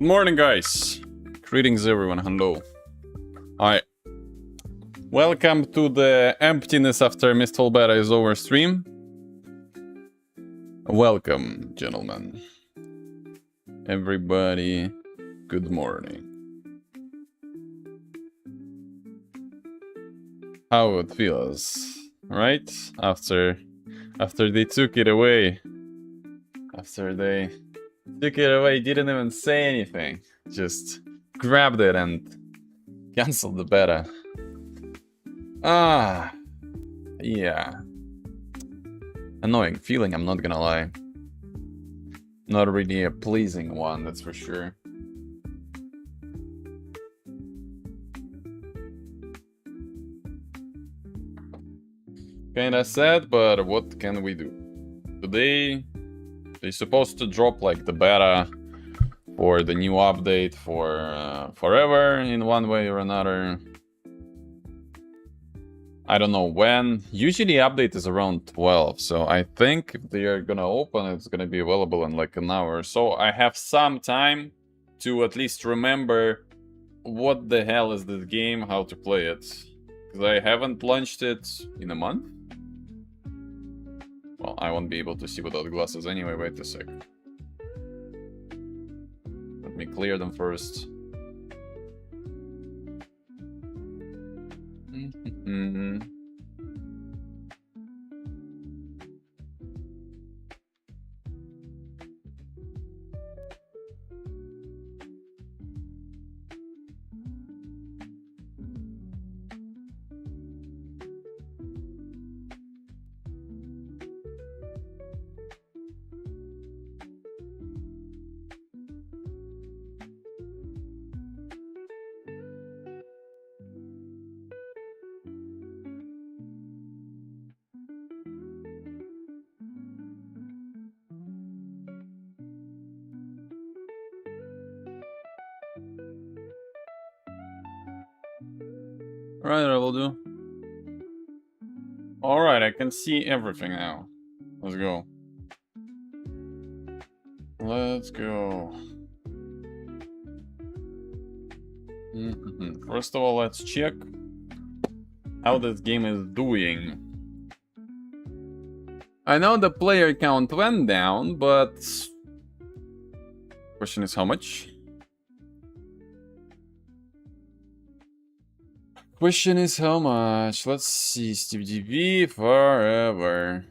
Good morning, guys. Greetings, everyone. Hello. Hi. Welcome to the Emptiness After Mistfall Beta is Over stream. Welcome, gentlemen. Everybody, good morning. How it feels, right? After they took it away. After they took it away, didn't even say anything. Just grabbed it and canceled the beta. Yeah. Annoying feeling, I'm not gonna lie. Not really a pleasing one, that's for sure. Kinda sad, but what can we do? Today, they're supposed to drop like the beta for the new update for Farever in one way or another. I don't know when. Usually update is around 12, so I think if they are gonna open, it's gonna be available in like an hour or so. I have some time to at least remember what the hell is this game, how to play it. Because I haven't launched it in a month. Well, I won't be able to see without glasses anyway, wait a sec. Let me clear them first. Alright, I will do. Alright, I can see everything now. Let's go. Let's go. First of all, let's check how this game is doing. I know the player count went down, but question is how much? Question is how much? Let's see. Steve DV Farever.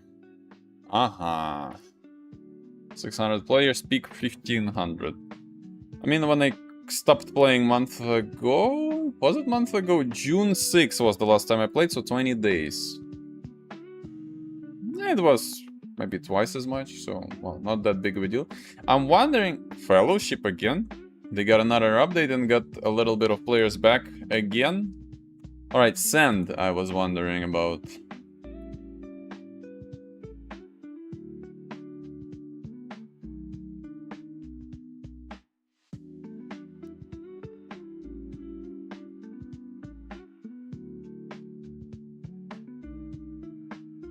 600 players, peak 1500. I mean, when I stopped playing month ago, was it month ago? June 6th was the last time I played, so 20 days. It was maybe twice as much, so, well, not that big of a deal. I'm wondering, Fellowship again? They got another update and got a little bit of players back again. Alright, Sand, I was wondering about.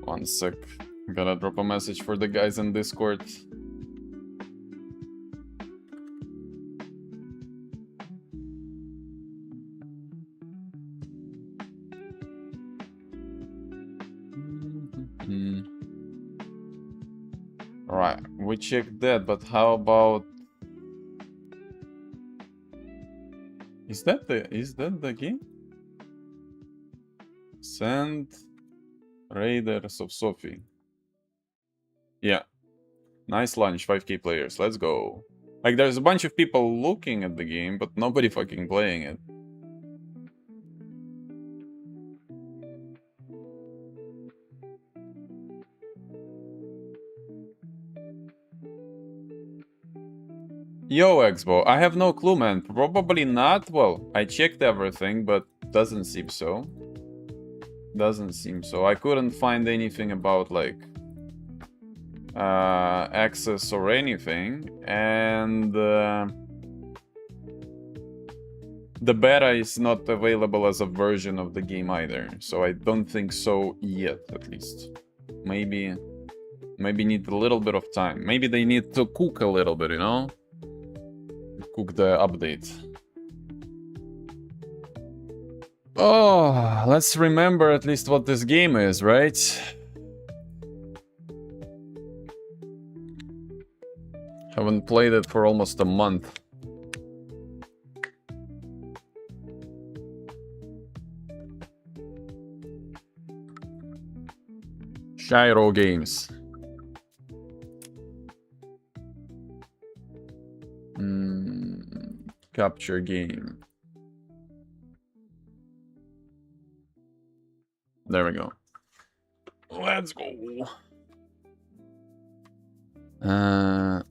One sec. Gotta drop a message for the guys in Discord. Alright, we checked that, but how about... Is that the game? Send Raiders of Sophie. Yeah. Nice lunch, 5k players, let's go. Like, there's a bunch of people looking at the game, but nobody fucking playing it. Yo, Expo, I have no clue, man. Probably not. Well, I checked everything, but doesn't seem so. Doesn't seem so. I couldn't find anything about, like, access or anything. And the beta is not available as a version of the game either. So I don't think so yet, at least. Maybe need a little bit of time. Maybe they need to cook a little bit, you know? cook the update. Oh, let's remember at least what this game is, right? Haven't played it for almost a month. Gyro games. Capture game. There we go. Let's go. I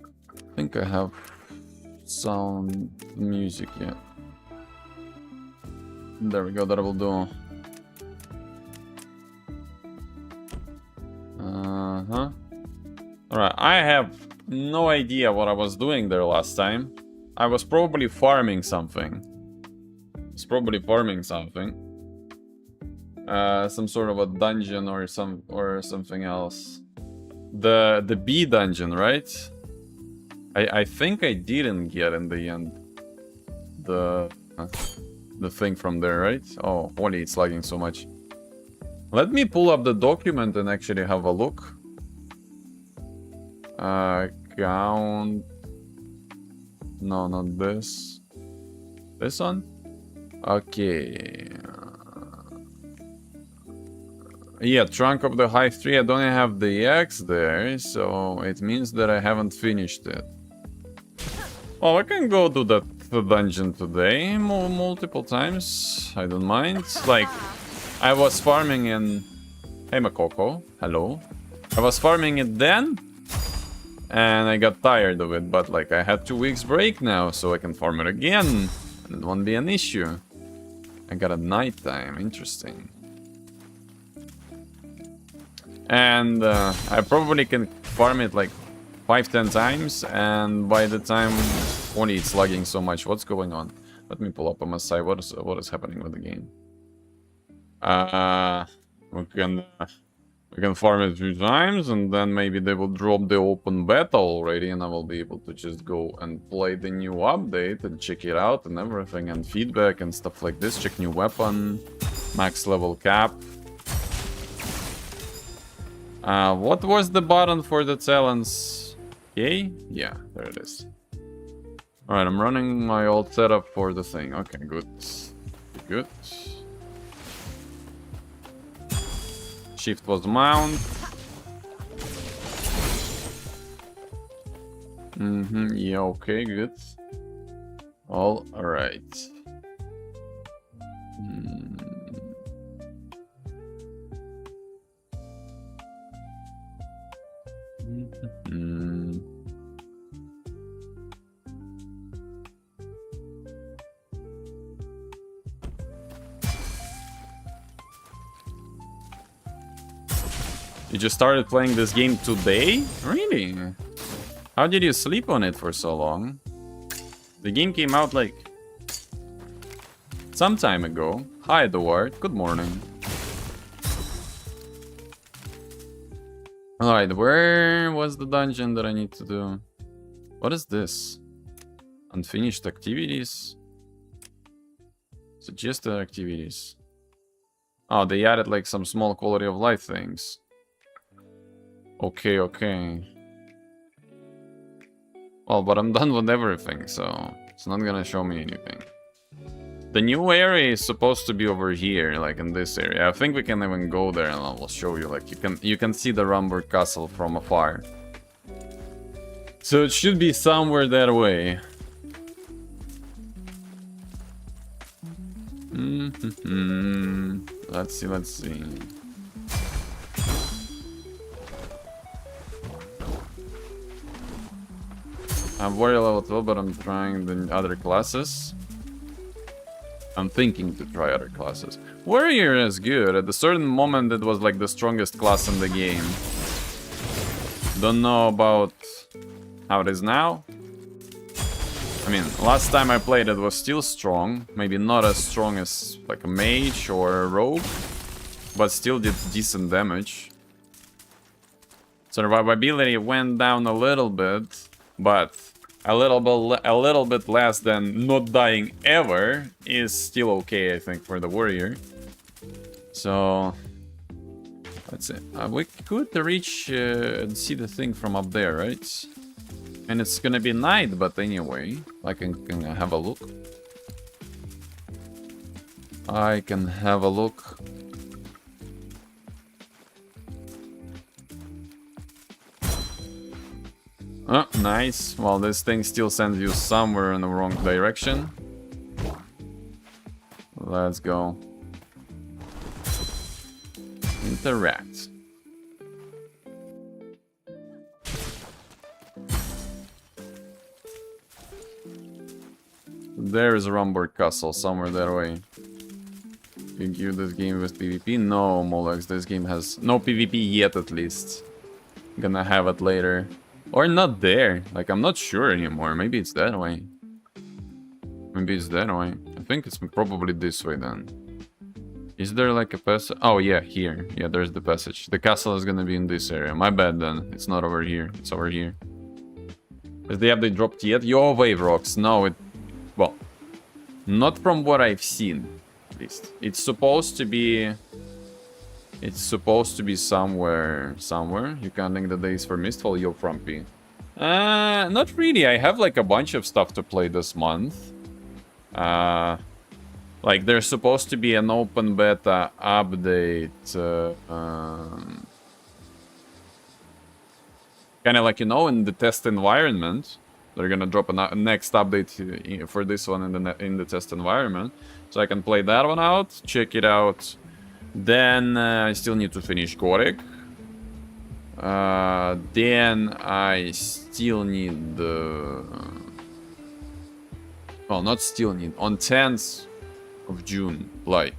think I have sound music yet. There we go, that will do. Alright, I have no idea what I was doing there last time. I was probably farming something. Some sort of a dungeon or something else. The bee dungeon, right? I think I didn't get in the end the thing from there, right? Oh, holy, it's lagging so much. Let me pull up the document and actually have a look. Count. No, not this. This one? Okay. Yeah, trunk of the hive tree. I don't have the X there, so it means that I haven't finished it. Well, I can go do that dungeon today multiple times. I don't mind. Like, I was farming in... Hey, Makoko. Hello. I was farming it then, and I got tired of it, but like I had 2 weeks break now, so I can farm it again, and it won't be an issue. I got a nighttime, interesting. And I probably can farm it like 5-10 times, and by the time only it's lagging so much. What's going on? Let me pull up on my side. What is happening with the game? We can farm it 3 times, and then maybe they will drop the open beta already, and I will be able to just go and play the new update and check it out and everything, and feedback and stuff like this. Check new weapon, max level cap. What was the button for the talents? Okay, yeah, there it is. Alright, I'm running my old setup for the thing. Okay, good. Good. Shift was mount. Yeah, okay, good. All right. You just started playing this game today? Really? How did you sleep on it for so long? The game came out like some time ago. Hi, Eduard. Good morning. Alright, where was the dungeon that I need to do? What is this? Unfinished activities? Suggested activities. Oh, they added like some small quality of life things. Okay, okay. Well, but I'm done with everything, so it's not gonna show me anything. The new area is supposed to be over here, like in this area. I think we can even go there, and I will show you. Like you can see the Rumburg Castle from afar. So it should be somewhere that way. Let's see, let's see. I'm warrior level 12, but I'm trying the other classes. I'm thinking to try other classes. Warrior is good. At a certain moment, it was like the strongest class in the game. Don't know about how it is now. I mean, last time I played it was still strong. Maybe not as strong as like a mage or a rogue, but still did decent damage. Survivability went down a little bit, but A little bit less than not dying ever is still okay, I think, for the warrior. So let's see. We could reach and see the thing from up there, right? And it's gonna be night, but anyway, I can have a look. I can have a look. Oh, nice. Well, this thing still sends you somewhere in the wrong direction. Let's go. Interact. There is a Rumborg Castle somewhere that way. You give this game with PvP? No, Molex, this game has no PvP yet, at least. Gonna have it later. Or not there. Like, I'm not sure anymore. Maybe it's that way. Maybe it's that way. I think it's probably this way then. Is there like a passage? Oh yeah, here. Yeah, there's the passage. The castle is gonna be in this area. My bad then. It's not over here. It's over here. Has the update dropped yet? Yo, Wave Rocks. No, it... Well, not from what I've seen, at least. It's supposed to be... It's supposed to be somewhere. You counting the days for Mistfall, yo, Frumpy? Not really. I have like a bunch of stuff to play this month. Like there's supposed to be an open beta update. Kind of like, you know, in the test environment. They're gonna drop a next update for this one in the test environment. So I can play that one out, check it out. Then I still need to finish Gorek. Then I still need the... Well, not still need. On 10th of June, play.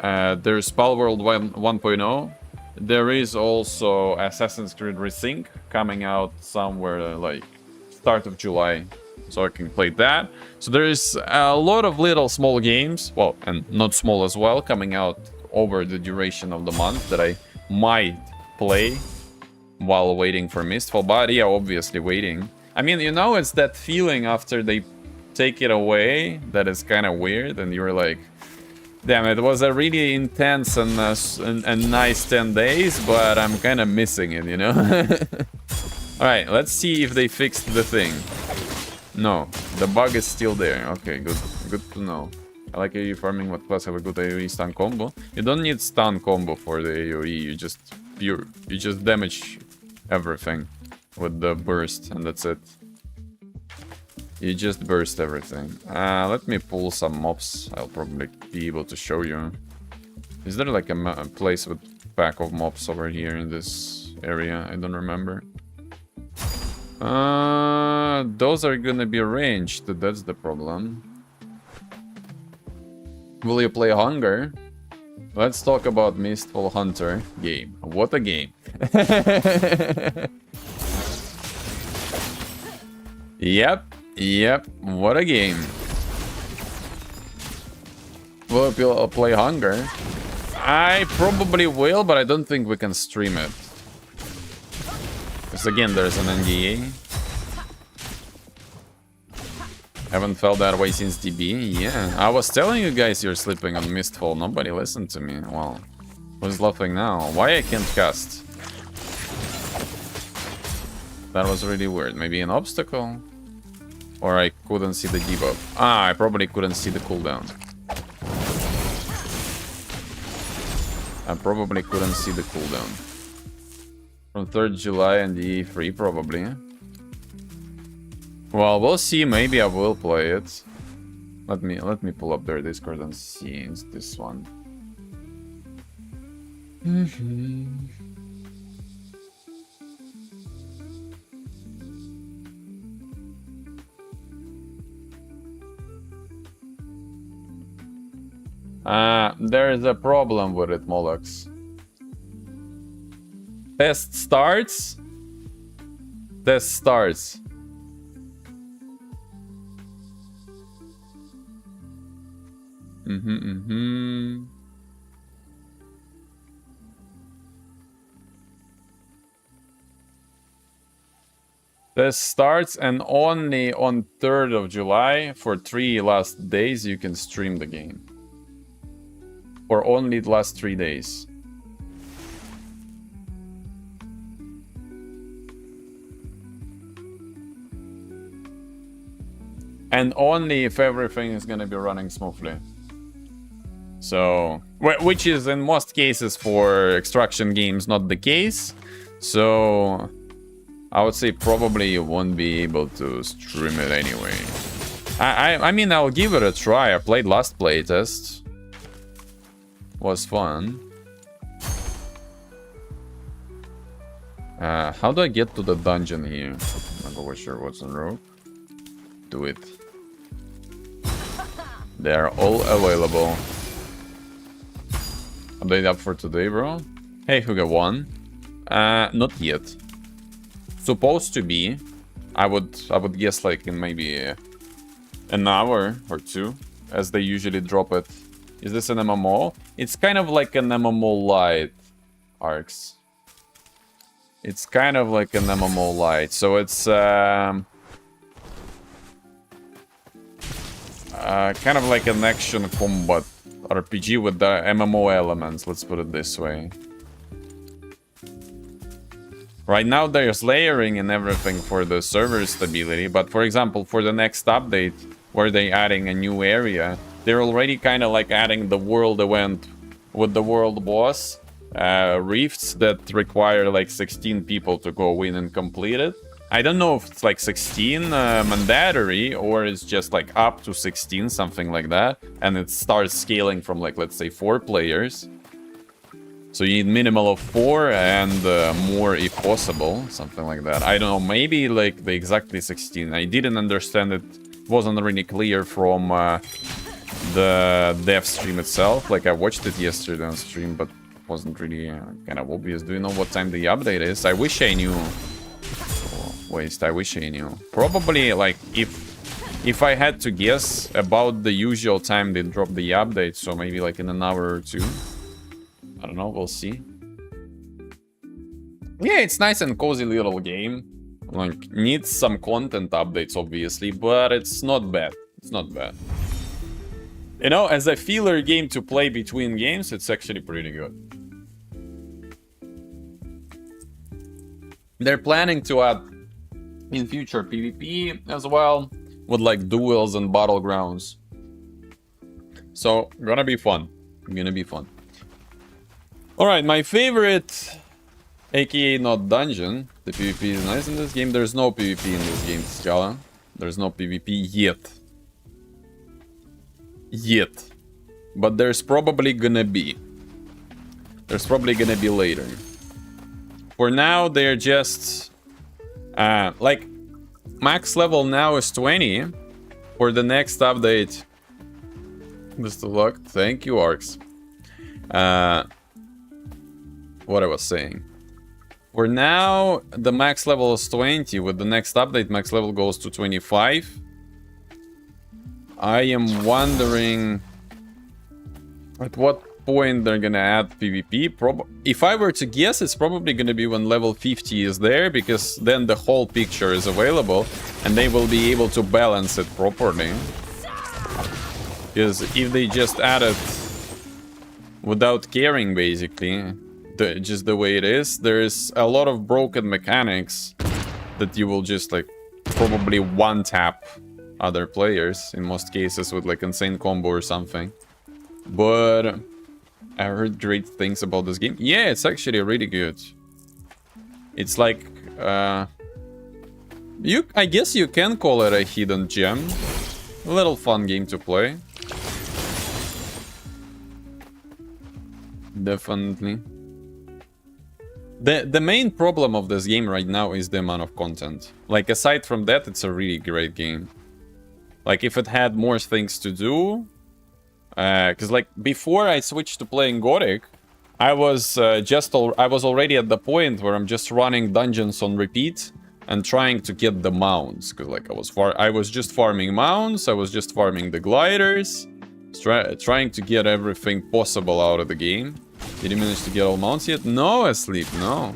There's Palworld 1.0. There is also Assassin's Creed Resync coming out somewhere like start of July. So I can play that. So there is a lot of little small games, well, and not small as well, coming out over the duration of the month that I might play while waiting for Mistfall. But yeah, obviously waiting. I mean, you know, it's that feeling after they take it away that is kind of weird, and you're like, damn, it was a really intense and nice 10 days, but I'm kind of missing it, you know? Alright, let's see if they fixed the thing. No, the bug is still there. Okay, good to know. I like AoE farming. What class have a good AoE stun combo? You don't need stun combo for the AoE. You just damage everything with the burst, and that's it. You just burst everything. Let me pull some mobs. I'll probably be able to show you. Is there like a place with pack of mobs over here in this area? I don't remember. Those are gonna be ranged, that's the problem. Will you play Hunger? Let's talk about Mistfall Hunter game. What a game. Yep, what a game. Will you play Hunger? I probably will, but I don't think we can stream it. Because again, there's an NDA. Haven't felt that way since DB. Yeah, I was telling you guys you're sleeping on Mistfall. Nobody listened to me. Well, who's laughing now? Why I can't cast? That was really weird. Maybe an obstacle? Or I couldn't see the debuff. Ah, I probably couldn't see the cooldown. I probably couldn't see the cooldown. From 3rd July and the E3 probably. Well, we'll see. Maybe I will play it. Let me pull up their Discord and see. It's this one. There is a problem with it, Molox. Test starts. Test starts. This starts, and only on 3rd of July, for 3 last days, you can stream the game. For only the last 3 days. And only if everything is gonna be running smoothly. So, which is in most cases for extraction games not the case. So, I would say probably you won't be able to stream it anyway. I mean, I'll give it a try. I played last playtest. Was fun. How do I get to the dungeon here? I'm not quite sure what's on rope. Do it. They're all available. Update up for today, bro. Hey, Hugo 1. Not yet. Supposed to be. I would guess like in maybe an hour or 2, as they usually drop it. Is this an MMO? It's kind of like an MMO light, Arcs. It's kind of like an MMO light, so it's kind of like an action combat RPG with the MMO elements, let's put it this way. Right now there's layering and everything for the server stability, but for example, for the next update, where they're adding a new area, they're already kind of like adding the world event with the world boss, rifts that require like 16 people to go in and complete it. I don't know if it's like 16 mandatory or it's just like up to 16, something like that. And it starts scaling from like, let's say 4 players. So you need minimal of 4 and more if possible, something like that. I don't know, maybe like the exactly 16. I didn't understand it, wasn't really clear from the dev stream itself. Like I watched it yesterday on stream, but wasn't really kind of obvious. Do you know what time the update is? I wish I knew. Waste, I wish I knew. Probably like if I had to guess about the usual time they drop the update, so maybe like in an hour or 2. I don't know, we'll see. Yeah, it's nice and cozy little game. Like needs some content updates obviously, but it's not bad. It's not bad. You know, as a filler game to play between games, it's actually pretty good. They're planning to add in future PvP as well, with like duels and battlegrounds. So, gonna be fun. Gonna be fun. Alright, my favorite, aka not dungeon. The PvP is nice in this game. There's no PvP in this game, Scala. There's no PvP yet. Yet. But there's probably gonna be. There's probably gonna be later. For now, they're just... like, max level now is 20. For the next update... Best of luck. Thank you, Arcs. What I was saying. For now, the max level is 20. With the next update, max level goes to 25. I am wondering... at what point they're gonna add PvP. If I were to guess, it's probably gonna be when level 50 is there, because then the whole picture is available and they will be able to balance it properly. Because if they just add it without caring, basically, just the way it is, there's a lot of broken mechanics that you will just like probably one-tap other players in most cases with like insane combo or something. But I heard great things about this game. Yeah, it's actually really good. It's like I guess you can call it a hidden gem. A little fun game to play. Definitely. The main problem of this game right now is the amount of content. Like aside from that, it's a really great game. Like if it had more things to do, because like before I switched to playing Gothic, I was already at the point where I'm just running dungeons on repeat and trying to get the mounts. Because like I was just farming mounts, I was just farming the gliders, trying to get everything possible out of the game. Did you manage to get all mounts yet? No, asleep, no.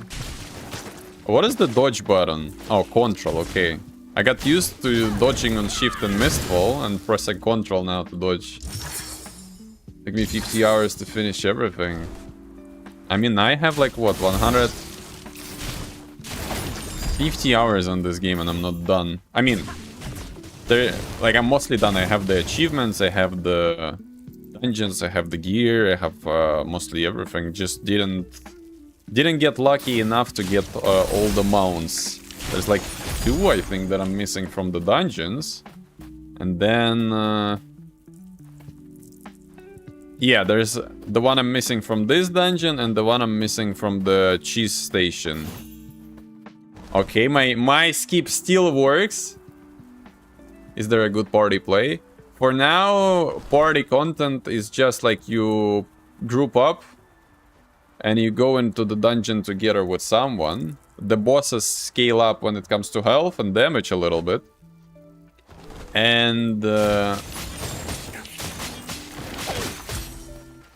What is the dodge button? Oh, control, okay. I got used to dodging on shift and mistfall and pressing control now to dodge. Took me 50 hours to finish everything. I mean, I have like, what, 150 hours on this game and I'm not done. I mean, I'm mostly done. I have the achievements, I have the dungeons, I have the gear, I have mostly everything. Just didn't get lucky enough to get all the mounts. There's like 2, I think, that I'm missing from the dungeons. And then... yeah, there's the one I'm missing from this dungeon and the one I'm missing from the cheese station. Okay, my skip still works. Is there a good party play? For now, party content is just like you group up and you go into the dungeon together with someone. The bosses scale up when it comes to health and damage a little bit. And... did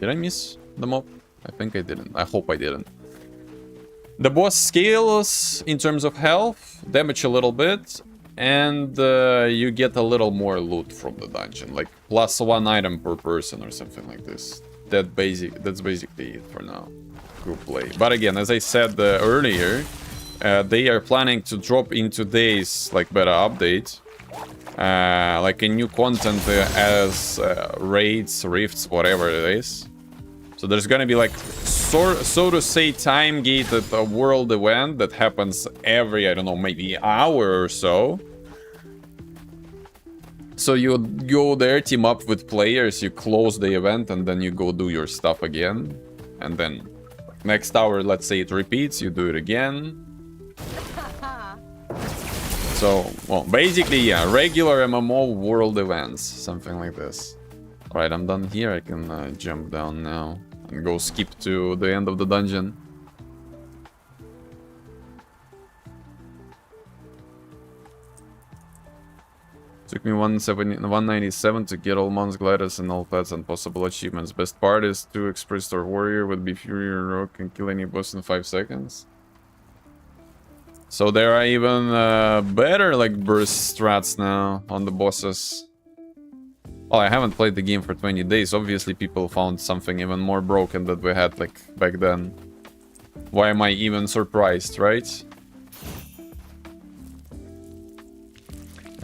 I miss the mob? I think I didn't. I hope I didn't. The boss scales in terms of health, damage a little bit, and you get a little more loot from the dungeon, like +1 item per person or something like this. That's basically it for now. Group play. But again, as I said earlier, they are planning to drop in today's like beta update, like a new content as raids, rifts, whatever it is. So there's gonna be like, so to say, time-gated world event that happens every, I don't know, maybe hour or so. So you go there, team up with players, you close the event, and then you go do your stuff again. And then next hour, let's say it repeats, you do it again. So, well, basically, yeah, regular MMO world events, something like this. Alright, I'm done here, I can jump down now. And go skip to the end of the dungeon. Took me 197 to get all Mons Gliders and all pets and possible achievements. Best part is 2 Express Star Warrior would be Fury or Rock and kill any boss in 5 seconds. So there are even better like burst strats now on the bosses. Well, I haven't played the game for 20 days. Obviously, people found something even more broken that we had like back then. Why am I even surprised, right?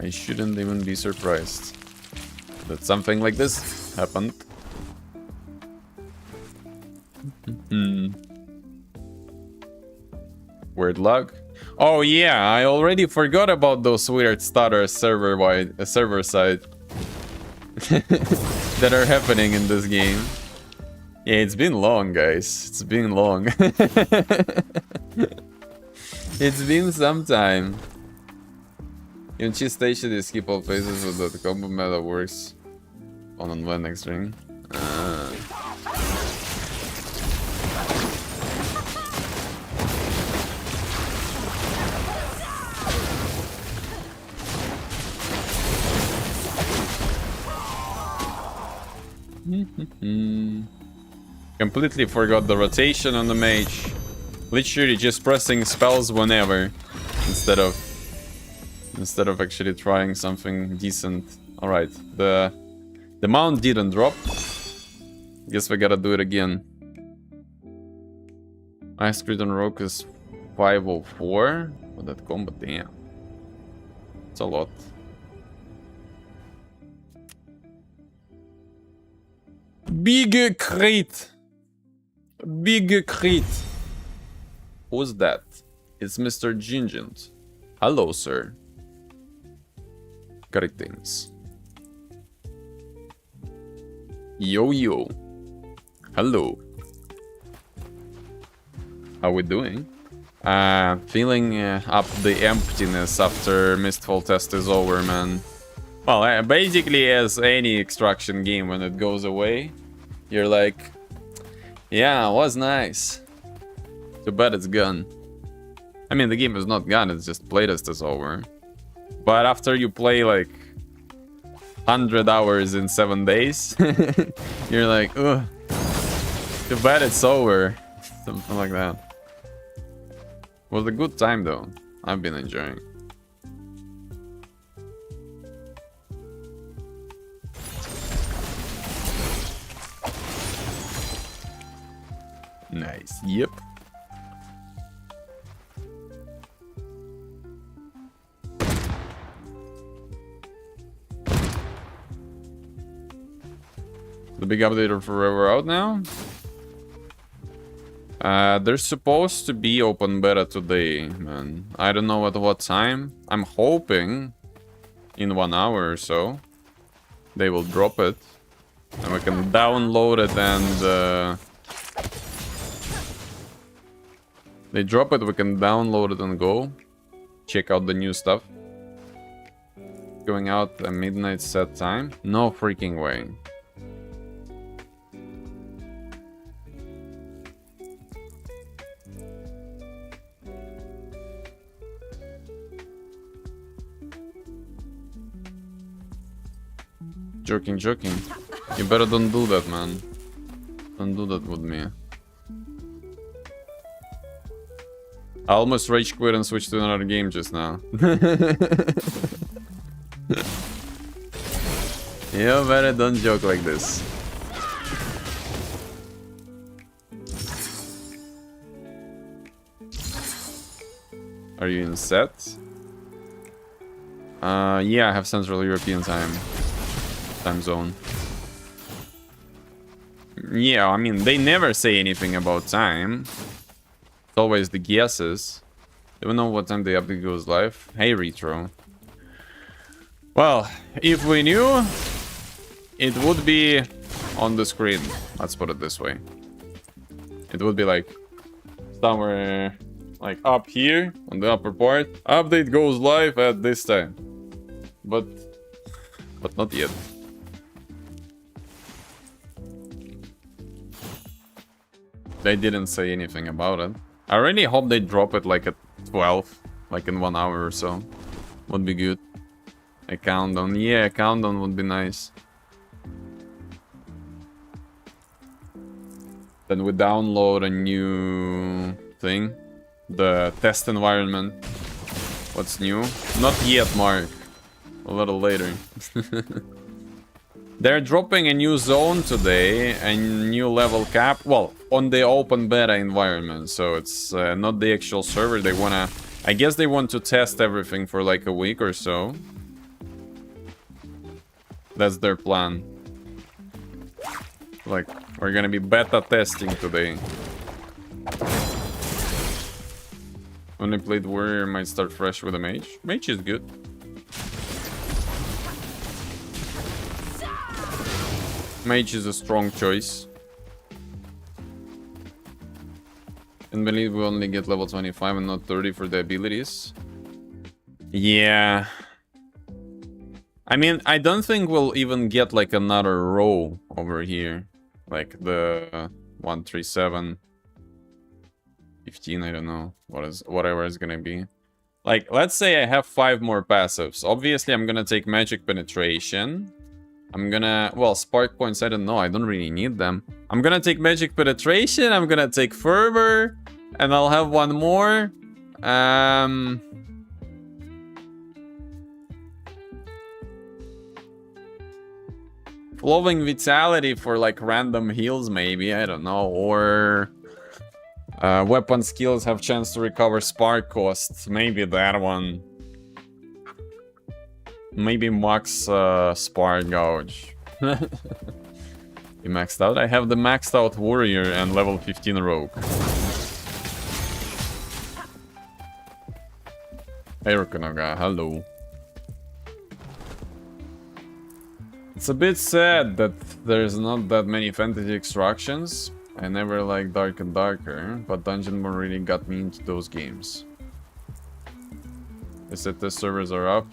I shouldn't even be surprised that something like this happened. Weird lag. Oh yeah, I already forgot about those weird stutters server side. That are happening in this game. Yeah, it's been long, guys. It's been long. It's been some time. In cheese station, you skip all phases with the combo meta works on one next ring. Completely forgot the rotation on the mage. Literally just pressing spells whenever instead of actually trying something decent. All right, the mount didn't drop. Guess we gotta do it again. Ice crit on Rogue is 504 for that combo. Damn, it's a lot. Big crit. Big crit. Who's that? It's Mr. Gingent. Hello, sir. Greetings. Yo, yo. Hello. How we doing? Feeling up the emptiness after Mistfall test is over, man. Well, basically as any extraction game, when it goes away, you're like, yeah, it was nice. Too bad it's gone. I mean, the game is not gone, it's just playtest is over. But after you play like 100 hours in 7 days, you're like, ugh, too bad it's over. Something like that. Was a good time though. I've been enjoying. Nice. Yep. The big update of Farever out now. There's supposed to be open beta today, man. I don't know at what time. I'm hoping in 1 hour or so they will drop it and we can download it and they drop it, we can download it and go check out the new stuff. Going out at midnight set time? No freaking way. Joking. You better don't do that, man. Don't do that with me. I almost rage quit and switched to another game just now. You better don't joke like this. Are you in set? Yeah, I have Central European time zone. Yeah, I mean, they never say anything about time. It's always the guesses. Don't know what time the update goes live. Hey, Retro. Well, if we knew, it would be on the screen. Let's put it this way. It would be like somewhere like up here on the upper part. Update goes live at this time. But not yet. They didn't say anything about it. I really hope they drop it like at 12, like in 1 hour or so. Would be good. A countdown. Yeah, a countdown would be nice. Then we download a new thing. The test environment. What's new? Not yet, Mark. A little later. They're dropping a new zone today, a new level cap. Well, on the open beta environment, so it's not the actual server. They wanna... I guess they want to test everything for like a week or so. That's their plan. Like, we're gonna be beta testing today. When I played Warrior, might start fresh with a mage. Mage is good. Mage is a strong choice. And believe we only get level 25 and not 30 for the abilities. Yeah. I mean, I don't think we'll even get like another row over here. Like the 137, 15, I don't know. Whatever it's gonna be. Like, let's say I have 5 more passives. Obviously, I'm gonna take Magic Penetration. I'm gonna... Well, Spark Points, I don't know. I don't really need them. I'm gonna take Magic Penetration. I'm gonna take Fervor. And I'll have 1 more. Flowing Vitality for, like, random heals, maybe. I don't know. Or... weapon skills have chance to recover Spark costs. Maybe that one. Maybe max Spark Gouge. You maxed out? I have the maxed out Warrior and level 15 Rogue. Hey Rokunoga, hello. It's a bit sad that there's not that many fantasy extractions. I never liked Dark and Darker, but Dungeon World really got me into those games. They said the servers are up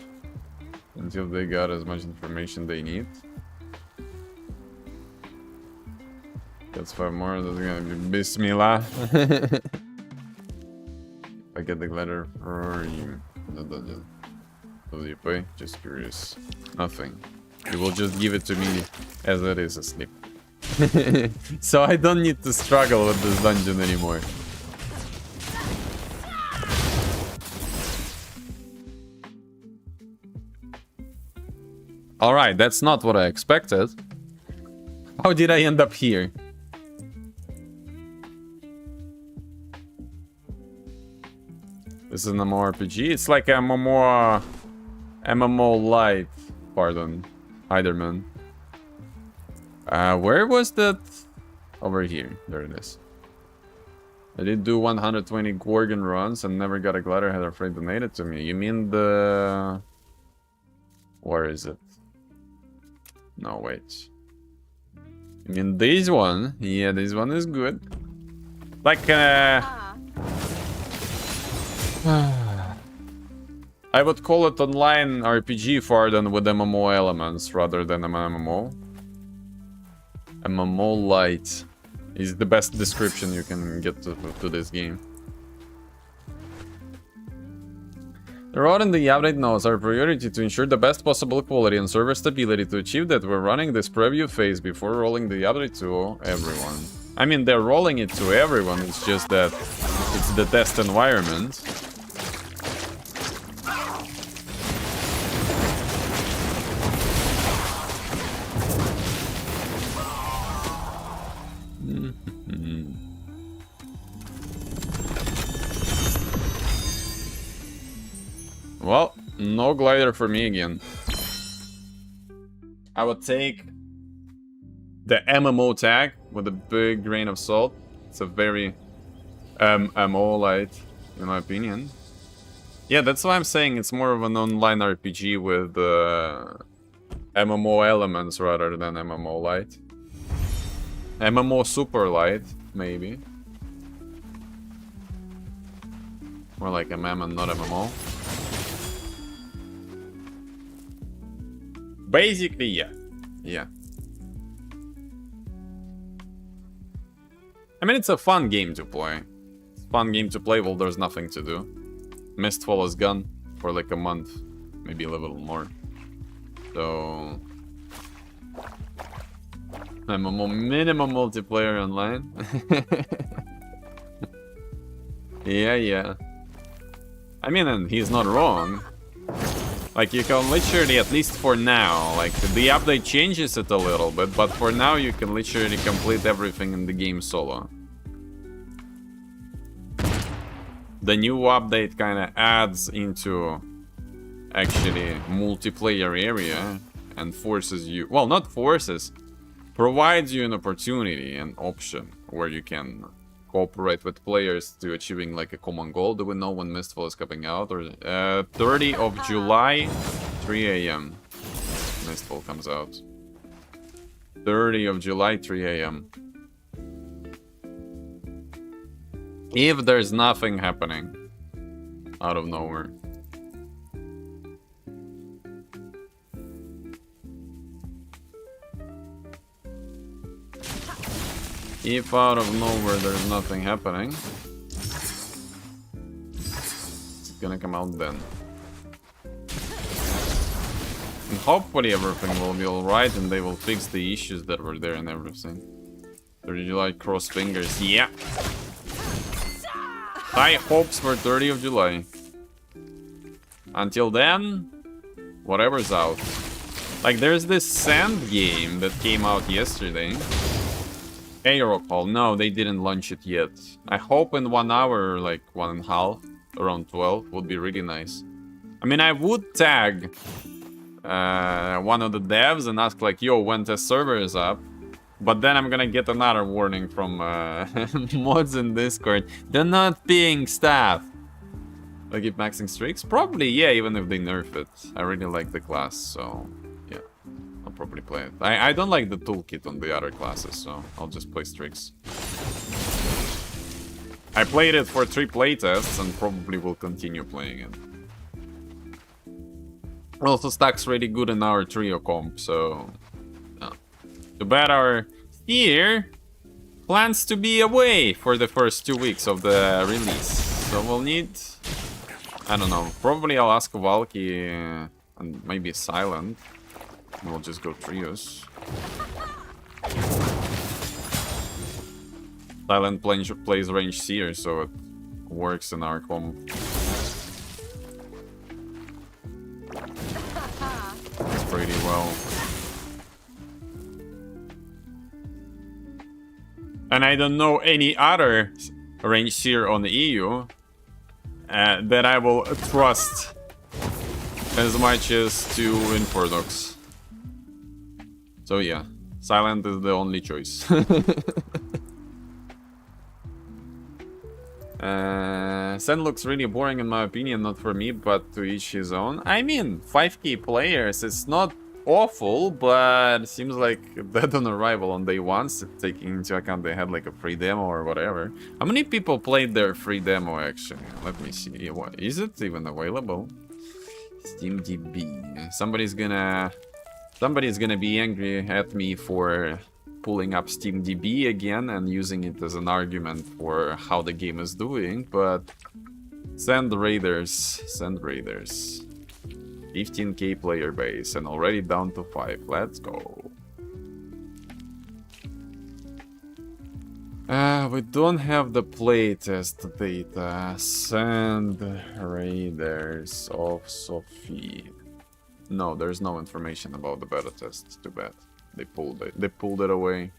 until they got as much information they need. That's 5 more, that's gonna be Bismillah. I get the letter for you. The dungeon. What do you pay? Just curious. Nothing. You will just give it to me as it is asleep. So I don't need to struggle with this dungeon anymore. Alright, that's not what I expected. How did I end up here? This is an MMORPG. It's like a MMO light. Pardon. Heiderman. Where was that? Over here. There it is. I did do 120 Gorgon runs and never got a glider head or freight donated to me. You mean the... Where is it? No, wait. You mean this one? Yeah, this one is good. Like, I would call it online RPG Farden with MMO elements rather than an MMO. MMO light is the best description you can get to this game. The road and the update notes are a priority to ensure the best possible quality and server stability. To achieve that, we're running this preview phase before rolling the update to everyone. I mean, they're rolling it to everyone, it's just that it's the test environment. Well, no glider for me again. I would take the MMO tag with a big grain of salt. It's a very MMO light, in my opinion. Yeah, that's why I'm saying it's more of an online RPG with MMO elements rather than MMO light. MMO super light, maybe. More like MM and not MMO. Basically, yeah. Yeah. I mean, it's a fun game to play. It's a fun game to play while there's nothing to do. Mistfall is gone for like a month. Maybe a little more. So... I'm a minimum multiplayer online. Yeah. I mean, and he's not wrong. Like, you can literally, at least for now, like, the update changes it a little bit, but for now you can literally complete everything in the game solo. The new update kind of adds into, actually, multiplayer area and forces you... Well, not forces. Provides you an opportunity, an option, where you can cooperate with players to achieving like a common goal. Do we know when Mistfall is coming out? Or 30 of July, 3 AM. Mistfall comes out. 30 of July, 3 AM. If there's nothing happening out of nowhere. If out of nowhere there's nothing happening, it's gonna come out then. And hopefully everything will be alright and they will fix the issues that were there and everything. 30 July, cross fingers, yeah! High hopes for 30 of July. Until then, whatever's out. Like, there's this sand game that came out yesterday. Aero Call. No, they didn't launch it yet. I hope in 1 hour, like 1.5, around 12, would be really nice. I mean, I would tag one of the devs and ask like, yo, when test server is up? But then I'm gonna get another warning from mods in Discord. They're not being staff. Like, keep maxing streaks? Probably, yeah, even if they nerf it. I really like the class, so... I'll probably play it. I don't like the toolkit on the other classes, so I'll just play streaks. I played it for 3 playtests and probably will continue playing it. Also stacks really good in our trio comp, so... Too bad our Steer plans to be away for the first 2 weeks of the release. So we'll need... I don't know, probably I'll ask Valky and maybe Silent. We'll just go trios. Silent plays range seer, so it works in our comp pretty well. And I don't know any other range seer on the EU that I will trust as much as to Infernox. So yeah, Silent is the only choice. Sen looks really boring in my opinion, not for me, but to each his own. I mean, 5k players, it's not awful, but seems like dead on arrival on day one, taking into account they had like a free demo or whatever. How many people played their free demo actually? Let me see. What is it even available? SteamDB. Somebody's gonna be angry at me for pulling up SteamDB again and using it as an argument for how the game is doing, but send raiders. 15k player base and already down to 5. Let's go. We don't have the playtest data. Send raiders of Sophie. No, there's no information about the beta test. Too bad. They pulled it away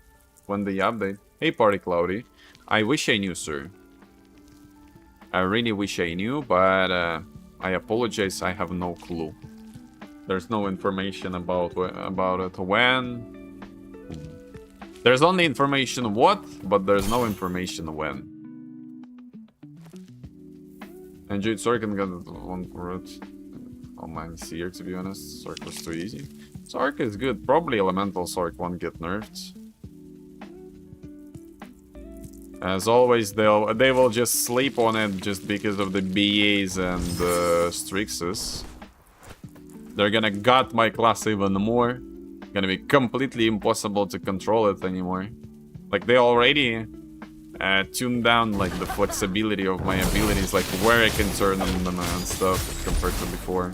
when they update. Hey, Party Cloudy. I wish I knew, sir. I really wish I knew, but I apologize. I have no clue. There's no information about it. When? There's only information what, but there's no information when. Enjoyed Sork and got one route. Oh man, Seer, to be honest. Sork was too easy. Sork is good. Probably Elemental Sork won't get nerfed. As always, they will just sleep on it just because of the BAs and the Strixes. They're gonna gut my class even more. Gonna be completely impossible to control it anymore. Like, they already tuned down like the flexibility of my abilities, like where I can turn them and stuff compared to before.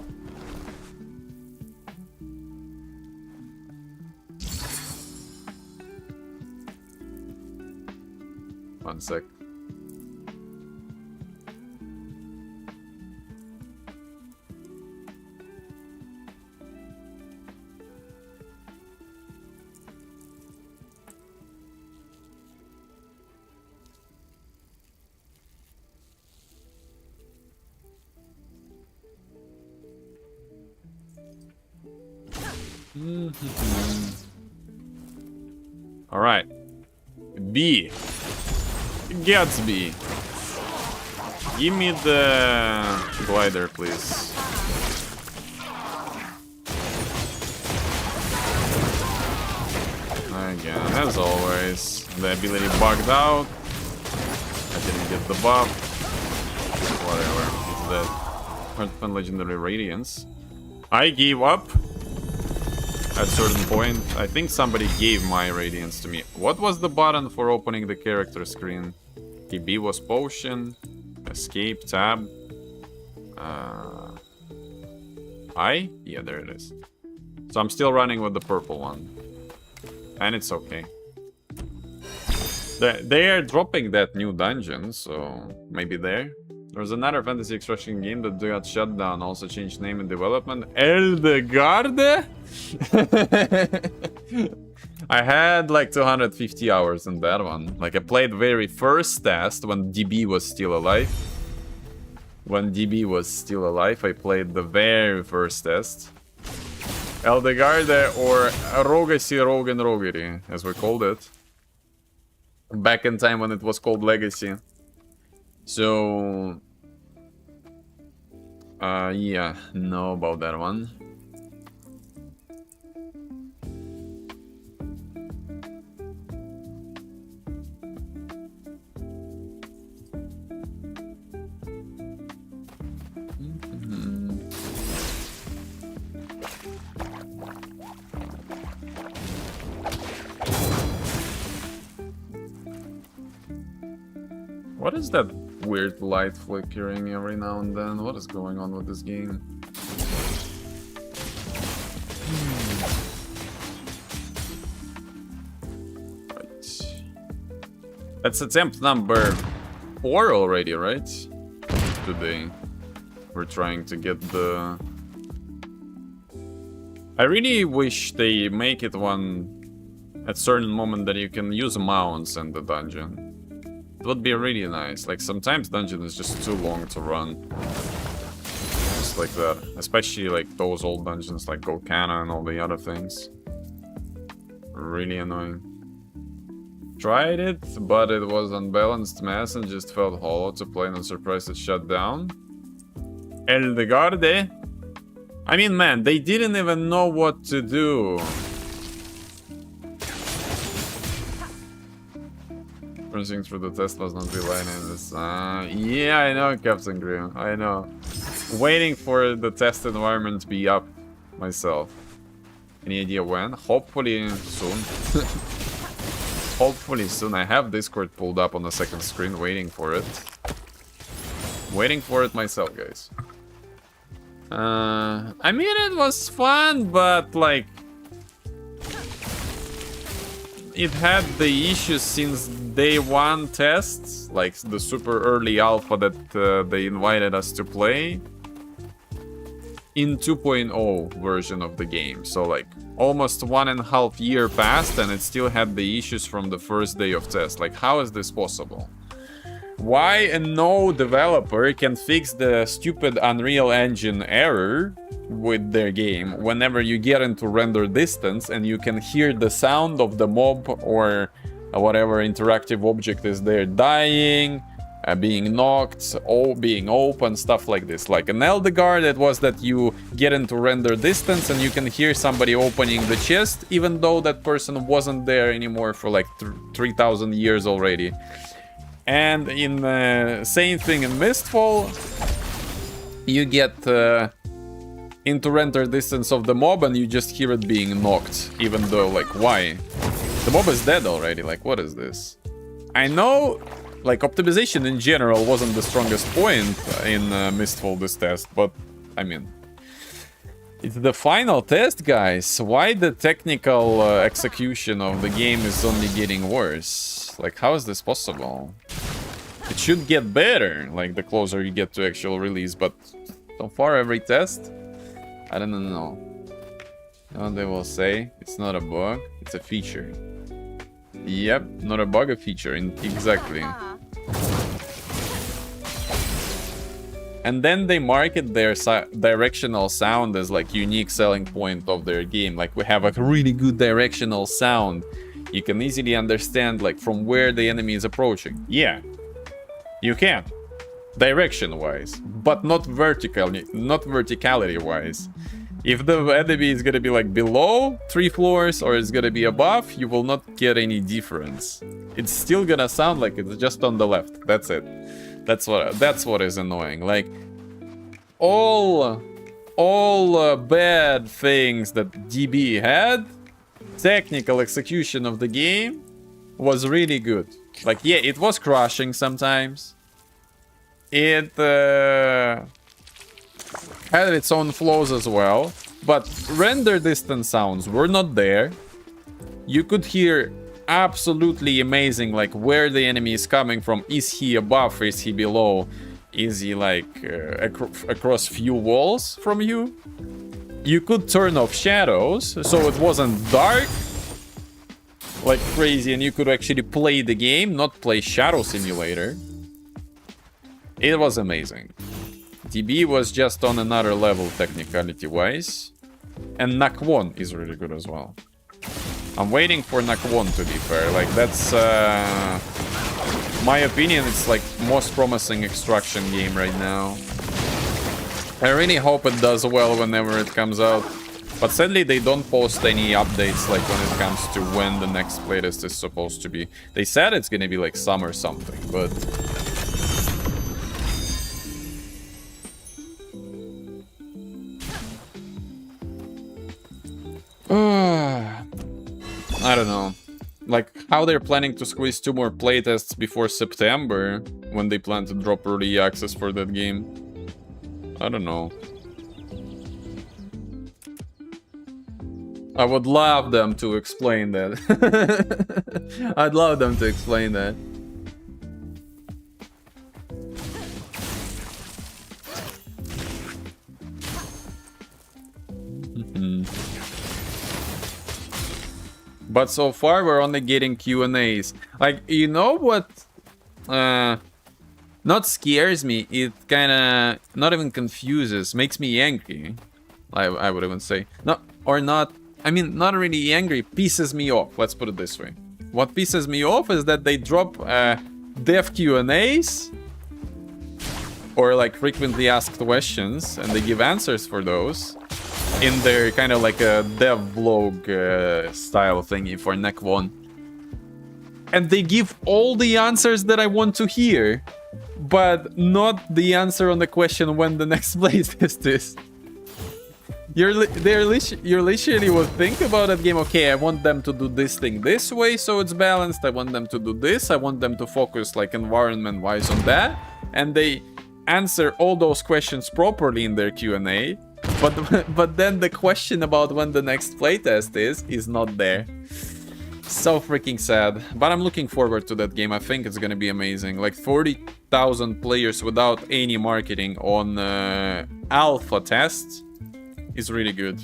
One sec. All right. B. Gatsby. Give me the glider, please. Again, as always, the ability bugged out. I didn't get the buff. Whatever, it's dead. Heartfelt Legendary Radiance. I gave up at certain point. I think somebody gave my Radiance to me. What was the button for opening the character screen? TB was Potion, Escape, Tab. I? Yeah, there it is. So I'm still running with the purple one. And it's okay. They are dropping that new dungeon, so maybe there. There's another fantasy extraction game that got shut down, also changed name and development. Eldegarde? I had like 250 hours in that one. Like, I played very first test when DB was still alive. When DB was still alive, I played the very first test. Eldegarde, or Rogasi Rogan Rogeri, as we called it. Back in time when it was called Legacy. So, yeah, know about that one. What is that weird light flickering every now and then? What is going on with this game? Right. That's attempt number 4 already, right? Today. We're trying to get the... I really wish they make it one at certain moment that you can use mounts in the dungeon. It would be really nice. Like, sometimes dungeon is just too long to run. Just like that. Especially, like, those old dungeons like Golcana and all the other things. Really annoying. Tried it, but it was unbalanced mass and just felt hollow to play, and surprised it shut down. El de Garde? I mean, man, they didn't even know what to do. Crunching through the test was not relying on this. Yeah, I know, Captain Grim. I know. Waiting for the test environment to be up myself. Any idea when? Hopefully soon. Hopefully soon. I have Discord pulled up on the second screen, waiting for it. Waiting for it myself, guys. I mean, it was fun, but like, it had the issues since day one tests, like the super early alpha that they invited us to play in 2.0 version of the game. So like almost 1.5 years passed and it still had the issues from the first day of test. Like, how is this possible? Why no developer can fix the stupid Unreal Engine error with their game whenever you get into render distance and you can hear the sound of the mob or whatever interactive object is there dying, being knocked, or being open, stuff like this. Like an Eldegar, it was that you get into render distance and you can hear somebody opening the chest even though that person wasn't there anymore for like 3,000 years already. And in same thing in Mistfall, you get into render distance of the mob and you just hear it being knocked, even though, like, why? The mob is dead already, like, what is this? I know, like, optimization in general wasn't the strongest point in Mistfall this test, but, I mean, it's the final test, guys. Why the technical execution of the game is only getting worse? Like, how is this possible? It should get better, like, the closer you get to actual release, but so far every test, I don't know. You know what they will say? It's not a bug, it's a feature. Yep, not a bug, a feature, exactly. And then they market their directional sound as like unique selling point of their game. Like, we have a really good directional sound. You can easily understand like from where the enemy is approaching. Yeah, you can, direction-wise, but not vertically, not verticality-wise. If the enemy is gonna be like below 3 floors or it's gonna be above, you will not get any difference. It's still gonna sound like it's just on the left. That's it. That's what is annoying. Like, all bad things that DB had, technical execution of the game was really good. Like, yeah, it was crushing sometimes. It had its own flaws as well, but render distance sounds were not there. You could hear absolutely amazing, like, where the enemy is coming from. Is he above? Is he below? Is he like across few walls from you? You could turn off shadows, so it wasn't dark like crazy, and you could actually play the game, not play Shadow Simulator. It was amazing. DB was just on another level technicality-wise. And Nakwon is really good as well. I'm waiting for Nakwon, to be fair. Like, that's... my opinion, it's like most promising extraction game right now. I really hope it does well whenever it comes out. But sadly, they don't post any updates like when it comes to when the next playtest is supposed to be. They said it's gonna be like summer something, but... I don't know. Like, how they're planning to squeeze 2 more playtests before September, when they plan to drop early access for that game. I don't know. I would love them to explain that. I'd love them to explain that. But so far, we're only getting Q&As. Like, you know what? Not scares me. It kind of not even confuses. Makes me angry. I would even say. Not I mean, not really angry. Pisses me off. Let's put it this way. What pisses me off is that they drop dev Q&As or like frequently asked questions, and they give answers for those in their kind of like a dev vlog style thingy for Neck 1. And they give all the answers that I want to hear, but not the answer on the question when the next playtest is. You literally will think about that game. Okay, I want them to do this thing this way so it's balanced. I want them to do this. I want them to focus like environment-wise on that. And they answer all those questions properly in their Q&A. But then the question about when the next playtest is not there. So freaking sad. But I'm looking forward to that game. I think it's gonna be amazing. Like 40,000 players without any marketing on alpha tests is really good.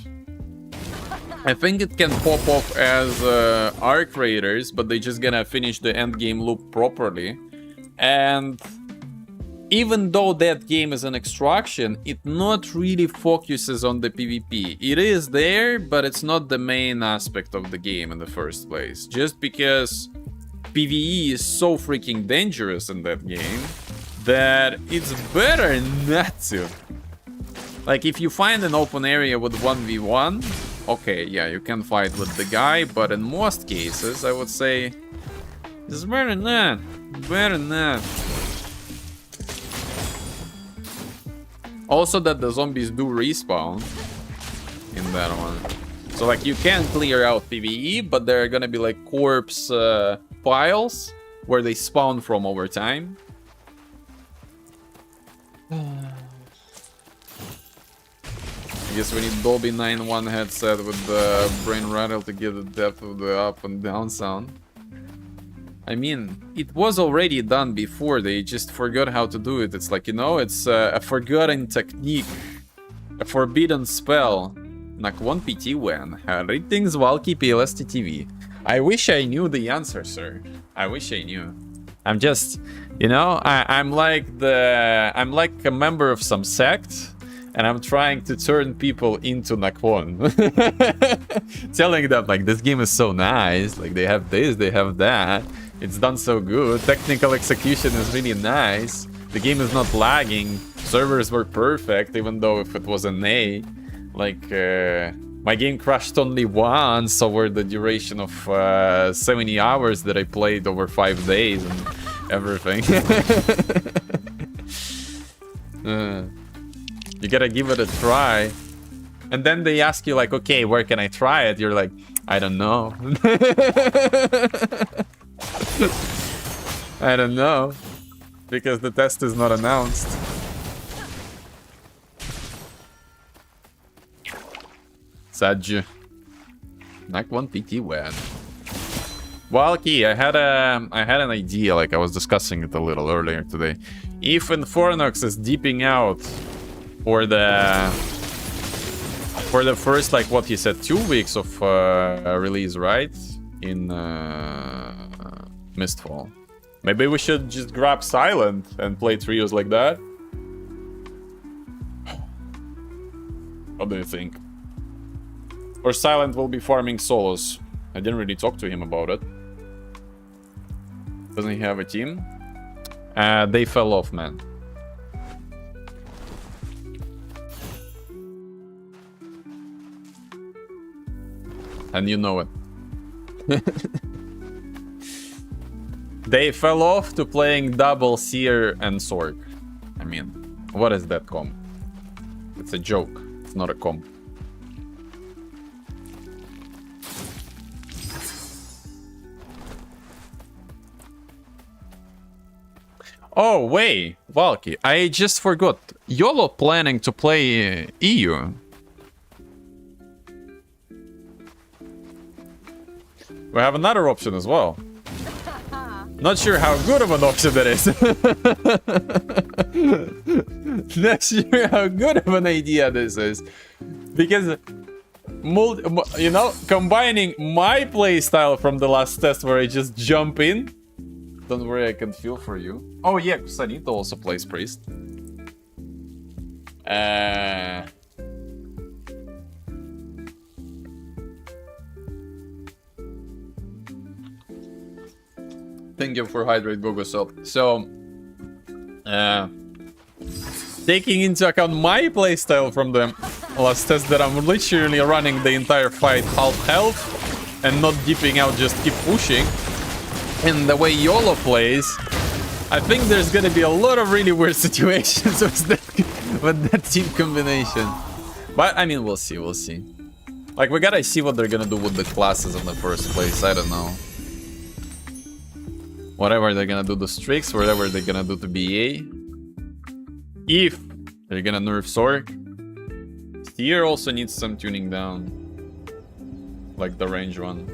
I think it can pop off as ARC Raiders, but they just gonna finish the end game loop properly. And even though that game is an extraction, it not really focuses on the PvP. It is there, but it's not the main aspect of the game in the first place. Just because PvE is so freaking dangerous in that game that it's better not to. Like, if you find an open area with 1v1, okay, yeah, you can fight with the guy, but in most cases, I would say, it's better not. Better not. Also that the zombies do respawn in that one. So, like, you can clear out PvE, but there are gonna be, like, corpse piles where they spawn from over time. I guess we need Dolby 9.1 headset with the brain rattle to get the depth of the up and down sound. I mean, it was already done before, they just forgot how to do it. It's like, you know, it's a forgotten technique, a forbidden spell. Nak 1 PT when? Ratings Valky PLST TV. I wish I knew the answer, sir. I wish I knew. I'm just, you know, I'm like a member of some sect. And I'm trying to turn people into Nakwon. Telling them, like, this game is so nice. Like, they have this, they have that. It's done so good. Technical execution is really nice. The game is not lagging. Servers were perfect, even though if it was an A. Like, my game crashed only once over the duration of 70 hours that I played over 5 days and everything. You gotta give it a try. And then they ask you, like, okay, where can I try it? You're like, I don't know. I don't know. Because the test is not announced. Saj. Nak 1 PT when? Valky, I had an idea, like I was discussing it a little earlier today. If Infornox is deeping out for the first, like, what he said, 2 weeks of release, right? In Mistfall. Maybe we should just grab Silent and play trios like that. What do you think? Or Silent will be farming solos. I didn't really talk to him about it. Doesn't he have a team? They fell off, man. And you know it. They fell off to playing double Seer and Sorg. I mean, what is that comp? It's a joke. It's not a comp. Oh, wait, Valky, I just forgot. YOLO planning to play EU. We have another option as well. Not sure how good of an option that is. Not sure how good of an idea this is. Because You know, combining my playstyle from the last test where I just jump in. Don't worry, I can feel for you. Oh yeah, Sanito also plays Priest. Thank you for hydrate, Bogosop. So, taking into account my playstyle from the last test, that I'm literally running the entire fight half health and not dipping out, just keep pushing. And the way YOLO plays, I think there's gonna be a lot of really weird situations with that team combination. But I mean, we'll see, we'll see. Like, we gotta see what they're gonna do with the classes in the first place. I don't know. Whatever they're gonna do to Strix, whatever they're gonna do to BA. If they're gonna nerf Sork. Steer also needs some tuning down. Like the range one.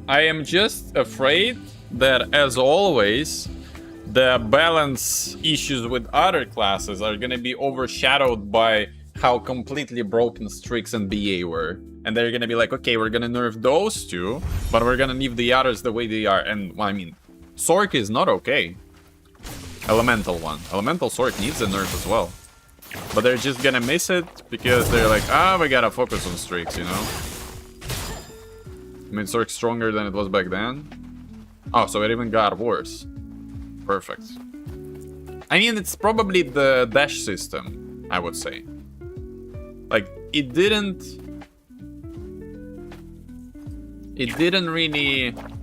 I am just afraid that, as always, the balance issues with other classes are gonna be overshadowed by how completely broken Strix and BA were. And they're gonna be like, okay, we're gonna nerf those two, but we're gonna leave the others the way they are. And, well, I mean, Sork is not okay. Elemental one. Elemental Sork needs a nerf as well. But they're just gonna miss it because they're like, we gotta focus on Strix, you know? I mean, Sork's stronger than it was back then. Oh, so it even got worse. Perfect. I mean, it's probably the dash system, I would say. Like, it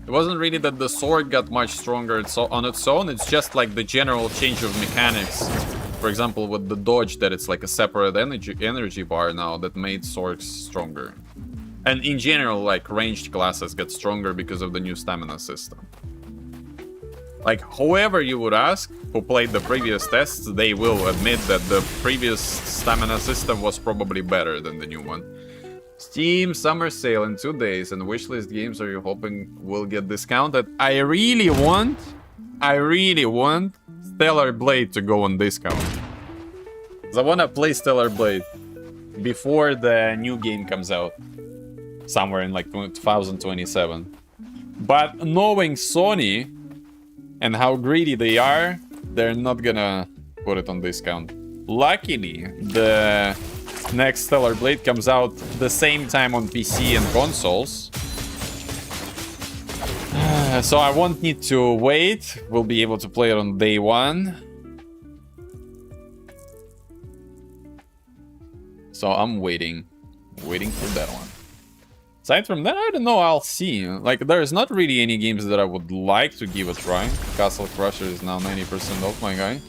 wasn't really that the sword got much stronger on its own. It's just like the general change of mechanics. For example, with the dodge, that it's like a separate energy bar now that made swords stronger. And in general, like, ranged classes get stronger because of the new stamina system. Like, whoever you would ask who played the previous tests, they will admit that the previous stamina system was probably better than the new one. Steam summer sale in 2 days, and wishlist games are you hoping will get discounted? I really want Stellar Blade to go on discount. I wanna play Stellar Blade before the new game comes out. Somewhere in like 2027. But knowing Sony and how greedy they are, they're not gonna put it on discount. Luckily, the next Stellar Blade comes out the same time on PC and consoles. So I won't need to wait. We'll be able to play it on day one. So I'm waiting for that one. Aside from that, I don't know, I'll see. Like, there's not really any games that I would like to give a try. Castle Crusher is now 90% off, my guy.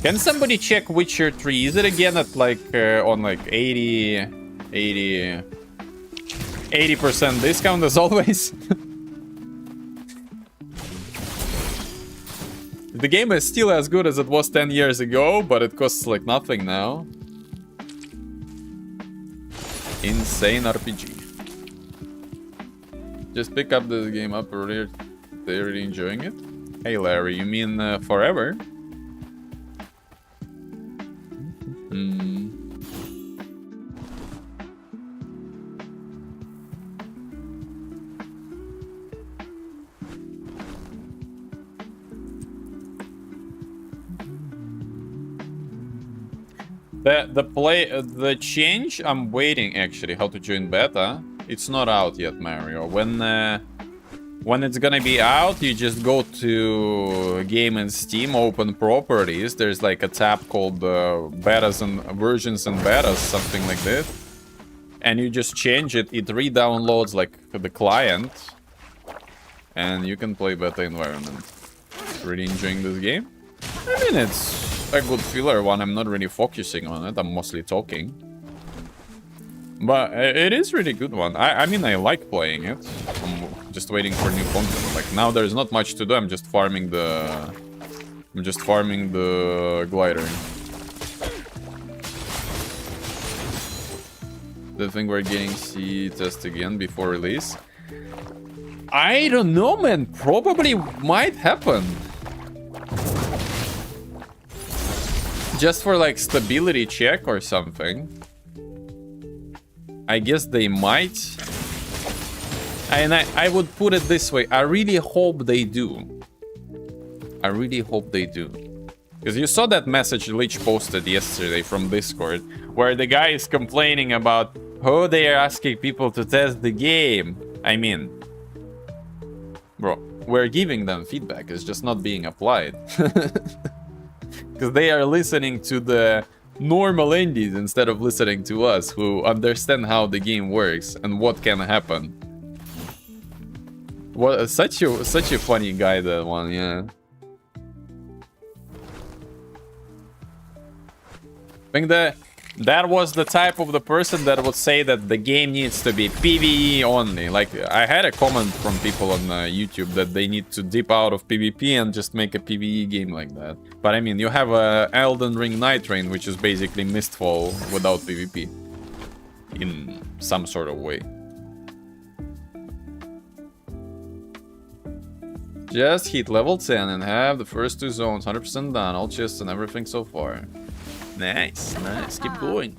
Can somebody check Witcher 3? Is it again at like, on like 80% discount as always? The game is still as good as it was 10 years ago, but it costs like nothing now. Insane RPG. Just pick up this game up earlier. They're really enjoying it. Hey Larry, you mean Farever? The change, I'm waiting actually how to join beta. It's not out yet, Mario. When it's gonna be out, you just go to Game and Steam, open properties. There's like a tab called betas and versions and betas, something like this. And you just change it. It re-downloads like the client, and you can play beta environment. Really enjoying this game. I mean, it's a good filler one. I'm not really focusing on it. I'm mostly talking. But it is really good one. I mean, I like playing it. I'm just waiting for new content. Like, now there's not much to do. I'm just farming the glider. The thing we're getting C test again before release. I don't know, man. Probably might happen. just for like stability check or something. I guess they might. And I would put it this way. I really hope they do. I really hope they do. Because you saw that message Lich posted yesterday from Discord, where the guy is complaining about how they are asking people to test the game. I mean, bro, we're giving them feedback. It's just not being applied. Because they are listening to the normal indies instead of listening to us, who understand how the game works and what can happen. What such a funny guy, that one, yeah. I think that was the type of the person that would say that the game needs to be PvE only. Like, I had a comment from people on YouTube that they need to dip out of PvP and just make a PvE game like that. But I mean, you have a Elden Ring Night Rain, which is basically Mistfall without PvP. In some sort of way. Just hit level 10 and have the first 2 zones 100% done, all chests and everything so far. Nice, nice. Keep going.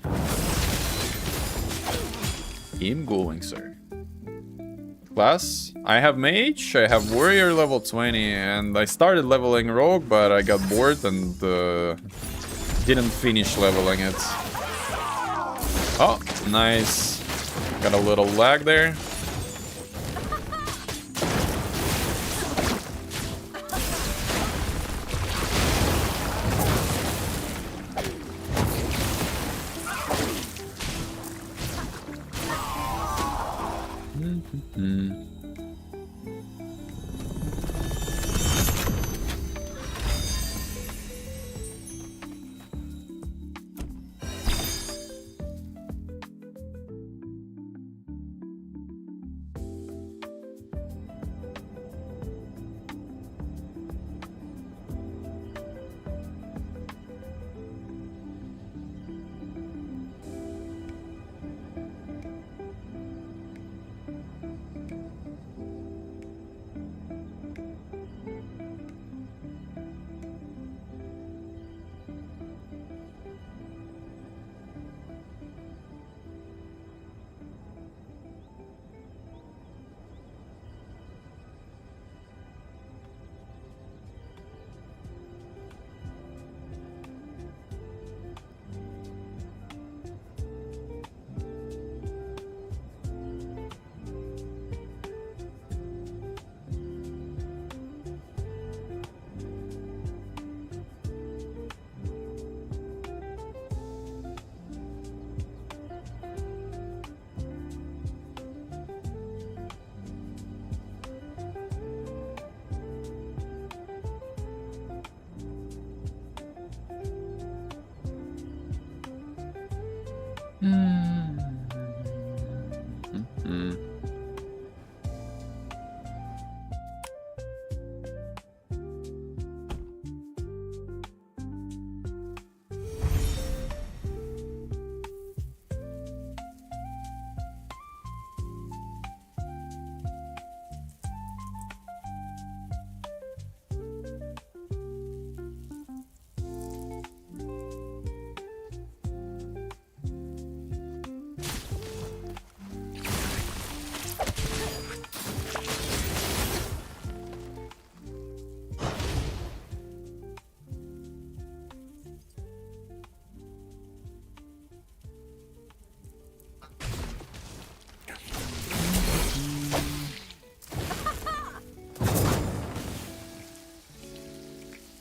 Keep going, sir. Class, I have Mage, I have Warrior level 20, and I started leveling Rogue, but I got bored and didn't finish leveling it. Oh, nice. Got a little lag there.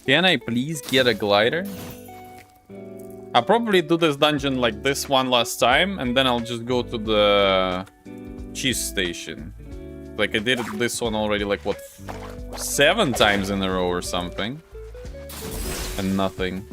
Can I please get a glider? I'll probably do this dungeon like this one last time, and then I'll just go to the cheese station. Like, I did this one already, like, what, 7 times in a row or something. And nothing.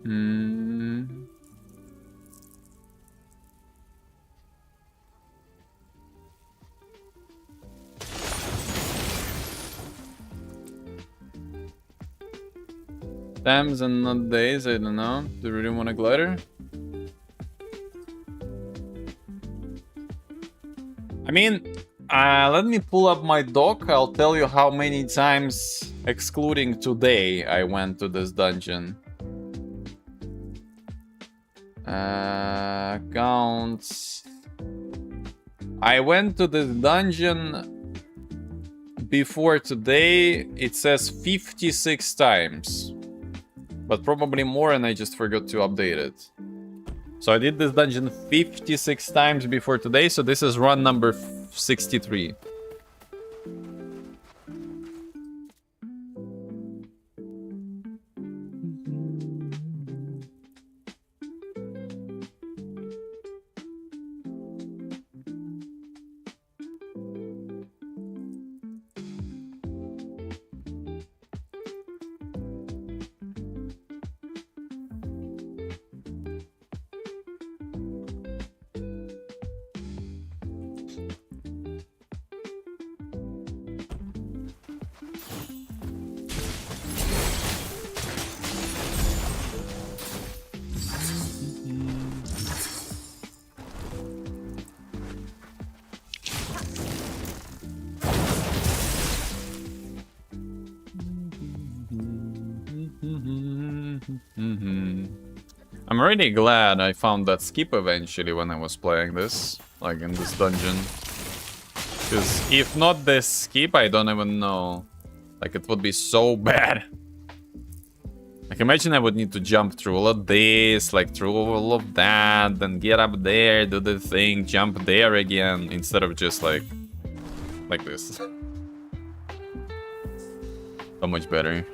Hmm. Times and not days, I don't know. Do you really want a glider? I mean, let me pull up my doc. I'll tell you how many times, excluding today, I went to this dungeon. Counts. I went to this dungeon before today. It says 56 times. But probably more, and I just forgot to update it. So I did this dungeon 56 times before today, so this is run number 63. I'm really glad I found that skip eventually when I was playing this, like in this dungeon. Because if not this skip, I don't even know. Like, it would be so bad. Like, imagine I would need to jump through all of this, like through all of that, then get up there, do the thing, jump there again, instead of just like this. So much better.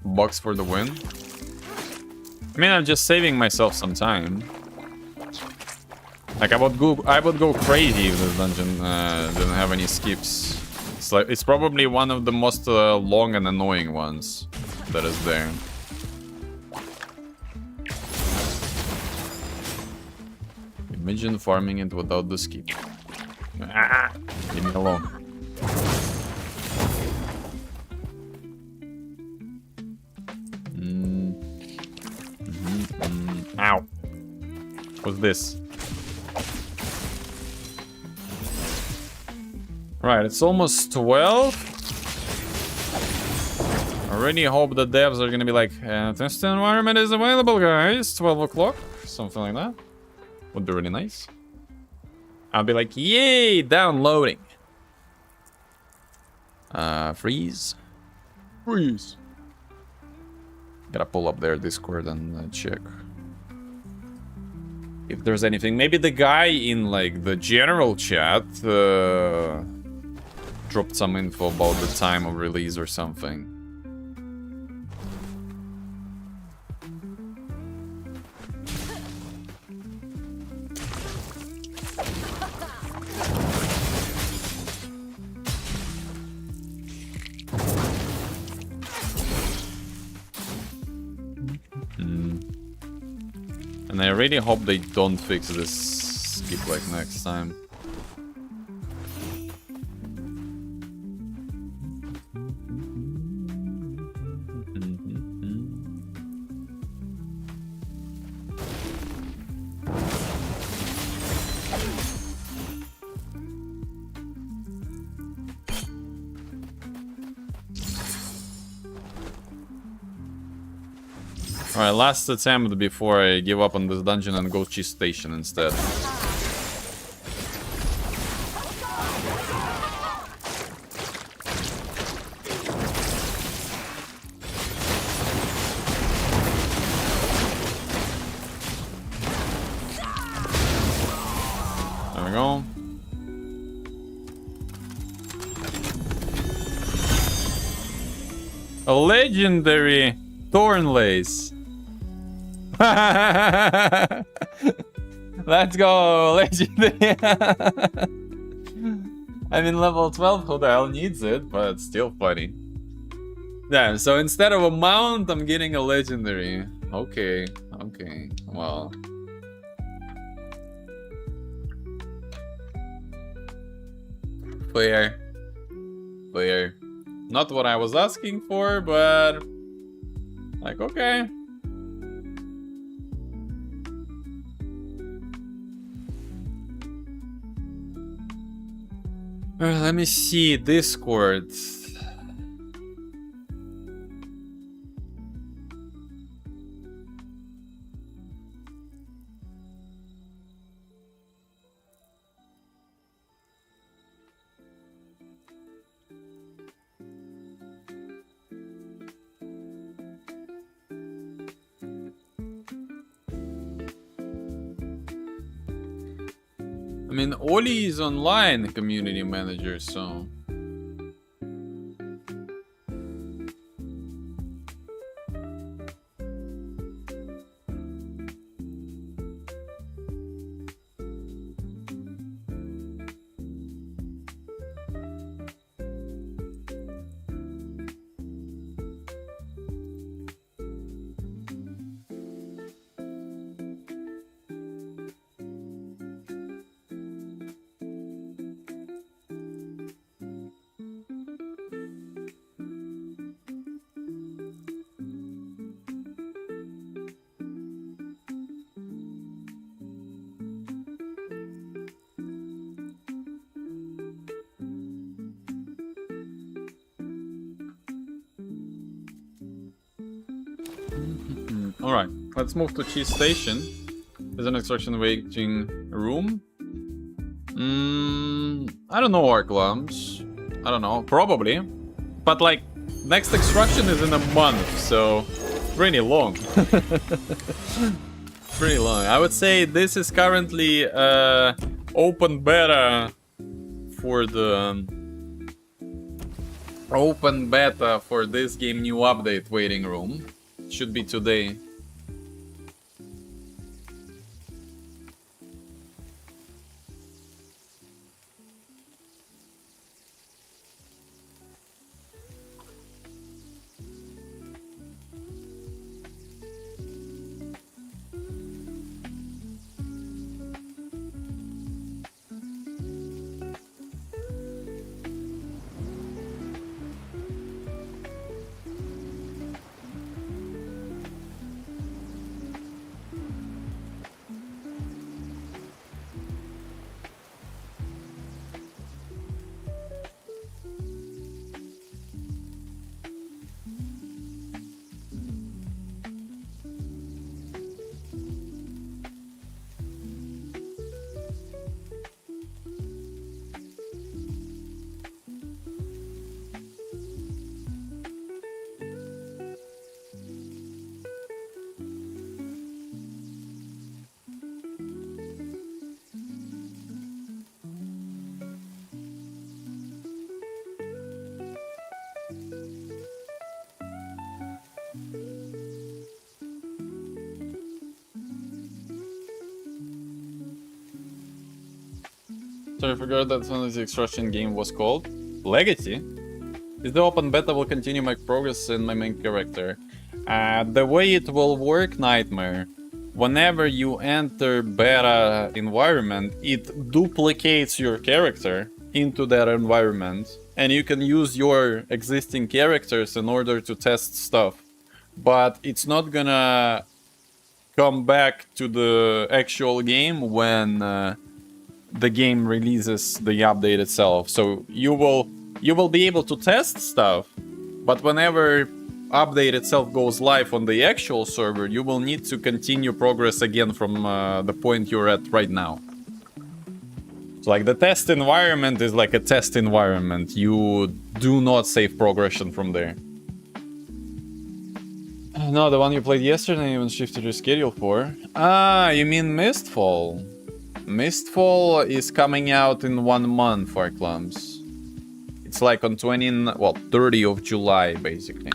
Box for the win. I mean, I'm just saving myself some time. Like, I would go crazy if this dungeon didn't have any skips. It's probably one of the most long and annoying ones that is there. Imagine farming it without the skip. Ah, leave me alone. Ow. What's this? Right, it's almost 12. I really hope the devs are gonna be like, test environment is available, guys. 12 o'clock. Something like that. Would be really nice. I'll be like, yay, downloading. Freeze. Freeze. Gotta pull up their Discord and check if there's anything. Maybe the guy in like the general chat dropped some info about the time of release or something. And I really hope they don't fix this skip like next time. Alright, last attempt before I give up on this dungeon and go cheese station instead. There we go. A legendary Thornlace. Let's go, legendary. I'm in level 12, who the hell needs it, but it's still funny. Yeah, so instead of a mount, I'm getting a legendary. Okay, okay, well. Fair. Fair. Not what I was asking for, but... like, okay. Let me see, Discord. I mean, Oli is online community manager, so... Alright, let's move to Cheese Station. There's an extraction waiting room. I don't know, Arclums. I don't know, probably. But like, next extraction is in a month, so pretty long. Pretty long. I would say this is currently open beta for the open beta for this game new update waiting room. Should be today. So I forgot that one of the extraction game was called Legacy. Is the open beta will continue my progress in my main character. The way it will work, Nightmare, whenever you enter beta environment, it duplicates your character into that environment, and you can use your existing characters in order to test stuff. But it's not gonna come back to the actual game when the game releases the update itself. So you will be able to test stuff, but whenever update itself goes live on the actual server, you will need to continue progress again from the point you're at right now. So like the test environment is like a test environment. You do not save progression from there. No, the one you played yesterday even shifted your schedule for. Ah, you mean Mistfall? Mistfall is coming out in 1 month, Farclums. It's like on 30 of July, basically.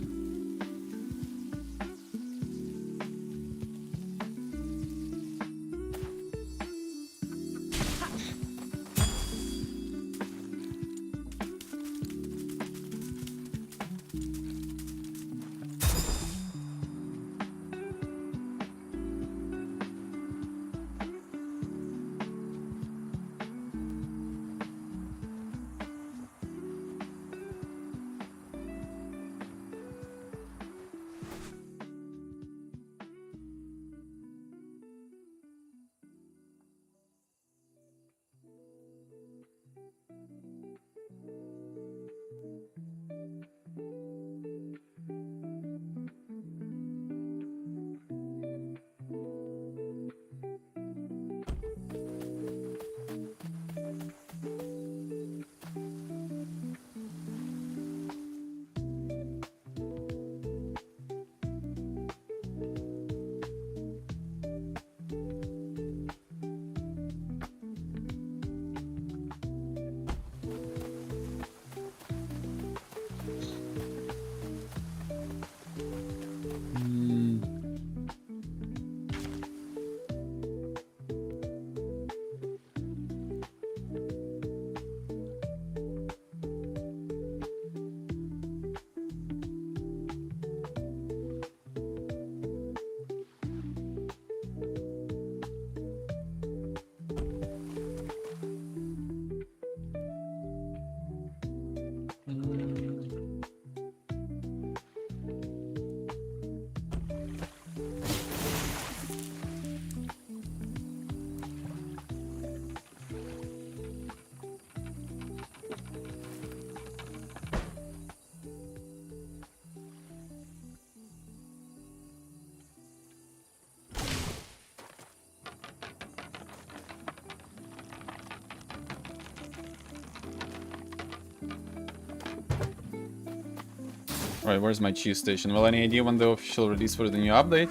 Right, where's my cheese station? Well, any idea when the official release for the new update?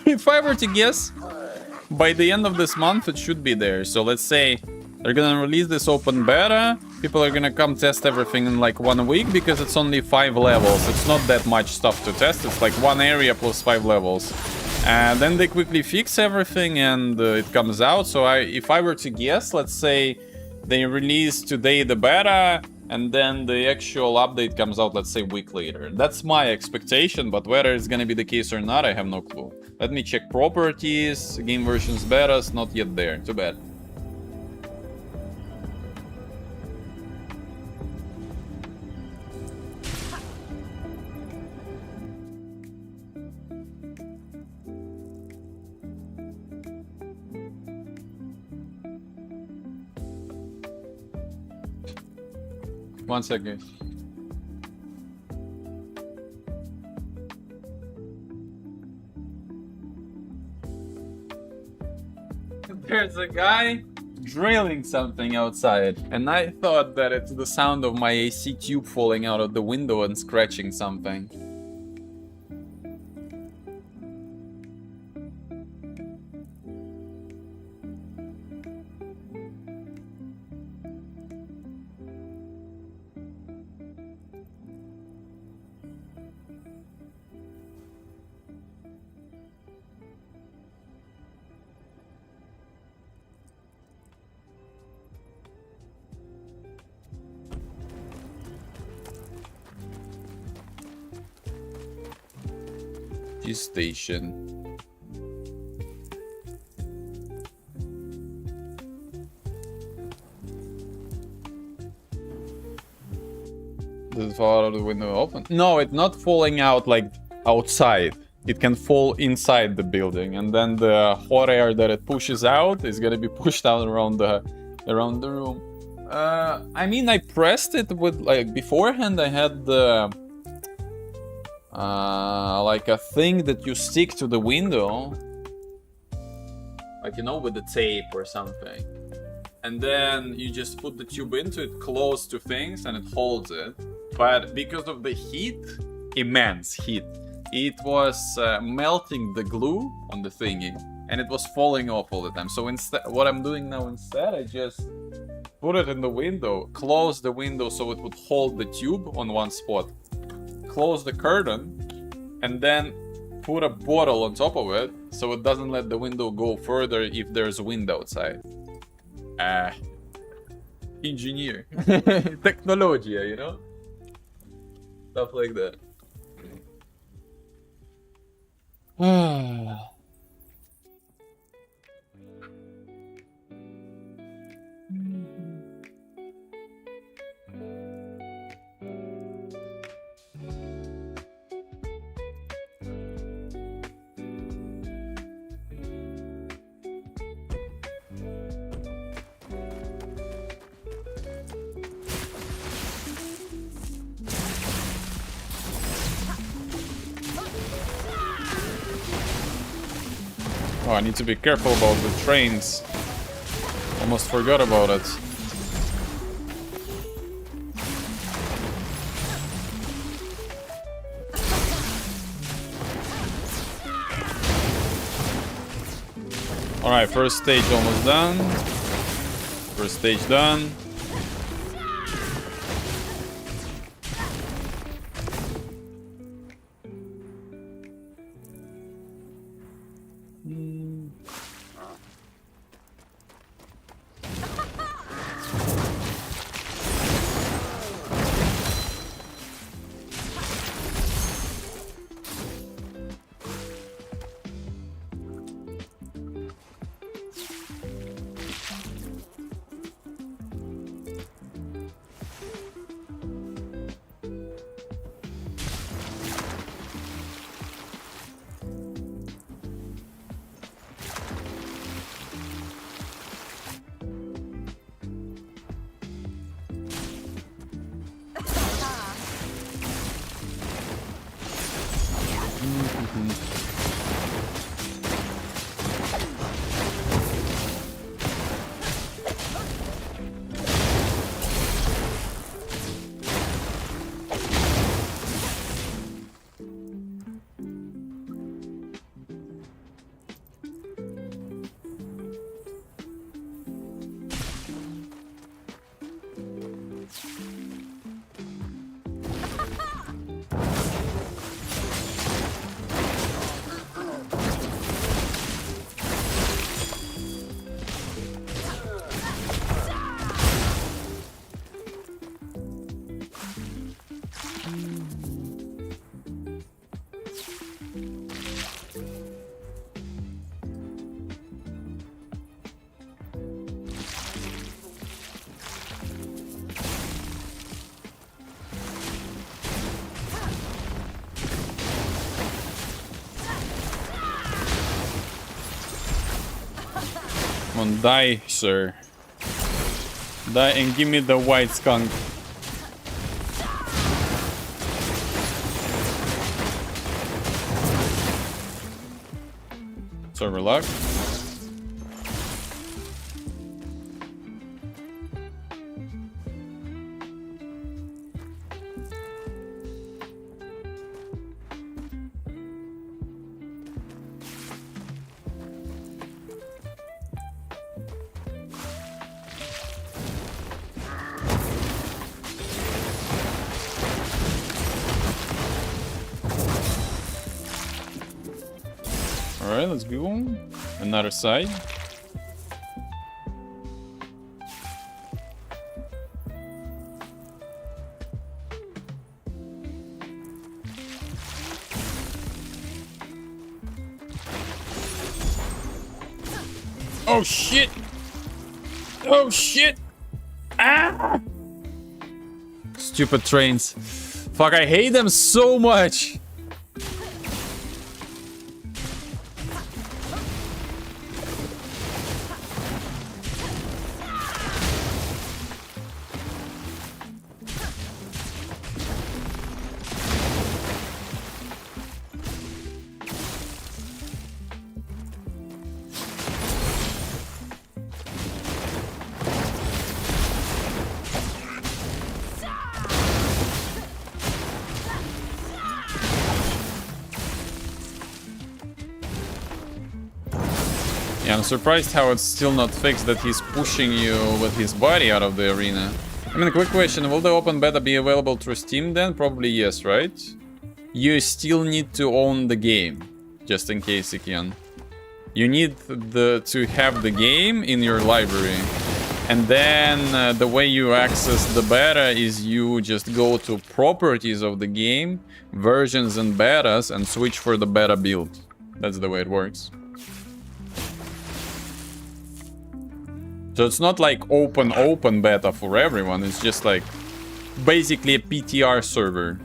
If I were to guess, by the end of this month it should be there. So let's say they're gonna release this open beta. People are gonna come test everything in like 1 week because it's only 5 levels. It's not that much stuff to test. It's like 1 area plus 5 levels. And then they quickly fix everything and it comes out. So if I were to guess, let's say they release today the beta, and then the actual update comes out, let's say, a week later. That's my expectation, but whether it's gonna be the case or not, I have no clue. Let me check properties, game versions betas, not yet there, too bad. One second. There's a guy drilling something outside, and I thought that it's the sound of my AC tube falling out of the window and scratching something. Station. Does it fall out of the window open? No, it's not falling out like outside. It can fall inside the building, and then the hot air that it pushes out is gonna be pushed out around the room. I mean, I pressed it with like beforehand. I had the like a thing that you stick to the window, like, you know, with the tape or something, and then you just put the tube into it close to things and it holds it. But because of the heat, immense heat, it was melting the glue on the thingy and it was falling off all the time. So instead, what I'm doing now instead, I just put it in the window, close the window so it would hold the tube on one spot, close the curtain, and then put a bottle on top of it so it doesn't let the window go further if there's wind outside. Engineer. Technology, you know? Stuff like that. Oh, I need to be careful about the trains. Almost forgot about it. Alright, first stage almost done. First stage done. Come on, die, sir. Die and give me the white skunk. Server lock. Alright, let's go. Another side. Oh shit! Oh shit! Ah! Stupid trains. Fuck, I hate them so much! Yeah, I'm surprised how it's still not fixed that he's pushing you with his body out of the arena. I mean, quick question, will the open beta be available through Steam then? Probably yes, right? You still need to own the game, just in case you can. You need to have the game in your library. And then the way you access the beta is you just go to properties of the game, versions and betas, and switch for the beta build. That's the way it works. So it's not like open beta for everyone. It's just like basically a PTR server.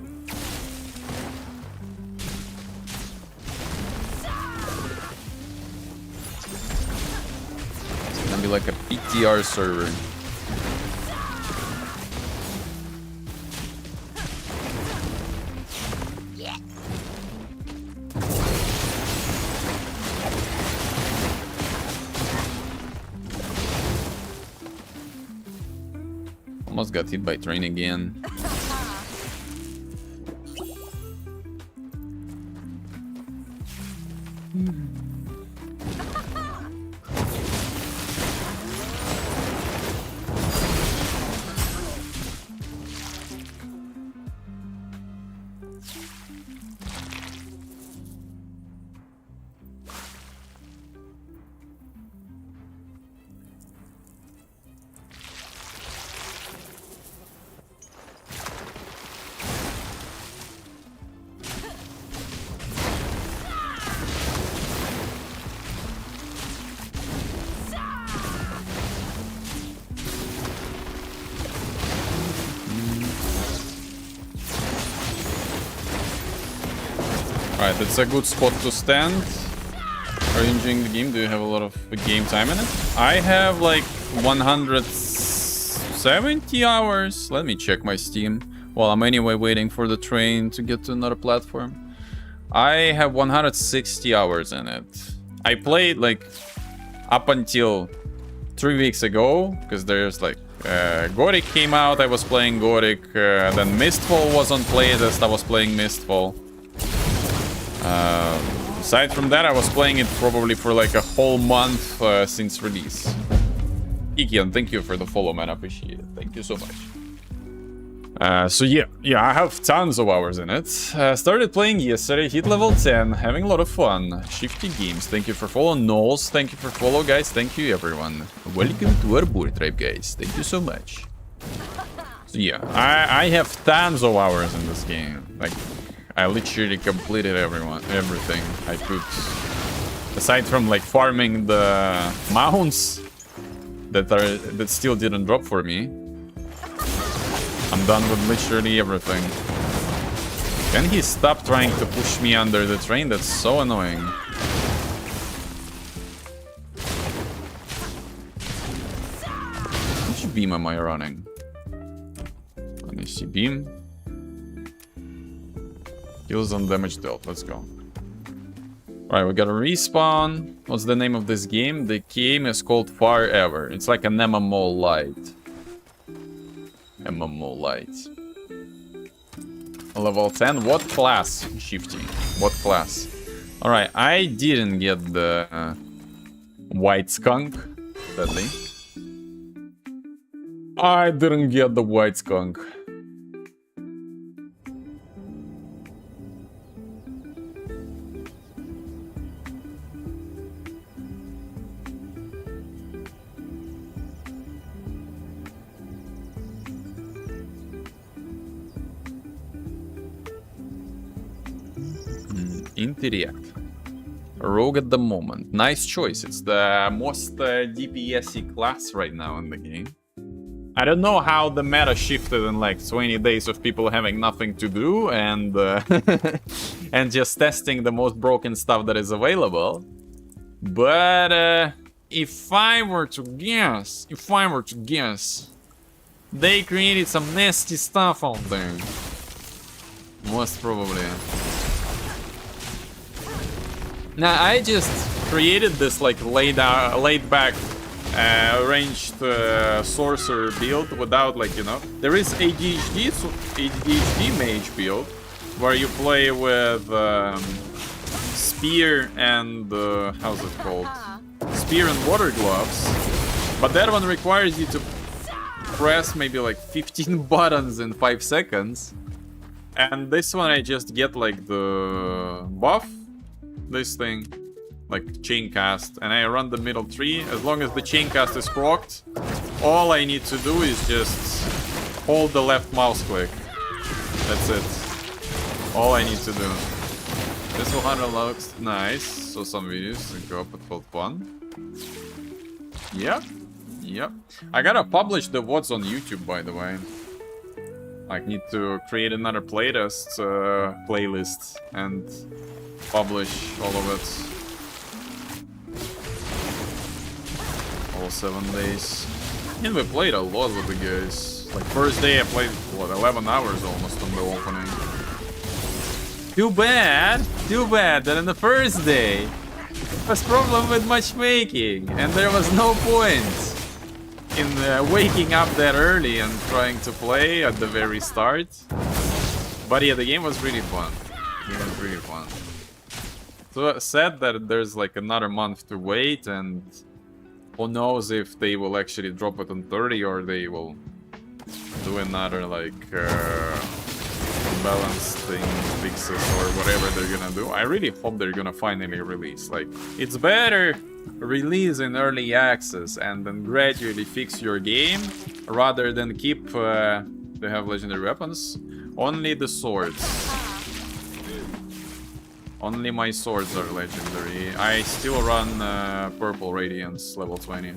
It's gonna be like a PTR server. Almost got hit by train again. Alright, that's a good spot to stand. Are you enjoying the game? Do you have a lot of game time in it? I have like 170 hours. Let me check my Steam while I'm anyway waiting for the train to get to another platform. I have 160 hours in it. I played like up until 3 weeks ago, because there's like Gothic came out, I was playing Gothic, then Mistfall was on playlist, I was playing Mistfall. Aside from that, I was playing it probably for like a whole month since release. Ikian, thank you for the follow, man. I appreciate it. Thank you so much. So yeah, I have tons of hours in it. Started playing yesterday, hit level 10, having a lot of fun. Shifty Games, thank you for follow. Knowles, thank you for follow, guys. Thank you, everyone. Welcome to our board tribe, guys. Thank you so much. So yeah, I have tons of hours in this game. Like, I literally completed everything I could. Aside from like farming the mounts that still didn't drop for me. I'm done with literally everything. Can he stop trying to push me under the train? That's so annoying. Which beam am I running? Let me see, beam. Kills on damage dealt. Let's go. Alright, we got a respawn. What's the name of this game? The game is called Farever. It's like an MMO light. MMO light. Level 10. What class? Shifty. What class? Alright, I didn't get the white skunk. Sadly. I didn't get the white skunk. Interact. Rogue at the moment. Nice choice. It's the most DPS-y class right now in the game. I don't know how the meta shifted in like 20 days of people having nothing to do and and just testing the most broken stuff that is available. But if I were to guess, they created some nasty stuff out there. Most probably. Now I just created this like laid back ranged sorcerer build without like, you know, there is ADHD mage build where you play with spear and how's it called? disappear in water gloves. But that one requires you to press maybe like 15 buttons in 5 seconds. And this one I just get like the buff, this thing, like chain cast, and I run the middle 3. As long as the chain cast is procced, all I need to do is just hold the left mouse click. That's it. All I need to do. This 100 looks nice. So some videos go up, it felt fun. Yep. Yep. I gotta publish the VODs on YouTube, by the way. I need to create another playlist and publish all of it. All 7 days. And we played a lot with the guys. Like first day I played, what, 11 hours almost on the opening. Too bad that in the first day there was problem with matchmaking and there was no point in waking up that early and trying to play at the very start. But yeah, the game was really fun. So sad that there's like another month to wait, and who knows if they will actually drop it on 30 or they will do another like balance thing, fixes or whatever they're gonna do. I really hope they're gonna finally release. Like, it's better release in early access and then gradually fix your game rather than keep they have legendary weapons. Only the swords. Only my swords are legendary. I still run purple radiance level 20.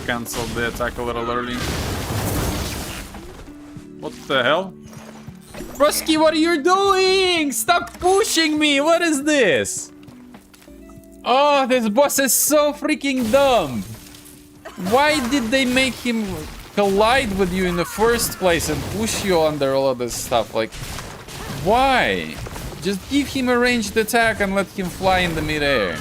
Cancelled the attack a little early. What the hell? Rusky, what are you doing? Stop pushing me! What is this? Oh, this boss is so freaking dumb. Why did they make him collide with you in the first place and push you under all of this stuff? Like, why? Just give him a ranged attack and let him fly in the midair.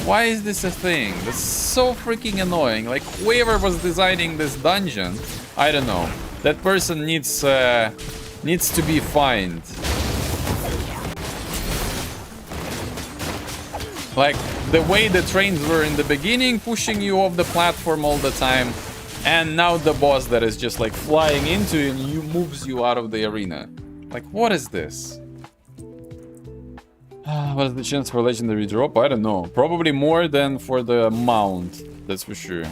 Why is this a thing? That's so freaking annoying. Like, whoever was designing this dungeon, I don't know. That person needs to be fined. Like, the way the trains were in the beginning, pushing you off the platform all the time, and now the boss that is just like flying into you and moves you out of the arena. Like, what is this? What is the chance for legendary drop? I don't know. Probably more than for the mount, that's for sure.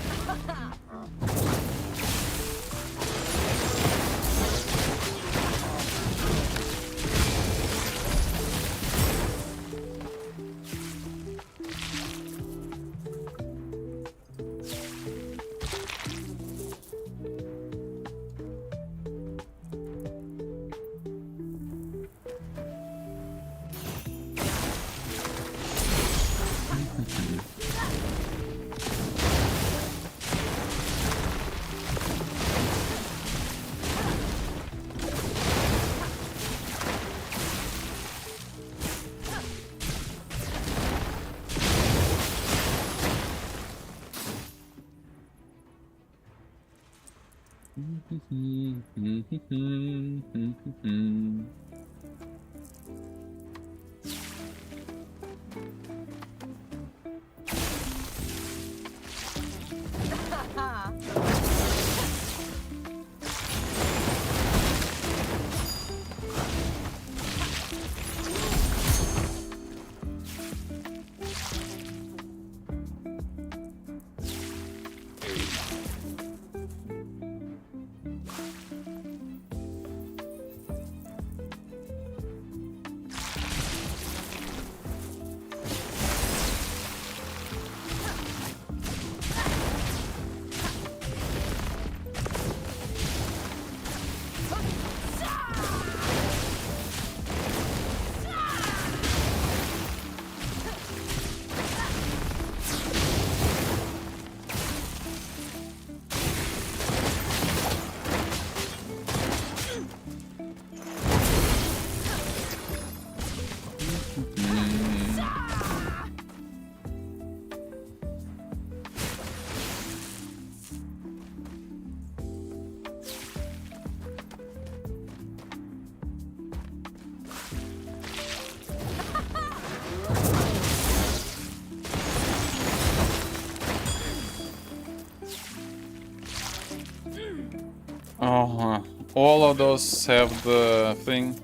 Oh, all of those have the thing.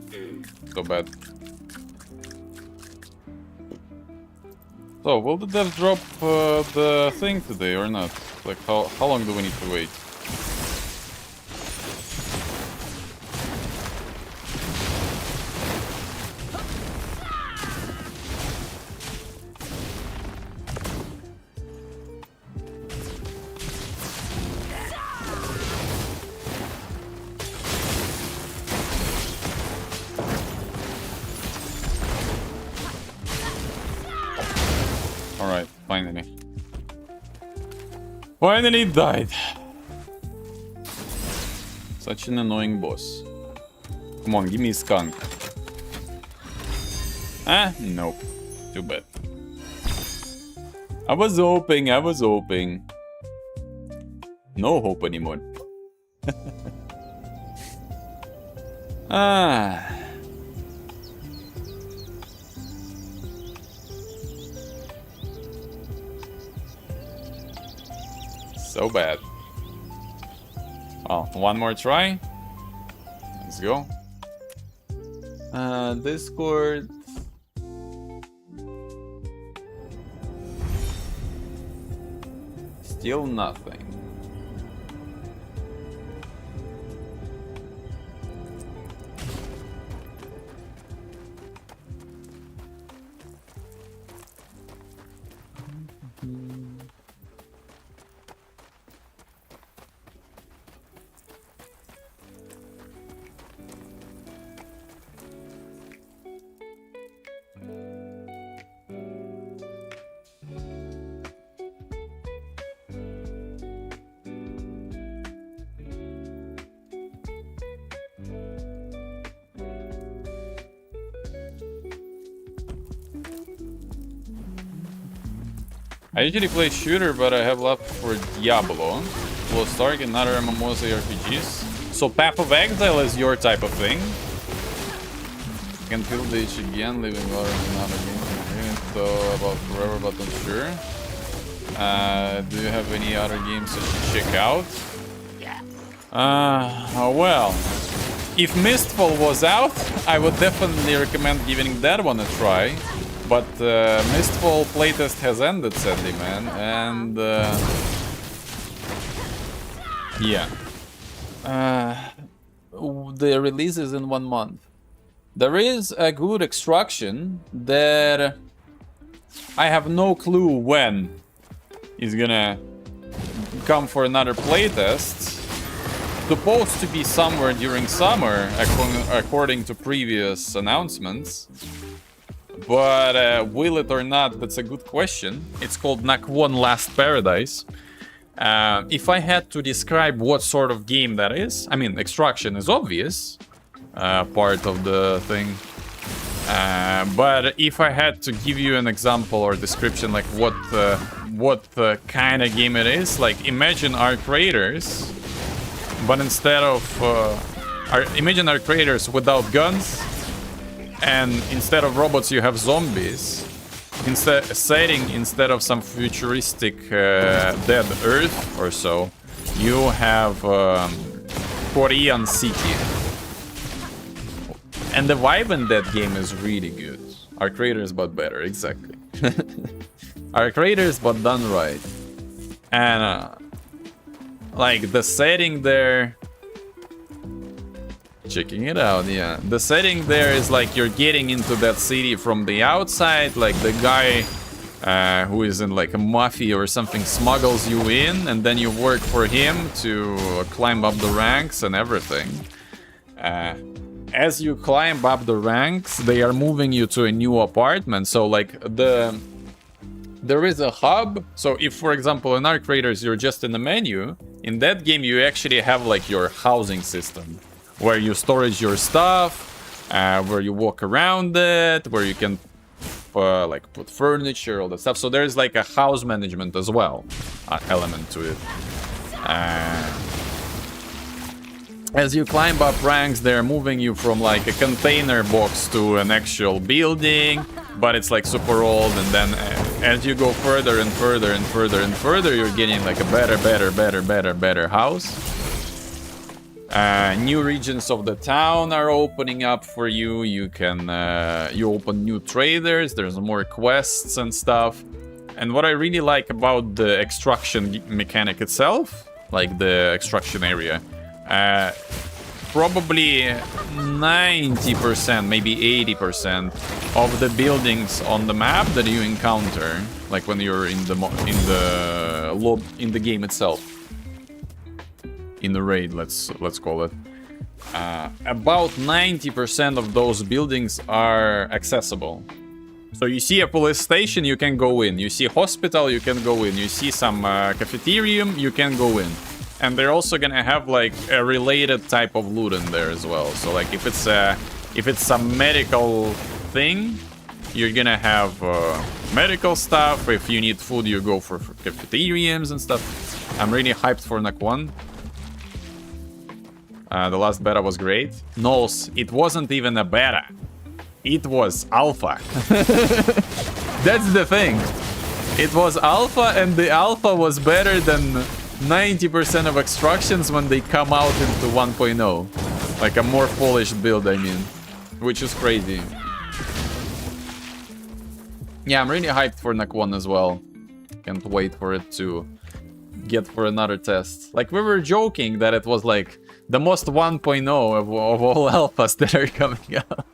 So bad. So, will the dev drop the thing today or not? Like, how long do we need to wait? Alright, finally. Finally died. Such an annoying boss. Come on, give me a skunk. Ah, nope. Too bad. I was hoping. No hope anymore. Ah. So bad. Well, one more try. Let's go. Discord. Still nothing. I usually play shooter, but I have love for Diablo, Lost Ark, and other MMOs RPGs. So Path of Exile is your type of thing. You can feel the itch again, living water in another game. So about Farever, but not sure. Do you have any other games I should check out? Well, if Mistfall was out, I would definitely recommend giving that one a try. But Mistfall playtest has ended, sadly, man, and yeah. The release is in 1 month. There is a good Extraction that I have no clue when is gonna come for another playtest. Supposed to be somewhere during summer, according to previous announcements. But will it or not, that's a good question. It's called Nak1 Last Paradise. If I had to describe what sort of game that is, I mean, Extraction is obvious, part of the thing. But if I had to give you an example or description, like what kind of game it is, like imagine our creators, but instead of imagine our creators without guns. And instead of robots, you have zombies. Instead of some futuristic dead Earth or so, you have Korean city. And the vibe in that game is really good. Our creators, but better, exactly. Our creators, but done right. And like the setting there. Checking it out, yeah. The setting there is like you're getting into that city from the outside, like the guy who is in like a mafia or something smuggles you in, and then you work for him to climb up the ranks and everything. As you climb up the ranks, they are moving you to a new apartment, so like there is a hub. So if, for example, in Arc Raiders you're just in the menu, in that game you actually have like your housing system, where you storage your stuff, where you walk around it, where you can like put furniture, all that stuff. So there's like a house management as well element to it. As you climb up ranks, they're moving you from like a container box to an actual building, but it's like super old. And then as you go further and further and further and further, you're getting like a better house. New regions of the town are opening up for you. You can you open new traders. There's more quests and stuff. And what I really like about the extraction mechanic itself, like the extraction area, probably 90%, maybe 80% of the buildings on the map that you encounter, like when you're in the game itself, in the raid, let's call it. About 90% of those buildings are accessible. So you see a police station, you can go in. You see a hospital, you can go in. You see some cafeterium, you can go in. And they're also gonna have like a related type of loot in there as well. So like if it's a medical thing, you're gonna have medical stuff. If you need food, you go for cafeteriums and stuff. I'm really hyped for NAC 1. The last beta was great. No, it wasn't even a beta. It was alpha. That's the thing. It was alpha, and the alpha was better than 90% of extractions when they come out into 1.0. Like a more polished build, I mean. Which is crazy. Yeah, I'm really hyped for NAC 1 as well. Can't wait for it to get for another test. Like, we were joking that it was like the most 1.0 of all alphas that are coming out.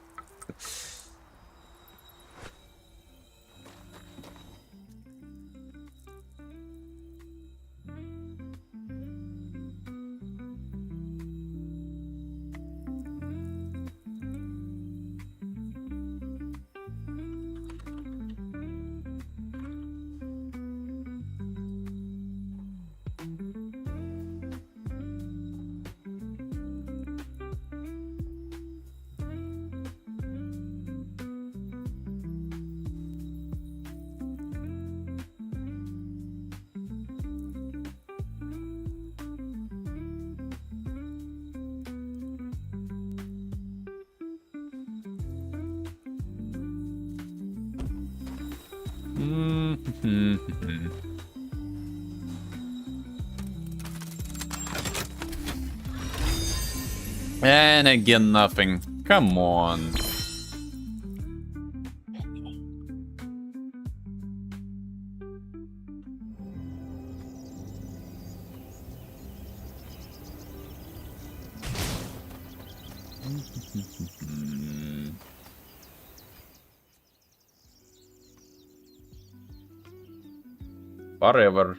And again, nothing. Come on. Farever.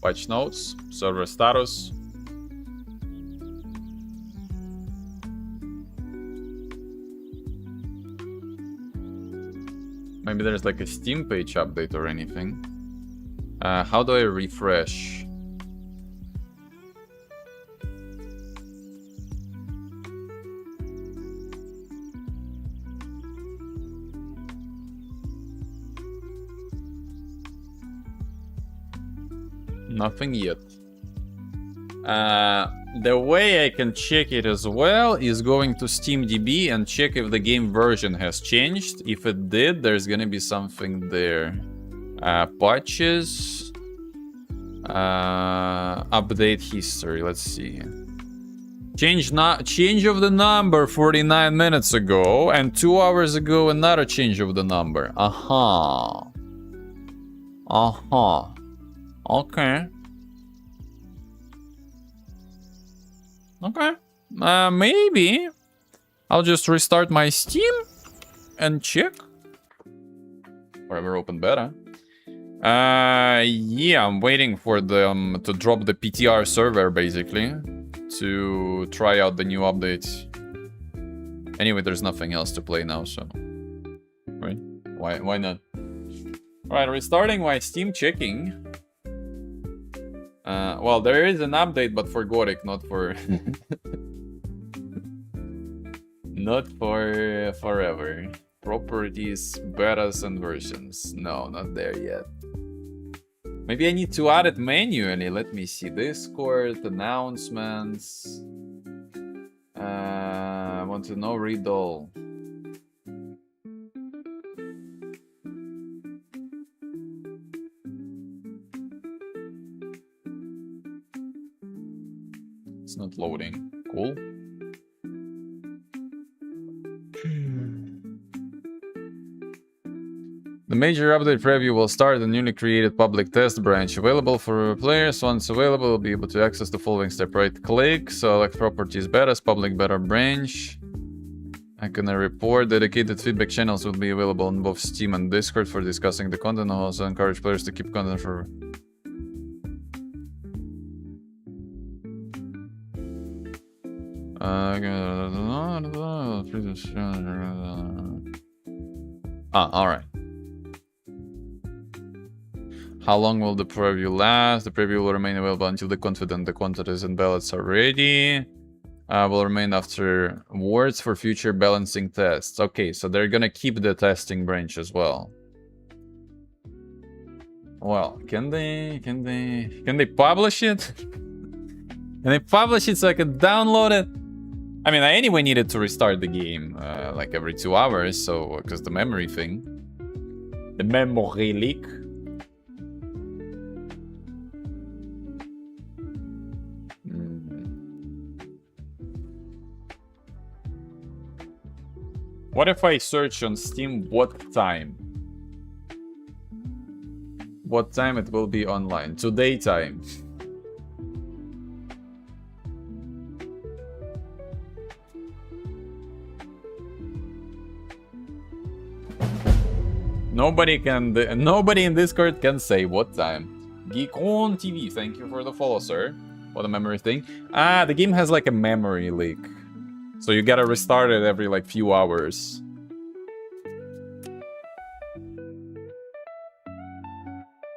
Patch notes, server status. Maybe there's like a Steam page update or anything. How do I refresh? Nothing yet. The way I can check it as well is going to SteamDB and check if the game version has changed. If it did, there's gonna be something there. Patches. Update history. Let's see. Change of the number 49 minutes ago, and 2 hours ago another change of the number. Okay. Okay. Maybe I'll just restart my Steam and check. Forever open beta. Yeah, I'm waiting for them to drop the PTR server basically to try out the new updates. Anyway, there's nothing else to play now, so right? Why not? All right, restarting my Steam, checking. Well, there is an update, but for Goric, not for not for Farever. Properties, betas, and versions. No, not there yet. Maybe I need to add it manually. Let me see. Discord, announcements. I want to know, read all. It's not loading. Cool. The major update preview will start the newly created public test branch available for players. Once available, will be able to access the following step. Right click, select properties betas, public beta branch. I can report dedicated feedback channels will be available on both Steam and Discord for discussing the content. I'll also encourage players to keep content for... alright. How long will the preview last? The preview will remain available until the content and ballots are ready. Will remain afterwards for future balancing tests. Okay, so they're gonna keep the testing branch as well. Well, can they publish it? Can they publish it so I can download it? I mean, I anyway needed to restart the game like every 2 hours, so because the memory thing, the memory leak. What if I search on Steam what time? What time it will be online? Today time. Nobody in Discord can say what time. Geek on TV, thank you for the follow, sir. What a memory thing. Ah, the game has like a memory leak. So you gotta restart it every like few hours.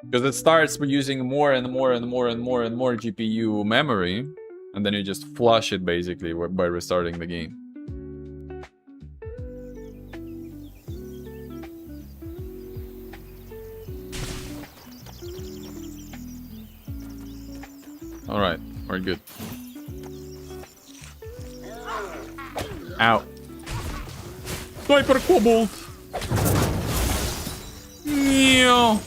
Because it starts using more and more GPU memory, and then you just flush it basically by restarting the game. Alright, we're good. Ow. Sniper Cobalt! Yeah.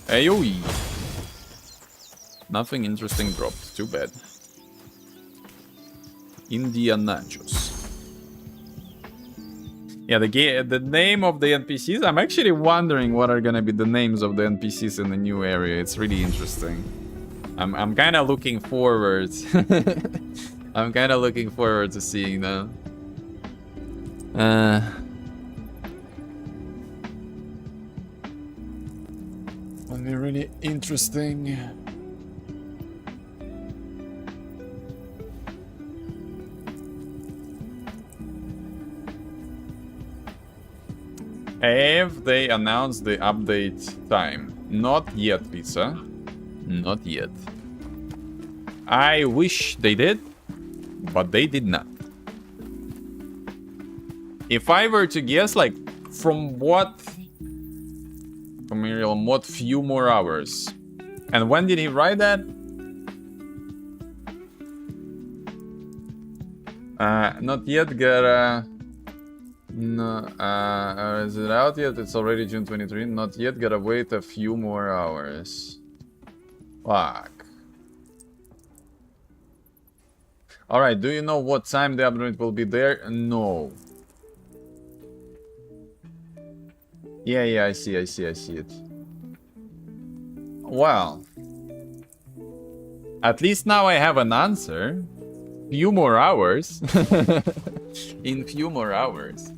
Ayoe. Nothing interesting dropped. Too bad. Indian Nachos. Yeah, the name of the NPCs. I'm actually wondering what are gonna be the names of the NPCs in the new area. It's really interesting. I'm kind of looking forward. I'm kind of looking forward to seeing them. Will be really interesting. Have they announced the update time? Not yet, Pizza. Not yet. I wish they did, but they did not. If I were to guess, like, from what few more hours? And when did he write that? Not yet, gotta... No, is it out yet? It's already June 23. Not yet, gotta wait a few more hours. Fuck. Alright, do you know what time the update will be there? No. Yeah, I see it. Well. At least now I have an answer. Few more hours. In few more hours.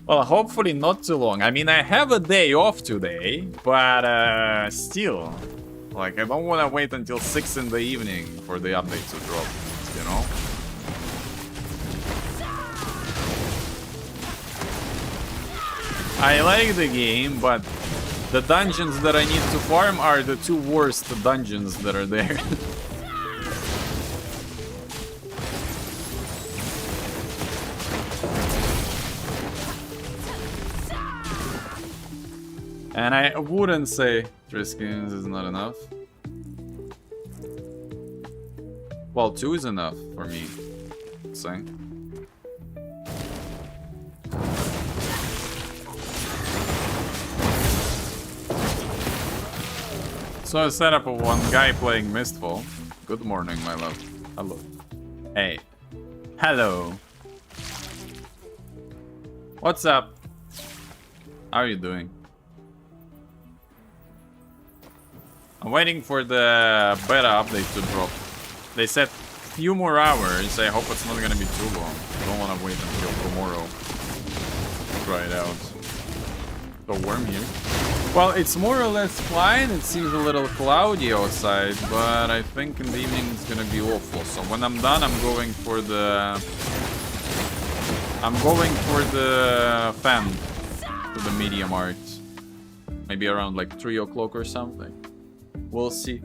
Well, hopefully not too long. I mean, I have a day off today, but still. Like, I don't want to wait until 6 in the evening for the update to drop, you know? I like the game, but the dungeons that I need to farm are the 2 worst dungeons that are there. And I wouldn't say 3 skins is not enough. Well, 2 is enough for me, let's say. So a setup of one guy playing Mistfall. Good morning, my love. Hello. Hey. Hello. What's up? How are you doing? I'm waiting for the beta update to drop. They said few more hours. I hope it's not gonna be too long. I don't wanna wait until tomorrow. Try it out. So warm here. Well, it's more or less fine. It seems a little cloudy outside, but I think in the evening it's gonna be awful. So when I'm done, I'm going for the fan to the medium art. Maybe around like 3 o'clock or something. We'll see.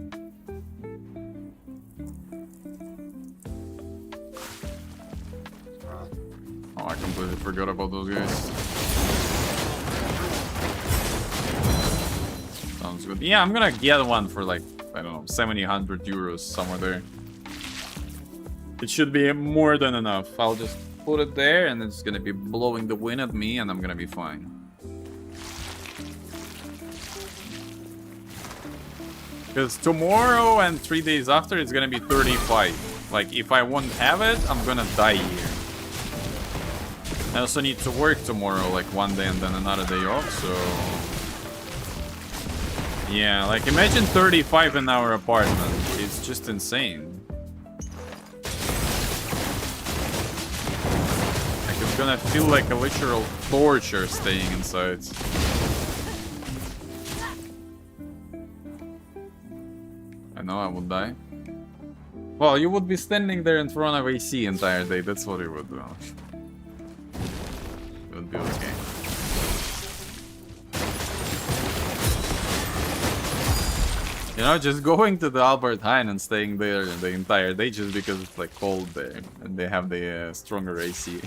Oh, I completely forgot about those guys. Sounds good. Yeah, I'm gonna get one for like, I don't know, 700 euros, somewhere there. It should be more than enough. I'll just put it there and it's gonna be blowing the wind at me and I'm gonna be fine. Because tomorrow and 3 days after it's gonna be 35. Like, if I won't have it, I'm gonna die here. I also need to work tomorrow, like one day and then another day off, so... Yeah, like imagine 35 in our apartment. It's just insane. Like, it's gonna feel like a literal torture staying inside. I know I would die. Well, you would be standing there in front of AC entire day. That's what you would do. It would be okay. You know, just going to the Albert Heijn and staying there the entire day just because it's like cold there and they have the stronger AC.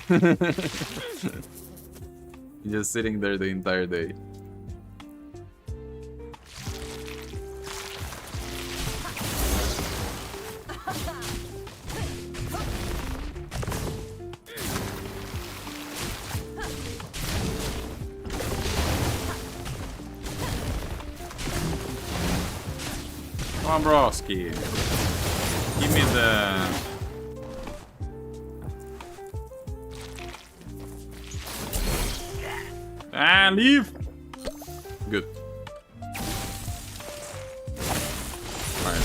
Just sitting there the entire day. Come on, broski. Give me the... Ah, leave! Good. Alright.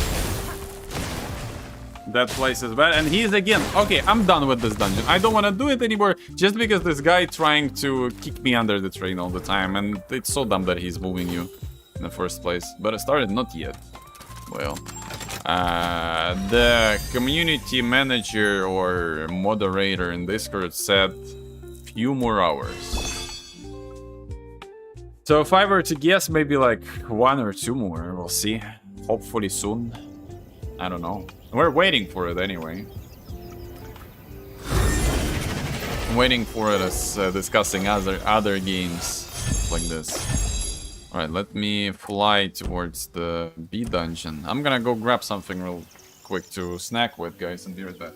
That place is bad. And he's again... Okay, I'm done with this dungeon. I don't want to do it anymore just because this guy trying to kick me under the train all the time. And it's so dumb that he's moving you in the first place. But I started not yet. Well, the community manager or moderator in Discord said few more hours. So if I were to guess, maybe like 1 or 2 more. We'll see. Hopefully soon. I don't know. We're waiting for it anyway. I'm waiting for it as discussing other games like this. Alright, let me fly towards the B dungeon. I'm gonna go grab something real quick to snack with, guys, and be right back.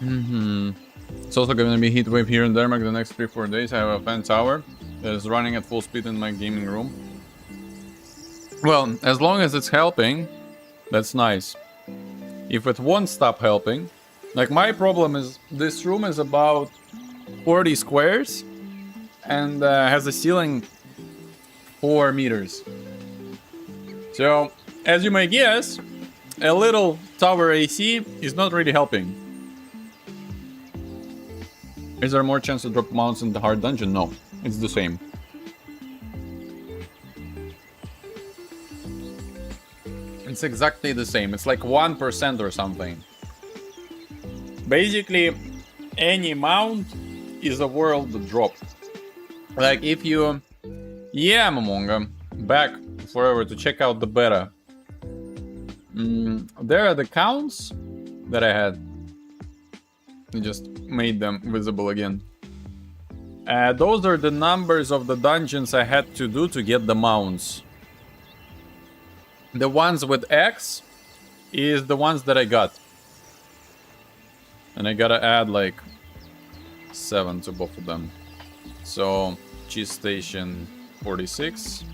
It's also gonna be heat wave here in Denmark the next 3-4 days. I have a fan tower that is running at full speed in my gaming room. Well, as long as it's helping, that's nice. If it won't stop helping, like my problem is this room is about 40 squares and has a ceiling 4 meters. So, as you may guess, a little tower AC is not really helping. Is there more chance to drop mounts in the hard dungeon? No, it's the same. It's exactly the same. It's like 1% or something. Basically, any mount is a world drop. Like if you... Yeah, Momonga. Back forever to check out the beta. There are the counts that I had. I just made them visible again. Those are the numbers of the dungeons I had to do to get the mounts. The ones with X is the ones that I got. And I gotta add like 7 to both of them. So, Cheese Station 46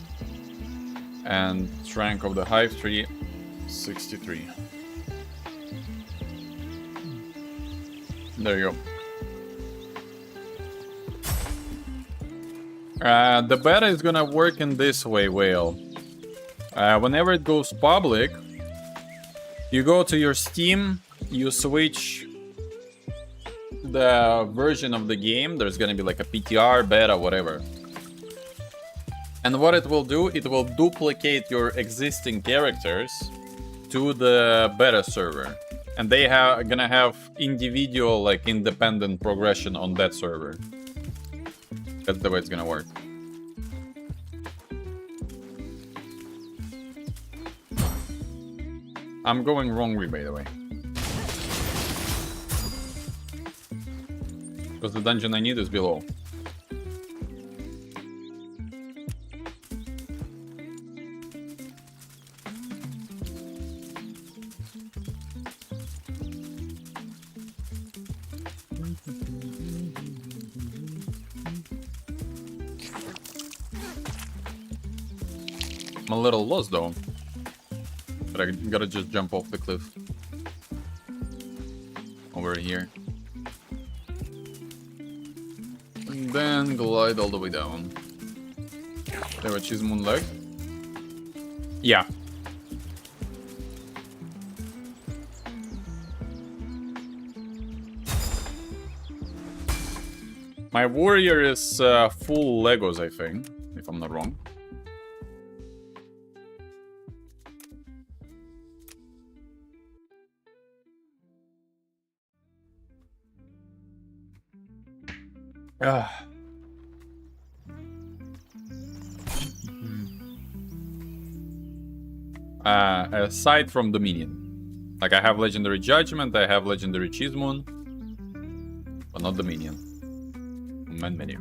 and Trunk of the Hive Tree 63. There you go. The beta is gonna work in this way, Whale. Whenever it goes public, you go to your Steam, you switch the version of the game. There's gonna be like a PTR, beta, whatever. And what it will do, it will duplicate your existing characters to the beta server. And they are gonna have individual, like independent progression on that server. That's the way it's gonna work. I'm going wrong way, by the way. Because the dungeon I need is below. I'm a little lost though. But I gotta just jump off the cliff. Over here. And then glide all the way down. There, which is moon leg. Yeah. My warrior is full Legos, I think, if I'm not wrong. Aside from Dominion. Like I have Legendary Judgment, I have Legendary Cheese Moon. But not Dominion. Main menu.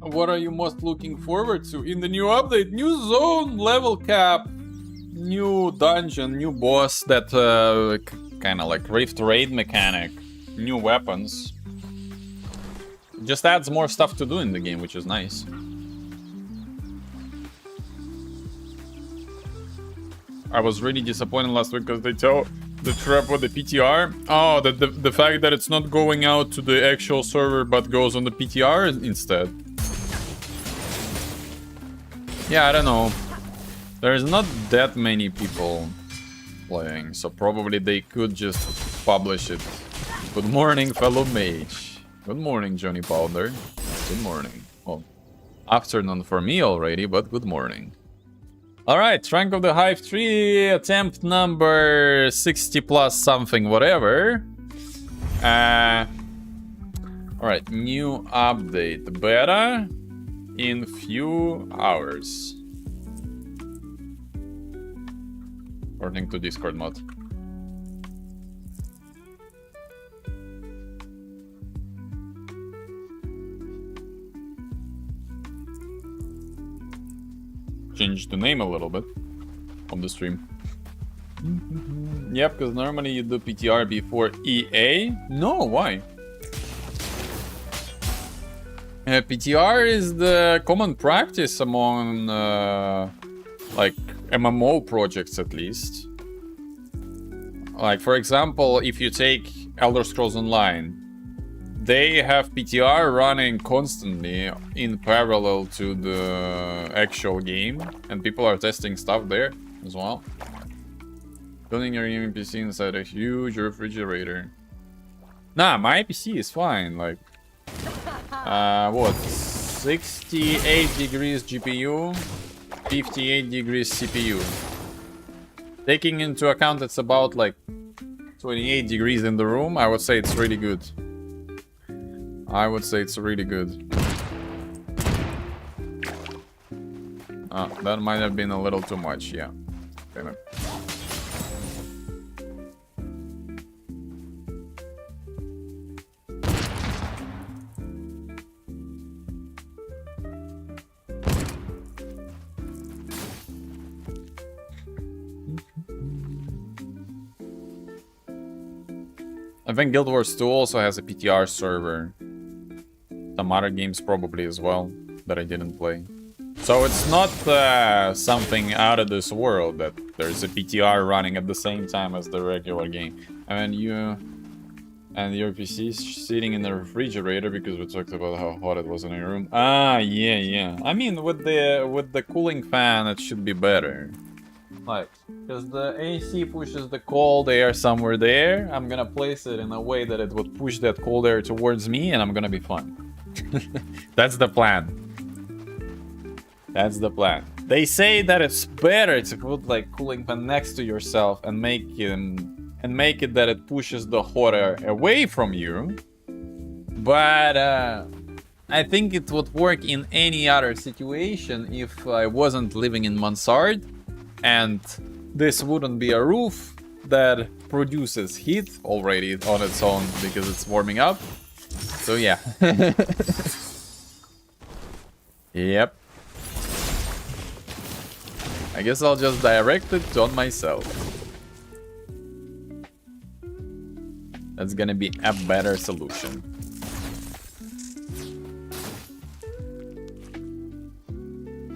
What are you most looking forward to in the new update? New zone, level cap, new dungeon, new boss that kind of like Rift Raid mechanic, new weapons. Just adds more stuff to do in the game, which is nice. I was really disappointed last week because they tell the trap with the PTR. Oh, the fact that it's not going out to the actual server but goes on the PTR instead. Yeah, I don't know. There's not that many people playing, so probably they could just publish it. Good morning, fellow mage. Good morning, Johnny Powder. Good morning. Well, afternoon for me already, but good morning. Alright, Trunk of the Hive Tree, attempt number 60 plus something, whatever. Alright, new update. Beta in few hours. According to Discord mod. change the name a little bit of the stream. Yep, because normally you do PTR before EA. No, why? PTR is the common practice among like MMO projects, at least. Like, for example, if you take Elder Scrolls Online, they have PTR running constantly in parallel to the actual game, and people are testing stuff there as well. Building your gaming PC inside a huge refrigerator. Nah, my PC is fine. Like, what? 68 degrees GPU, 58 degrees CPU. Taking into account it's about like 28 degrees in the room, I would say it's really good. I would say it's really good. That might have been a little too much, yeah. Damn it. I think Guild Wars 2 also has a PTR server. Some other games probably as well that I didn't play. So it's not something out of this world that there's a PTR running at the same time as the regular game. I mean, you and your PC sitting in the refrigerator because we talked about how hot it was in your room. Ah, yeah. I mean, with the cooling fan, it should be better. Like, because the AC pushes the cold air somewhere there, I'm gonna place it in a way that it would push that cold air towards me, and I'm gonna be fine. That's the plan. That's the plan. They say that it's better to put like cooling fan next to yourself and make it that it pushes the hot air away from you. But I think it would work in any other situation if I wasn't living in mansard. And this wouldn't be a roof that produces heat already on its own because it's warming up. So yeah. Yep. I guess I'll just direct it on myself. That's gonna be a better solution.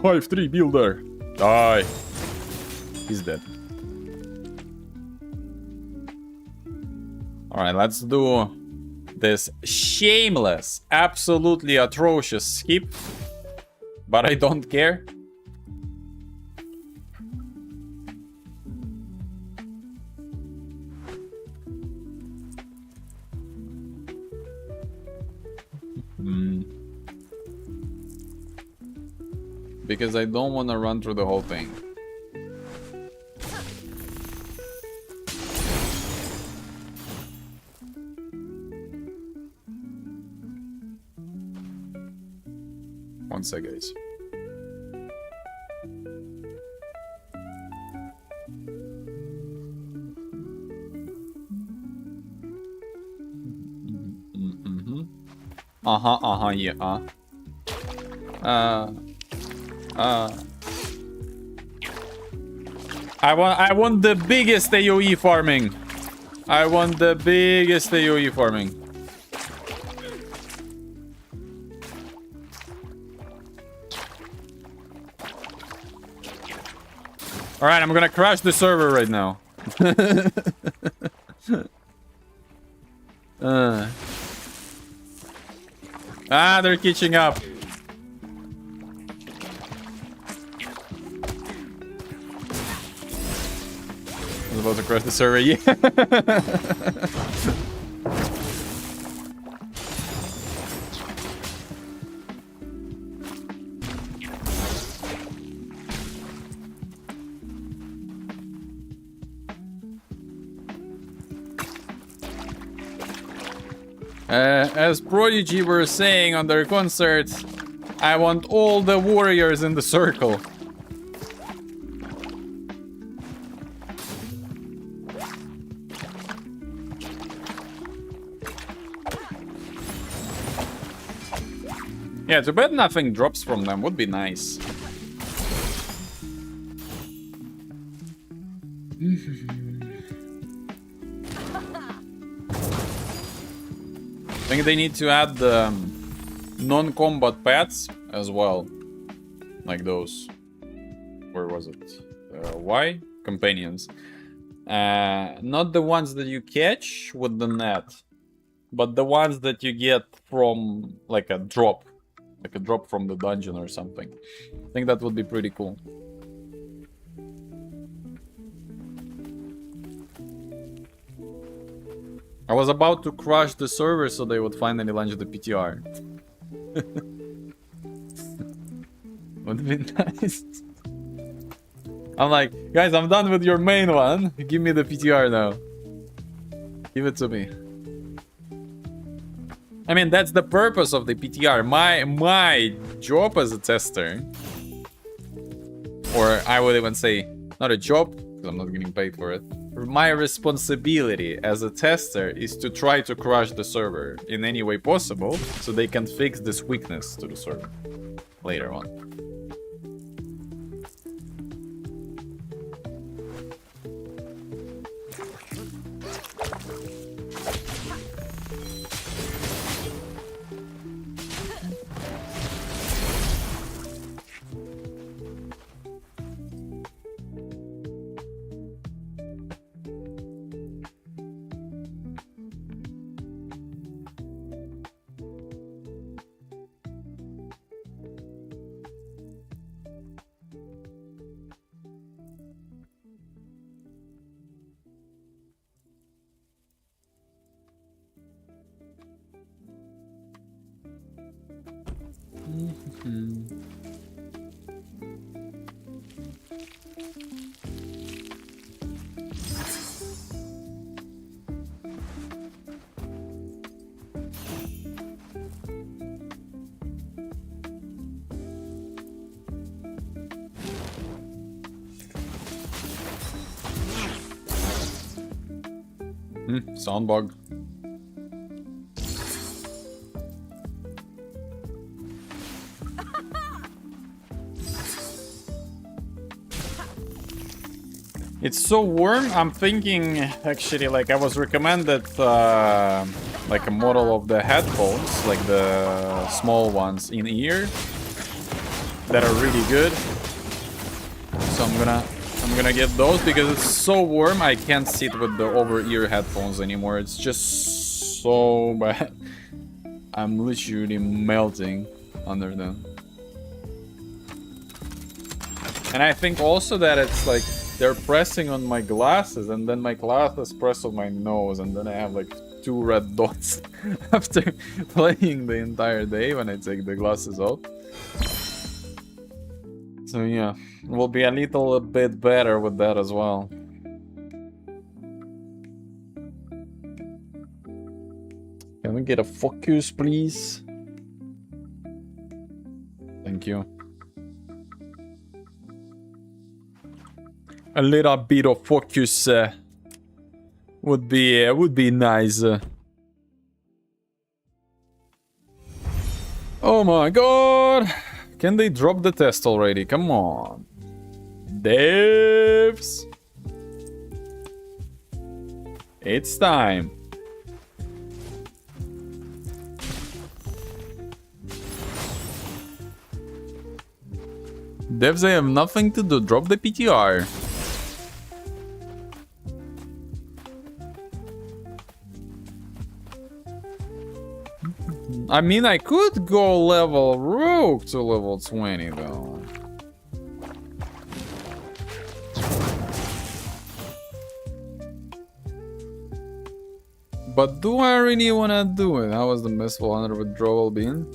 Hive 3 builder. Die. He's dead. Alright, let's do this shameless, absolutely atrocious skip. But I don't care. Because I don't want to run through the whole thing. One sec, guys. Yeah. I want the biggest AoE farming. I want the biggest AoE farming. Alright, I'm gonna crash the server right now. They're catching up. I was about to crash the server, yeah. As Prodigy were saying on their concert, I want all the warriors in the circle. Yeah, too bad nothing drops from them, would be nice. think they need to add the non-combat pets as well. Like those. Where was it? Y? Companions. Not the ones that you catch with the net, but the ones that you get from like a drop. Like a drop from the dungeon or something. I think that would be pretty cool. I was about to crush the server so they would finally launch the PTR. Would be nice. I'm like, guys, I'm done with your main one. Give me the PTR now. Give it to me. I mean, that's the purpose of the PTR. My job as a tester, or I would even say, not a job, because I'm not getting paid for it. My responsibility as a tester is to try to crush the server in any way possible, so they can fix this weakness to the server later on. Sound bug. It's so warm. I'm thinking, actually, like I was recommended like a model of the headphones, like the small ones in ear, that are really good. So I'm gonna get those because it's so warm. I can't sit with the over-ear headphones anymore. It's just so bad. I'm literally melting under them. And I think also that it's like they're pressing on my glasses, and then my glasses press on my nose, and then I have like 2 red dots after playing the entire day when I take the glasses off. So yeah, we'll be a little bit better with that as well. Can we get a focus, please? Thank you. A little bit of focus would be nice. Oh my god! Can they drop the test already? Come on. Devs! It's time. Devs, I have nothing to do. Drop the PTR. I mean, I could go level Rogue to level 20 though. But do I really wanna do it? How was the missile under withdrawal being?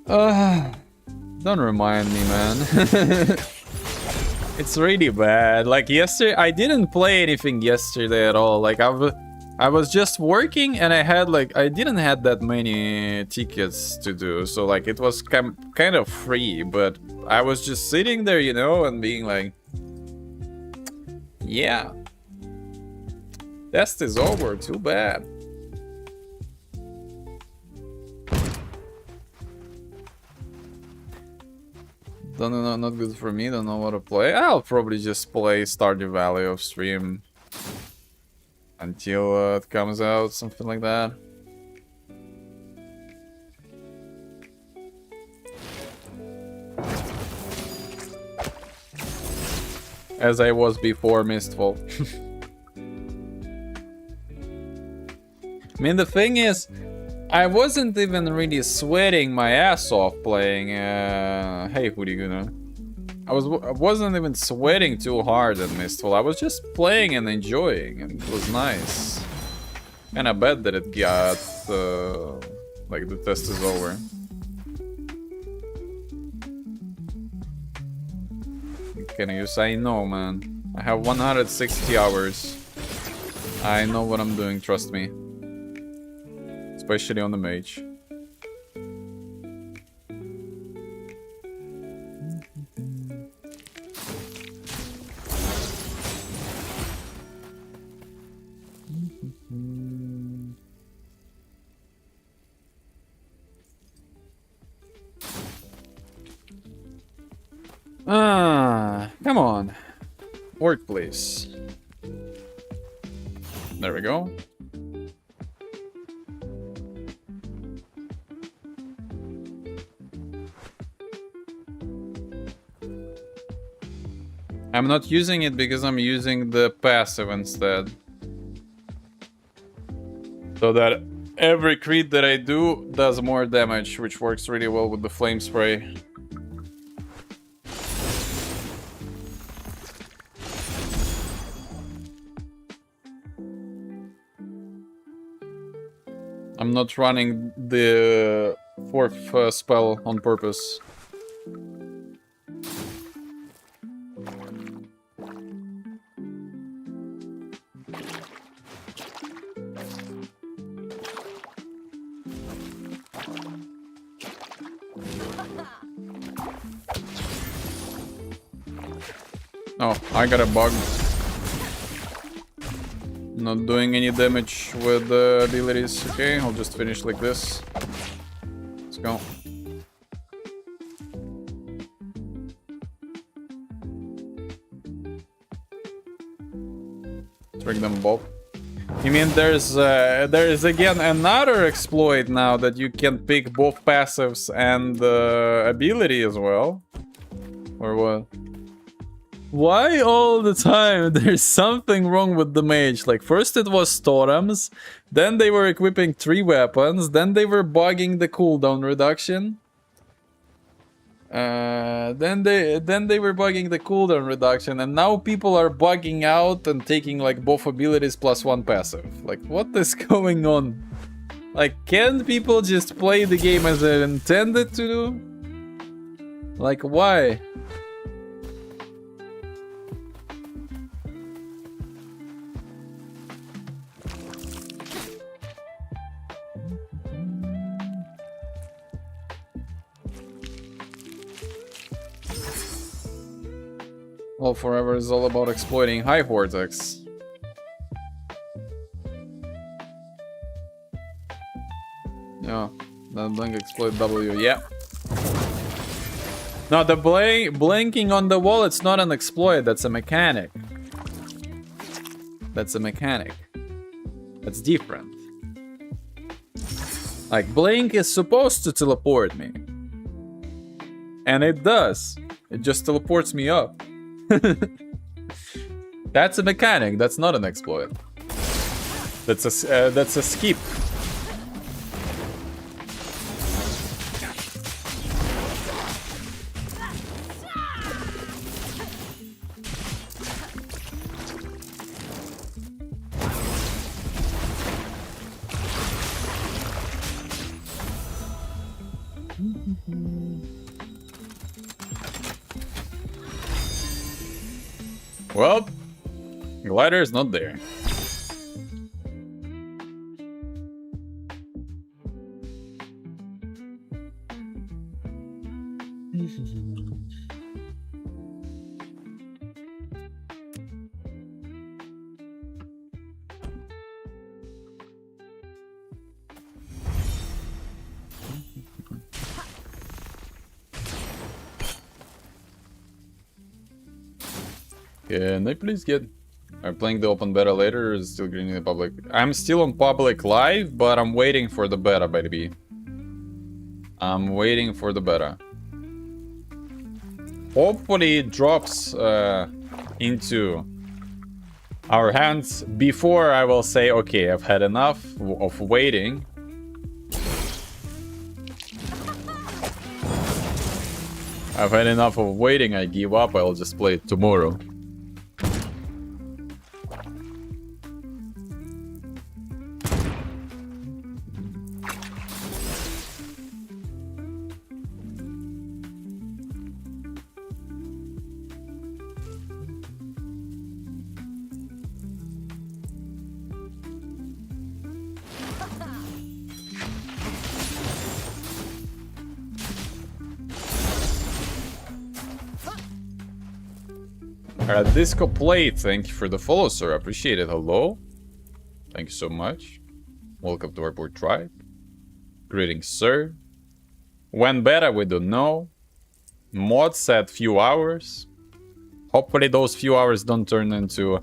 Don't remind me, man. It's really bad. Like yesterday, I didn't play anything yesterday at all. Like I was just working and I didn't have that many tickets to do. So like it was kind of free, but I was just sitting there, you know, and being like, yeah, test is over, too bad. Don't know, not good for me, don't know what to play. I'll probably just play Stardew Valley off stream until it comes out, something like that. as I was before Mistfall. I mean, the thing is, I wasn't even really sweating my ass off playing. Hey, who do you know? I wasn't even sweating too hard at Mistfall. I was just playing and enjoying, and it was nice. And I bet that it got like the test is over. Can you say no, man? I have 160 hours. I know what I'm doing, trust me. Especially on the mage. Come on. Work, please. There we go. I'm not using it because I'm using the passive instead. So that every crit that I do does more damage, which works really well with the flame spray. I'm not running the fourth spell on purpose. Oh, I got a bug. Not doing any damage with the abilities. Okay, I'll just finish like this. Let's go. Trick them both. You mean there's again another exploit now that you can pick both passives and ability as well? Or what? Why all the time there's something wrong with the mage? Like, first it was totems, then they were equipping 3 weapons, then they were bugging the cooldown reduction. Then they were bugging the cooldown reduction, and now people are bugging out and taking like both abilities plus 1 passive. Like, what is going on? Like, can't people just play the game as they're intended to do? Like, why? Well, Farever is all about exploiting high vortex. Yeah, then blink exploit W, yeah. No, the blinking on the wall, it's not an exploit, that's a mechanic. That's a mechanic. That's different. Like, blink is supposed to teleport me. And it does. It just teleports me up. That's a mechanic, that's not an exploit. That's a skip. Well, glider is not there. Can I please get... I'm playing the open beta later, or is it still green in the public? I'm still on public live, but I'm waiting for the beta, baby. I'm waiting for the beta. Hopefully it drops into our hands before I will say, okay, I've had enough of waiting. I've had enough of waiting, I give up, I'll just play it tomorrow. Disco Plate, thank you for the follow, sir. Appreciate it. Hello. Thank you so much. Welcome to our board tribe. Greetings, sir. When beta, we don't know. Mod said few hours. Hopefully those few hours don't turn into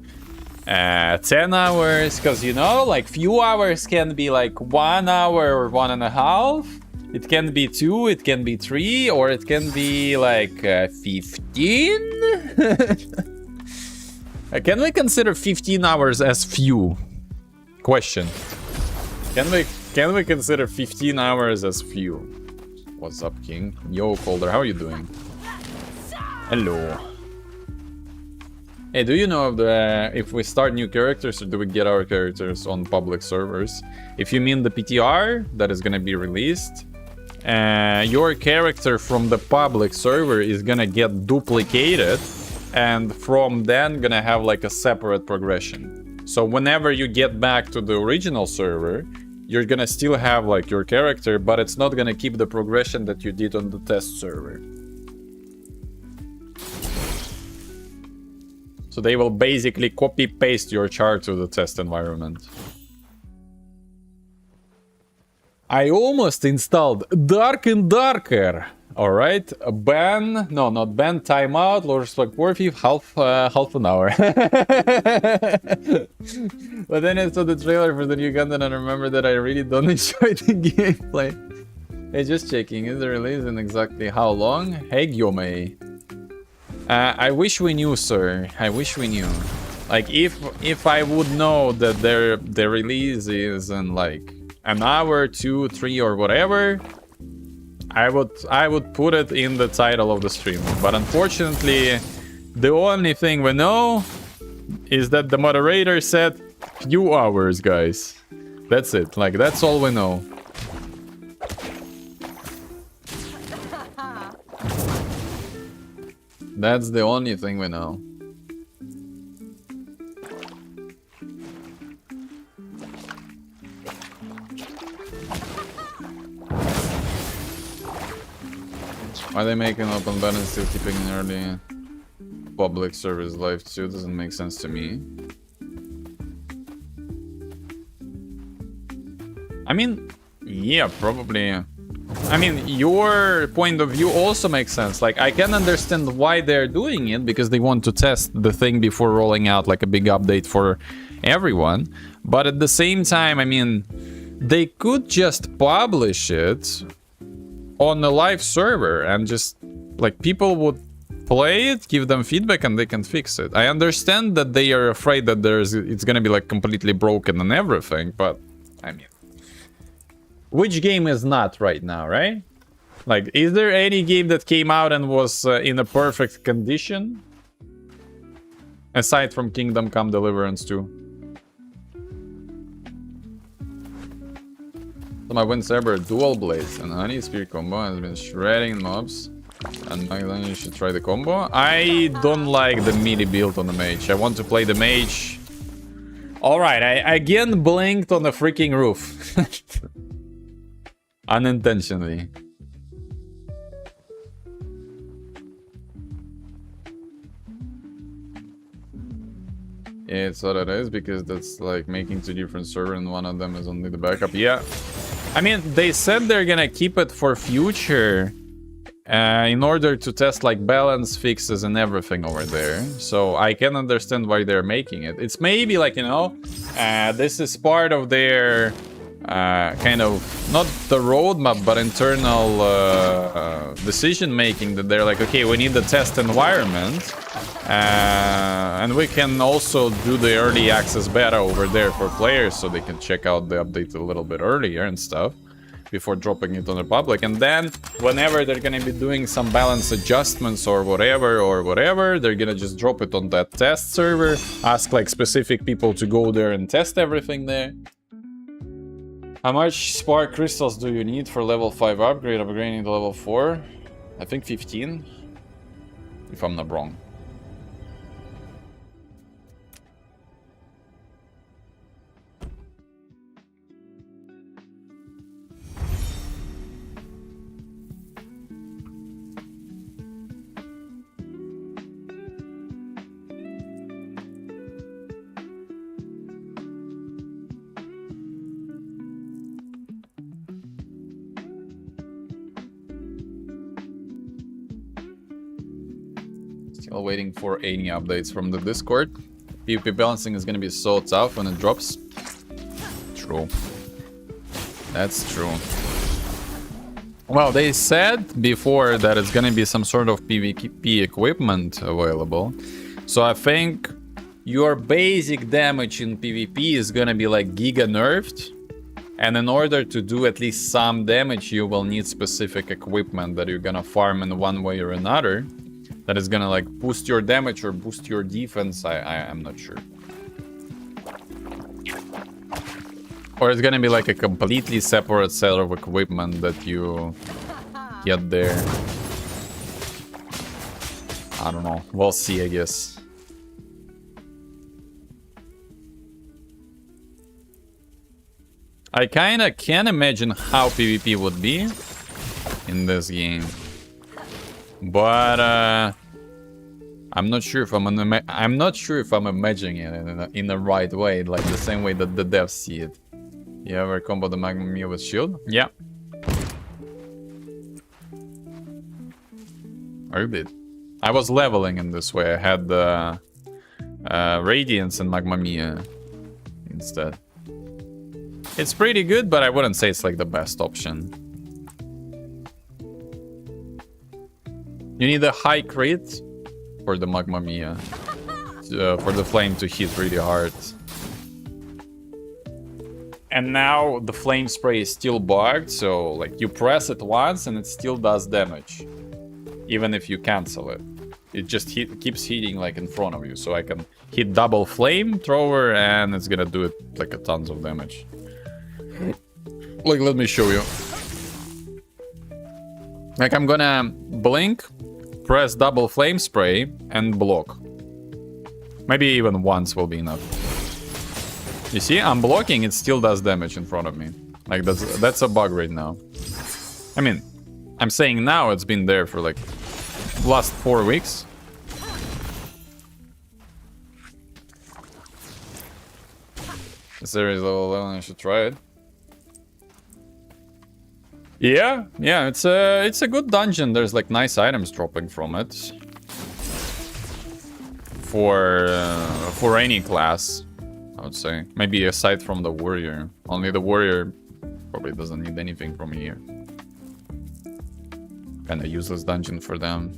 10 hours. Because, you know, like few hours can be like 1 hour or 1.5. It can be 2, it can be 3, or it can be like 15. Can we consider 15 hours as few? Question. Can we consider 15 hours as few? What's up, King? Yo, Calder, how are you doing? Hello. Hey, do you know if we start new characters or do we get our characters on public servers? If you mean the PTR that is gonna be released, your character from the public server is gonna get duplicated, and from then gonna have like a separate progression. So whenever you get back to the original server, you're gonna still have like your character, but it's not gonna keep the progression that you did on the test server. So they will basically copy paste your chart to the test environment. I almost installed Dark and Darker. All right, ban, no, not ban, timeout, Lord Spike Warfy, half an hour. But then I saw the trailer for the new content and I remember that I really don't enjoy the gameplay. Hey, just checking, is the release in exactly how long? Hey, Gyome. I wish we knew, sir. I wish we knew. Like, if I would know that their release is in like an hour, 2, 3, or whatever, I would put it in the title of the stream. But unfortunately, the only thing we know is that the moderator said few hours, guys. That's it. Like, that's all we know. That's the only thing we know. Why are they making open beta and still keeping an early public service live too? Doesn't make sense to me. I mean, yeah, probably. I mean, your point of view also makes sense. Like, I can understand why they're doing it, because they want to test the thing before rolling out like a big update for everyone. But at the same time, I mean, they could just publish it on a live server and just like people would play it, give them feedback, and they can fix it. I understand that they are afraid that it's gonna be like completely broken and everything, but I mean, which game is not right now, right? Like, is there any game that came out and was in a perfect condition aside from Kingdom Come Deliverance 2? So my win saber dual blades and honey spear combo has been shredding mobs, and then you should try the combo. I don't like the melee build on the mage. I want to play the mage. All right, I again blinked on the freaking roof. Unintentionally. Yeah, it's what it is, because that's like making 2 different servers and one of them is only the backup. Yeah. I mean, they said they're gonna keep it for future in order to test like balance fixes and everything over there. So I can understand why they're making it. It's maybe like, you know, this is part of their kind of not the roadmap, but internal decision making. That they're like, okay, we need the test environment, and we can also do the early access beta over there for players, so they can check out the update a little bit earlier and stuff before dropping it on the public. And then whenever they're gonna be doing some balance adjustments or whatever, they're gonna just drop it on that test server, ask like specific people to go there and test everything there. How much spark crystals do you need for level 5 upgrade, upgrading to level 4? I think 15, if I'm not wrong. Still waiting for any updates from the Discord. PvP balancing is gonna be so tough when it drops. True. That's true. Well, they said before that it's gonna be some sort of PvP equipment available. So I think your basic damage in PvP is gonna be like giga nerfed. And in order to do at least some damage, you will need specific equipment that you're gonna farm in one way or another. That is gonna like boost your damage or boost your defense. I am not sure. Or it's gonna be like a completely separate set of equipment that you get there. I don't know. We'll see, I guess. I kinda can't imagine how PvP would be in this game. But I'm not sure if I'm imagining it in the right way, like the same way that the devs see it. You ever combo the Magma Mia with shield? Yeah. I did. I was leveling in this way. I had the Radiance and Magma Mia instead. It's pretty good, but I wouldn't say it's like the best option. You need a high crit for the Magma Mia, for the flame to hit really hard. And now the flame spray is still bugged, so like you press it once and it still does damage, even if you cancel it. It just keeps hitting like in front of you, so I can hit double flamethrower and it's gonna do it like a tons of damage. Like, let me show you. Like, I'm gonna blink, press double flame spray, and block. Maybe even once will be enough. You see, I'm blocking, it still does damage in front of me. Like, that's a bug right now. I mean, I'm saying now, it's been there for like last 4 weeks. This area is level 11, I should try it. Yeah, it's a good dungeon. There's like nice items dropping from it. For any class, I would say. Maybe aside from the warrior. Only the warrior probably doesn't need anything from here. Kinda useless dungeon for them.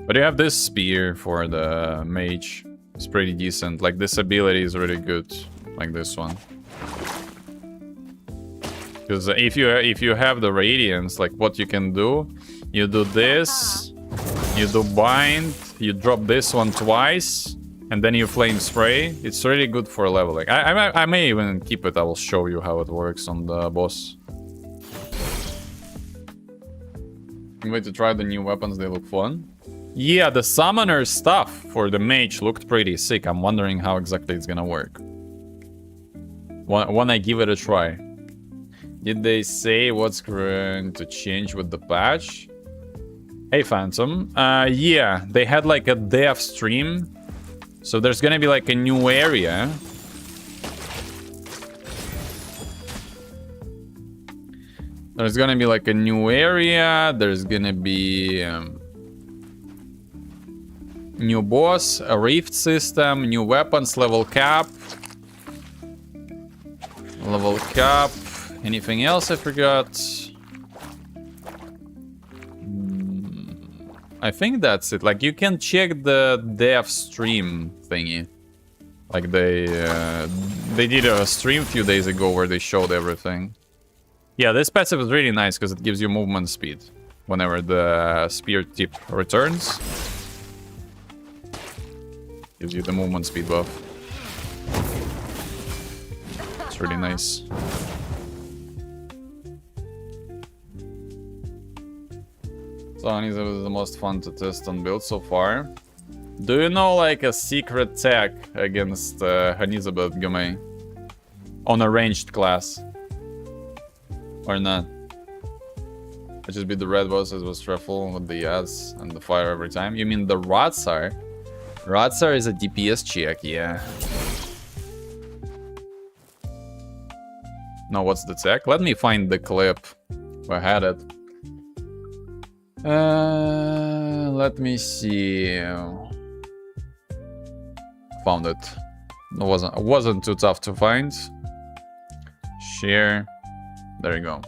But you have this spear for the mage. It's pretty decent. Like, this ability is really good. Like this one. Because if you have the radiance, like what you can do, you do this, you do bind, you drop this one twice, and then you flame spray. It's really good for leveling. I may even keep it. I will show you how it works on the boss. I'm going to try the new weapons. They look fun. Yeah, the summoner stuff for the mage looked pretty sick. I'm wondering how exactly it's gonna work when I give it a try. Did they say what's going to change with the patch? Hey, Phantom. Yeah, they had like a dev stream. So there's gonna be like a new area. There's gonna be like a new area. There's gonna be new boss, a rift system, new weapons level cap. Level cap. Anything else I forgot? I think that's it. Like, you can check the dev stream thingy. Like, they did a stream a few days ago where they showed everything. Yeah, this passive is really nice because it gives you movement speed whenever the spear tip returns. Gives you the movement speed buff. It's really nice. So Hanizabeth is the most fun to test on build so far. Do you know like a secret tech against Hanizabeth Gumei? On a ranged class? Or not? I just beat the red bosses with Truffle with the ads and the fire every time. You mean the Rotsar? Rotsar is a DPS check, yeah. No, what's the tech? Let me find the clip. I had it. Let me see. Found it. It wasn't too tough to find. Share. There you go.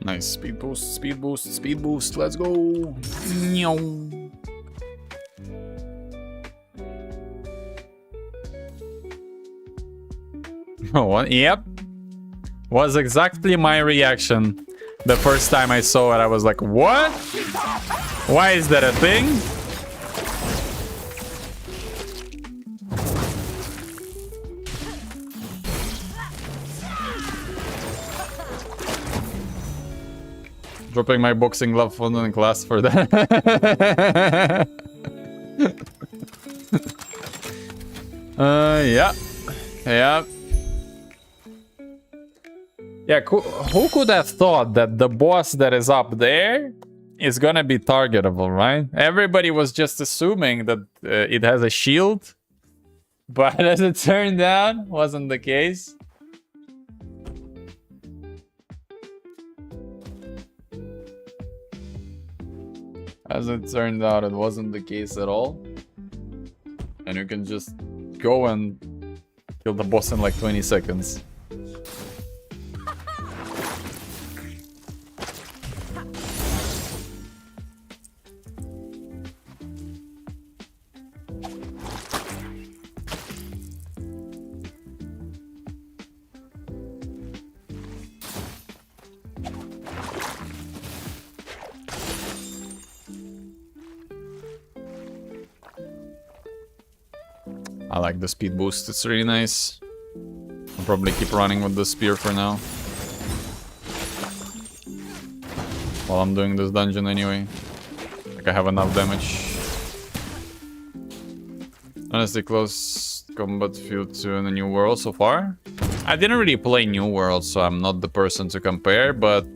Nice speed boost, speed boost, speed boost. Let's go. Oh, yep. Was exactly my reaction. The first time I saw it, I was like, what? Why is that a thing? Dropping my boxing glove phone in class for that. Yeah. Yeah. Yeah, who could have thought that the boss that is up there is gonna be targetable, right? Everybody was just assuming that it has a shield. But as it turned out, wasn't the case. As it turned out, it wasn't the case at all. And you can just go and kill the boss in like 20 seconds. I like the speed boost, it's really nice. I'll probably keep running with the spear for now. While I'm doing this dungeon anyway. Like I have enough damage. Honestly, close combat feel to in the New World so far. I didn't really play New World, so I'm not the person to compare, but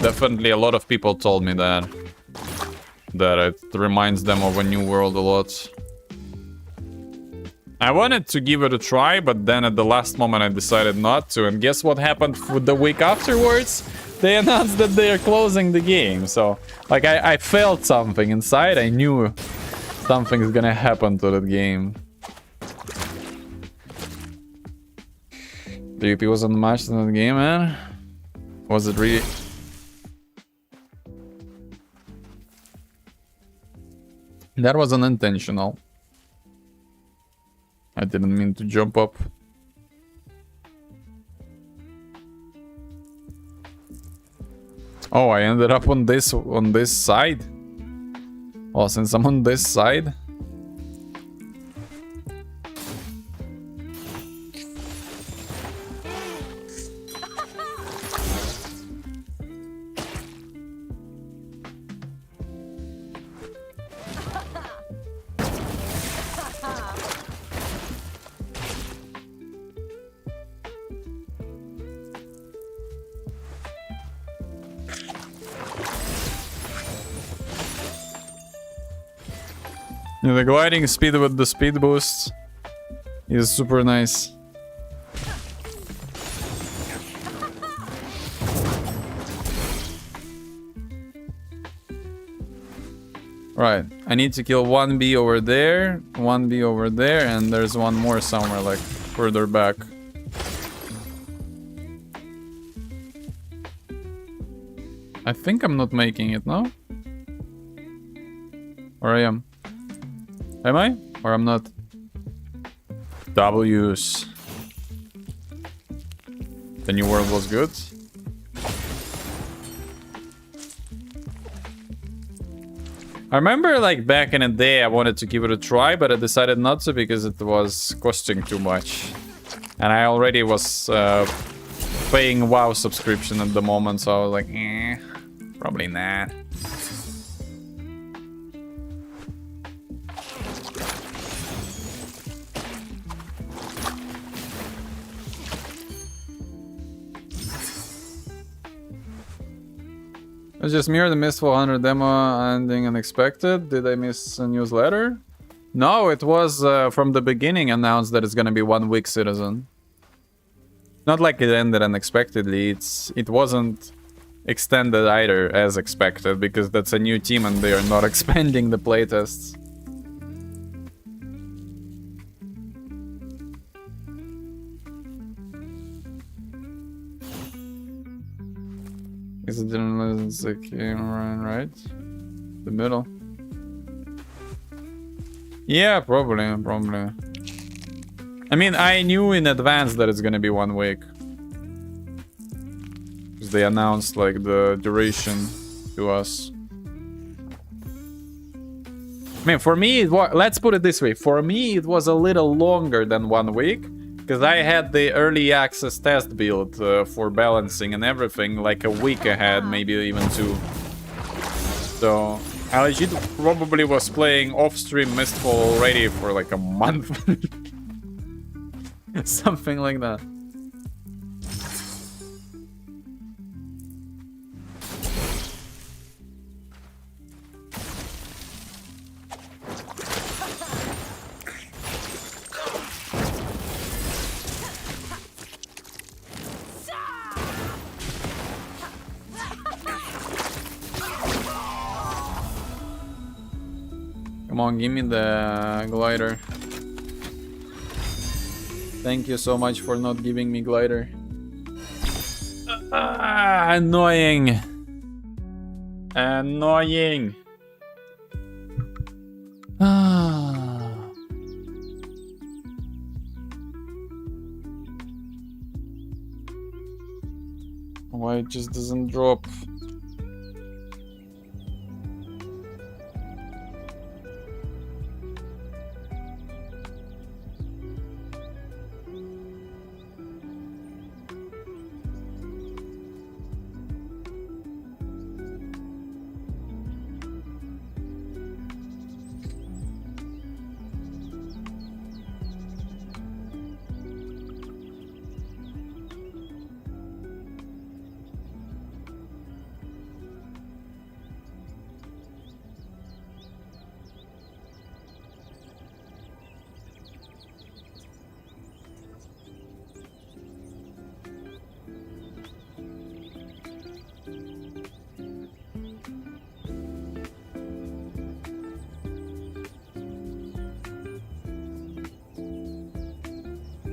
definitely a lot of people told me that it reminds them of a New World a lot. I wanted to give it a try, but then at the last moment I decided not to, and guess what happened the week afterwards? They announced that they are closing the game, so like I felt something inside, I knew something's gonna happen to that game. The UP wasn't matched in that game, man? Was it really? That was unintentional. I didn't mean to jump up. Oh, I ended up on this side. Well, since I'm on this side. Yeah, the gliding speed with the speed boost is super nice. Right, I need to kill one bee over there, one bee over there, and there's one more somewhere, like, further back. I think I'm not making it, no? Or I am? Am I? Or I'm not? W's. The new world was good. I remember, like, back in the day I wanted to give it a try, but I decided not to because it was costing too much. And I already was paying WoW subscription at the moment, so I was like, probably not. It's just me or the Mistful 100 demo ending unexpected. Did I miss a newsletter? No, it was from the beginning announced that it's gonna be 1 week Citizen. Not like it ended unexpectedly. It wasn't extended either as expected because that's a new team and they are not expanding the playtests. Is it right? The middle. Yeah, probably. I mean, I knew in advance that it's gonna be 1 week. Because they announced, like, the duration to us. I mean, for me, let's put it this way. For me, it was a little longer than 1 week. Because I had the early access test build for balancing and everything like a week ahead, maybe even 2. So I legit probably was playing off-stream Mistfall already for like a month. Something like that. Come on, give me the glider. Thank you so much for not giving me glider. Annoying. Annoying. Why it just doesn't drop?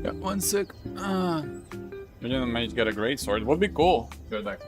Yeah, 1 sec. Imagine the mage get a great sword. Would be cool. Good deck.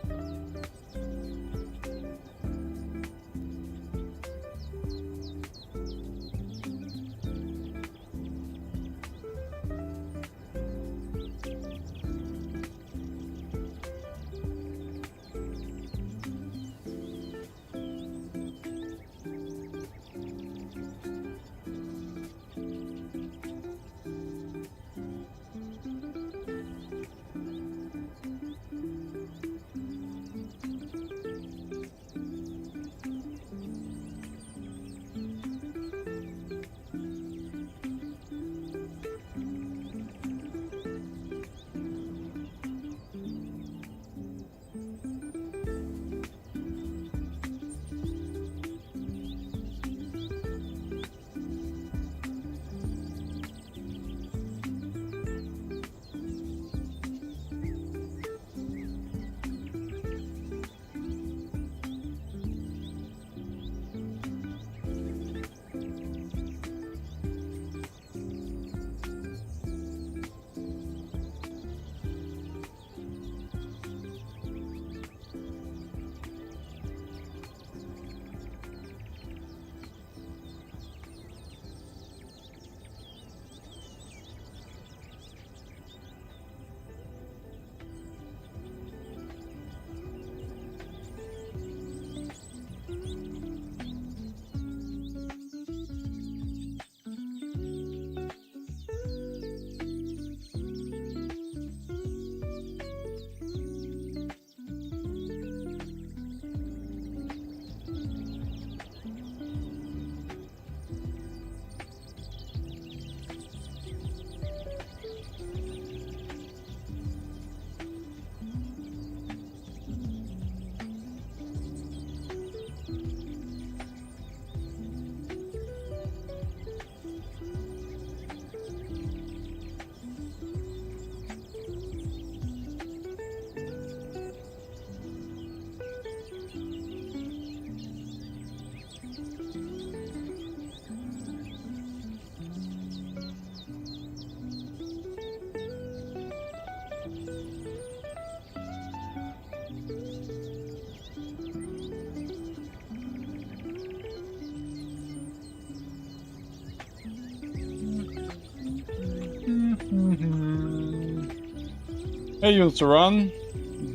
Hey, run.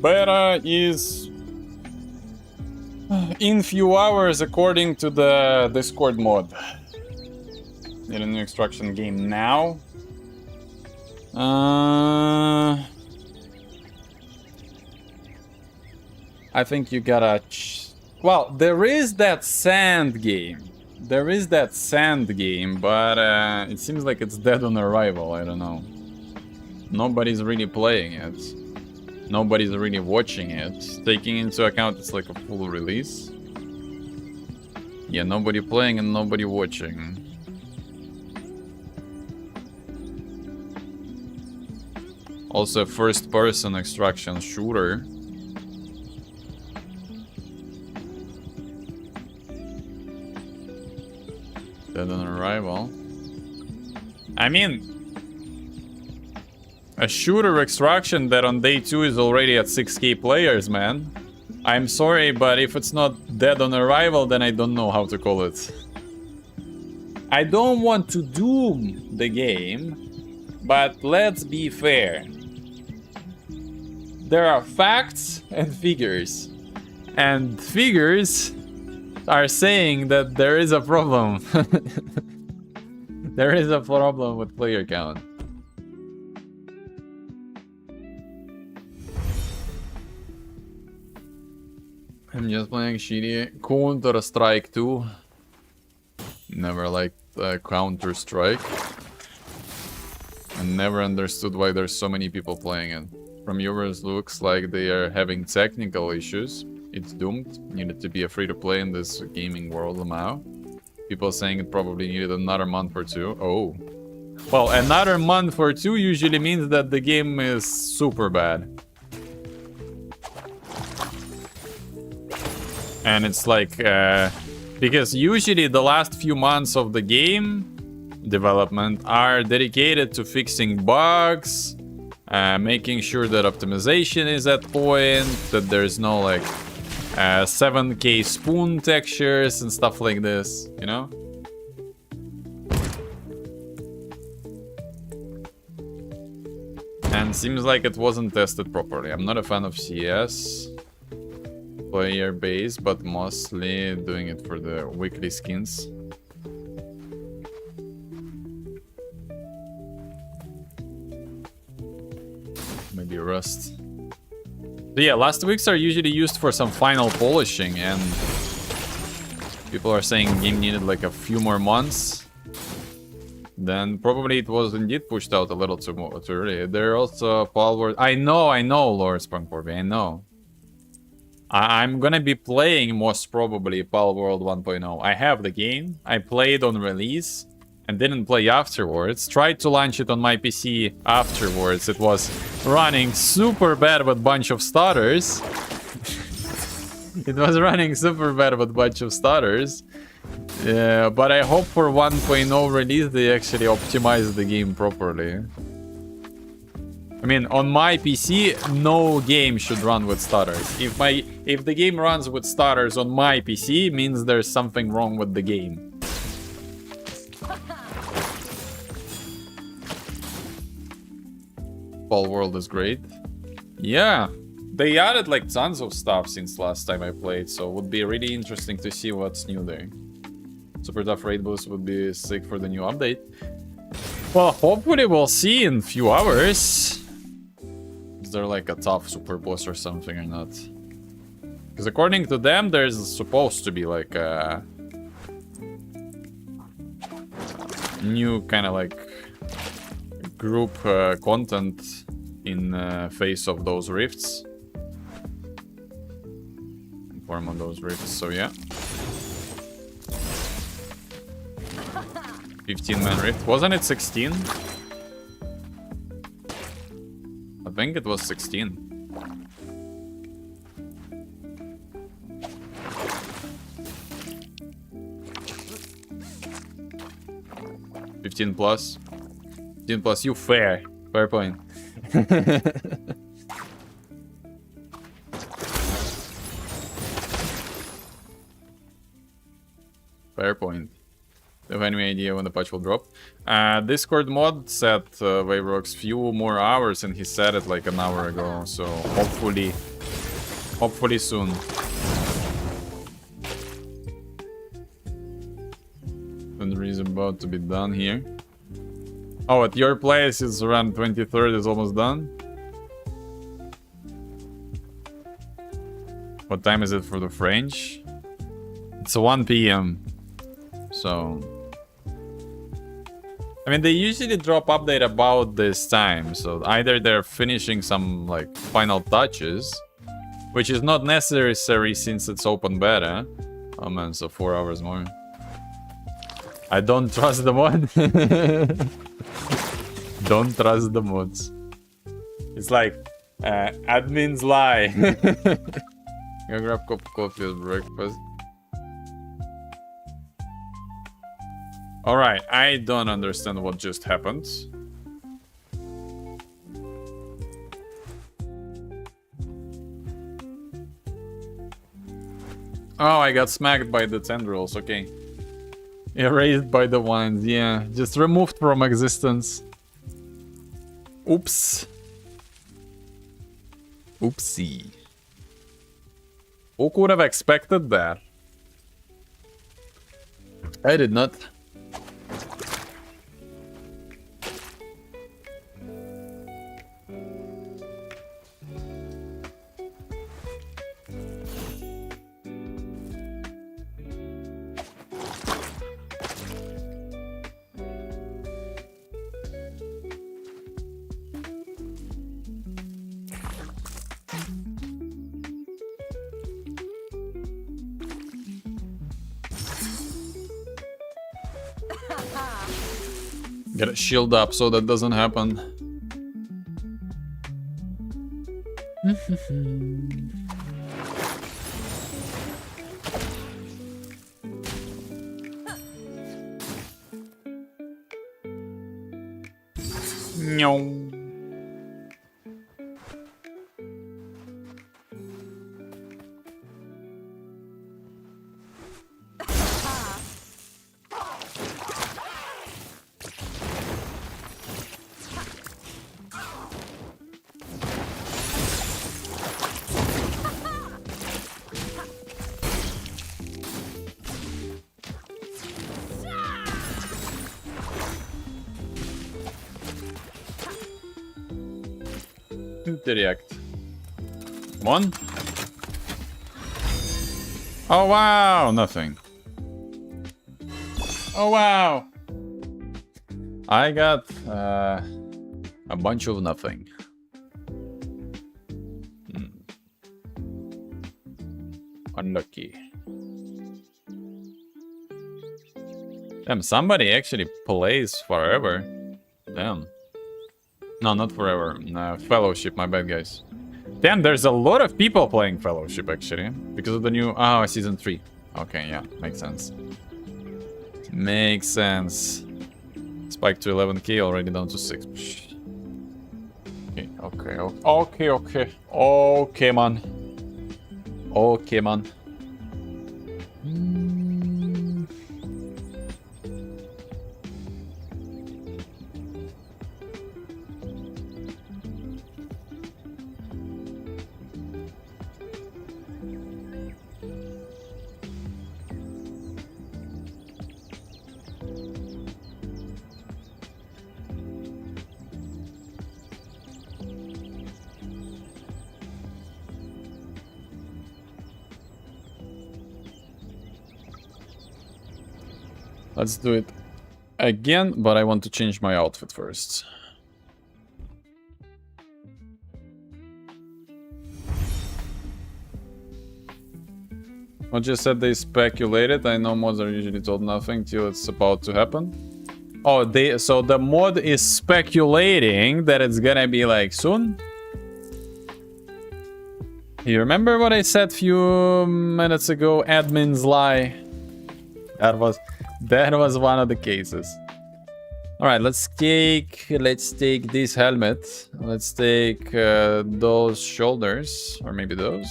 Beta is in few hours according to the Discord mod. Need a new extraction game now. I think you gotta... Well, there is that sand game. There is that sand game, but it seems like it's dead on arrival. I don't know. Nobody's really playing it. Nobody's really watching it. Taking into account it's like a full release. Yeah, nobody playing and nobody watching. Also, first-person extraction shooter. Dead on arrival. I mean, a shooter extraction that on day 2 is already at 6k players, man. I'm sorry, but if it's not dead on arrival, then I don't know how to call it. I don't want to doom the game, but let's be fair. There are facts and figures. And figures are saying that there is a problem. There is a problem with player count. I'm just playing shitty Counter-Strike 2. Never liked Counter-Strike. And never understood why there's so many people playing it. From viewers, looks like they are having technical issues. It's doomed. Needed to be a free-to-play in this gaming world now. People saying it probably needed another month or two. Oh. Well, another month or two usually means that the game is super bad. And it's like, because usually the last few months of the game development are dedicated to fixing bugs, making sure that optimization is at point, that there's no like 7K spoon textures and stuff like this, you know? And seems like it wasn't tested properly. I'm not a fan of CS player base, but mostly doing it for the weekly skins. Maybe Rust. So yeah, last weeks are usually used for some final polishing, and people are saying the game needed like a few more months. Then probably it was indeed pushed out a little too early. There are also Palworld. I know, Lord Spunkborby, I know. I'm gonna be playing most probably Palworld 1.0. I have the game. I played on release and didn't play afterwards. Tried to launch it on my PC afterwards. It was running super bad with a bunch of stutters. It was running super bad with a bunch of stutters. But I hope for 1.0 release they actually optimize the game properly. I mean, on my PC, no game should run with stutters. If the game runs with stutters on my PC, it means there's something wrong with the game. Palworld is great. Yeah, they added like tons of stuff since last time I played, so it would be really interesting to see what's new there. Super tough raid boost would be sick for the new update. Well, hopefully we'll see in a few hours. Is there like a tough super boss or something or not? Because according to them, there's supposed to be like a new kind of like group content in face of those rifts. In form of those rifts, so yeah. 15-man rift. Wasn't it 16? I think it was 16. $15 plus. 15 plus, you fair. Fair point. Fair point. Do you have any idea when the patch will drop? Discord mod said Waverox few more hours, and he said it like an hour ago. So hopefully soon. Thunder is about to be done here. Oh, at your place it's around 23rd. Is almost done. What time is it for the French? It's 1 p.m. So, I mean, they usually drop update about this time. So either they're finishing some like final touches, which is not necessary since it's open beta. Oh man, so 4 hours more. I don't trust the mod. Don't trust the mods. It's like admins lie. Go grab a cup of coffee at breakfast. Alright, I don't understand what just happened. Oh, I got smacked by the tendrils, okay. Erased by the vines, yeah. Just removed from existence. Oops. Oopsie. Who could have expected that? I did not. Get a shield up so that doesn't happen. No. Interact. One. Oh wow, nothing. Oh wow. I got a bunch of nothing. Unlucky. Damn, somebody actually plays Farever. Damn. No, not Forever. Fellowship, my bad, guys. Damn, there's a lot of people playing Fellowship, actually. Because of the new... Oh, Season 3. Okay, yeah, makes sense. Makes sense. Spike to 11k, already down to 6. Okay. Okay, man. Okay, man. Let's do it again, but I want to change my outfit first. What just said they speculated. I know mods are usually told nothing till it's about to happen. Oh, so the mod is speculating that it's gonna be like soon. You remember what I said few minutes ago? Admins lie. That was one of the cases. All right, let's take this helmet. Let's take those shoulders, or maybe those.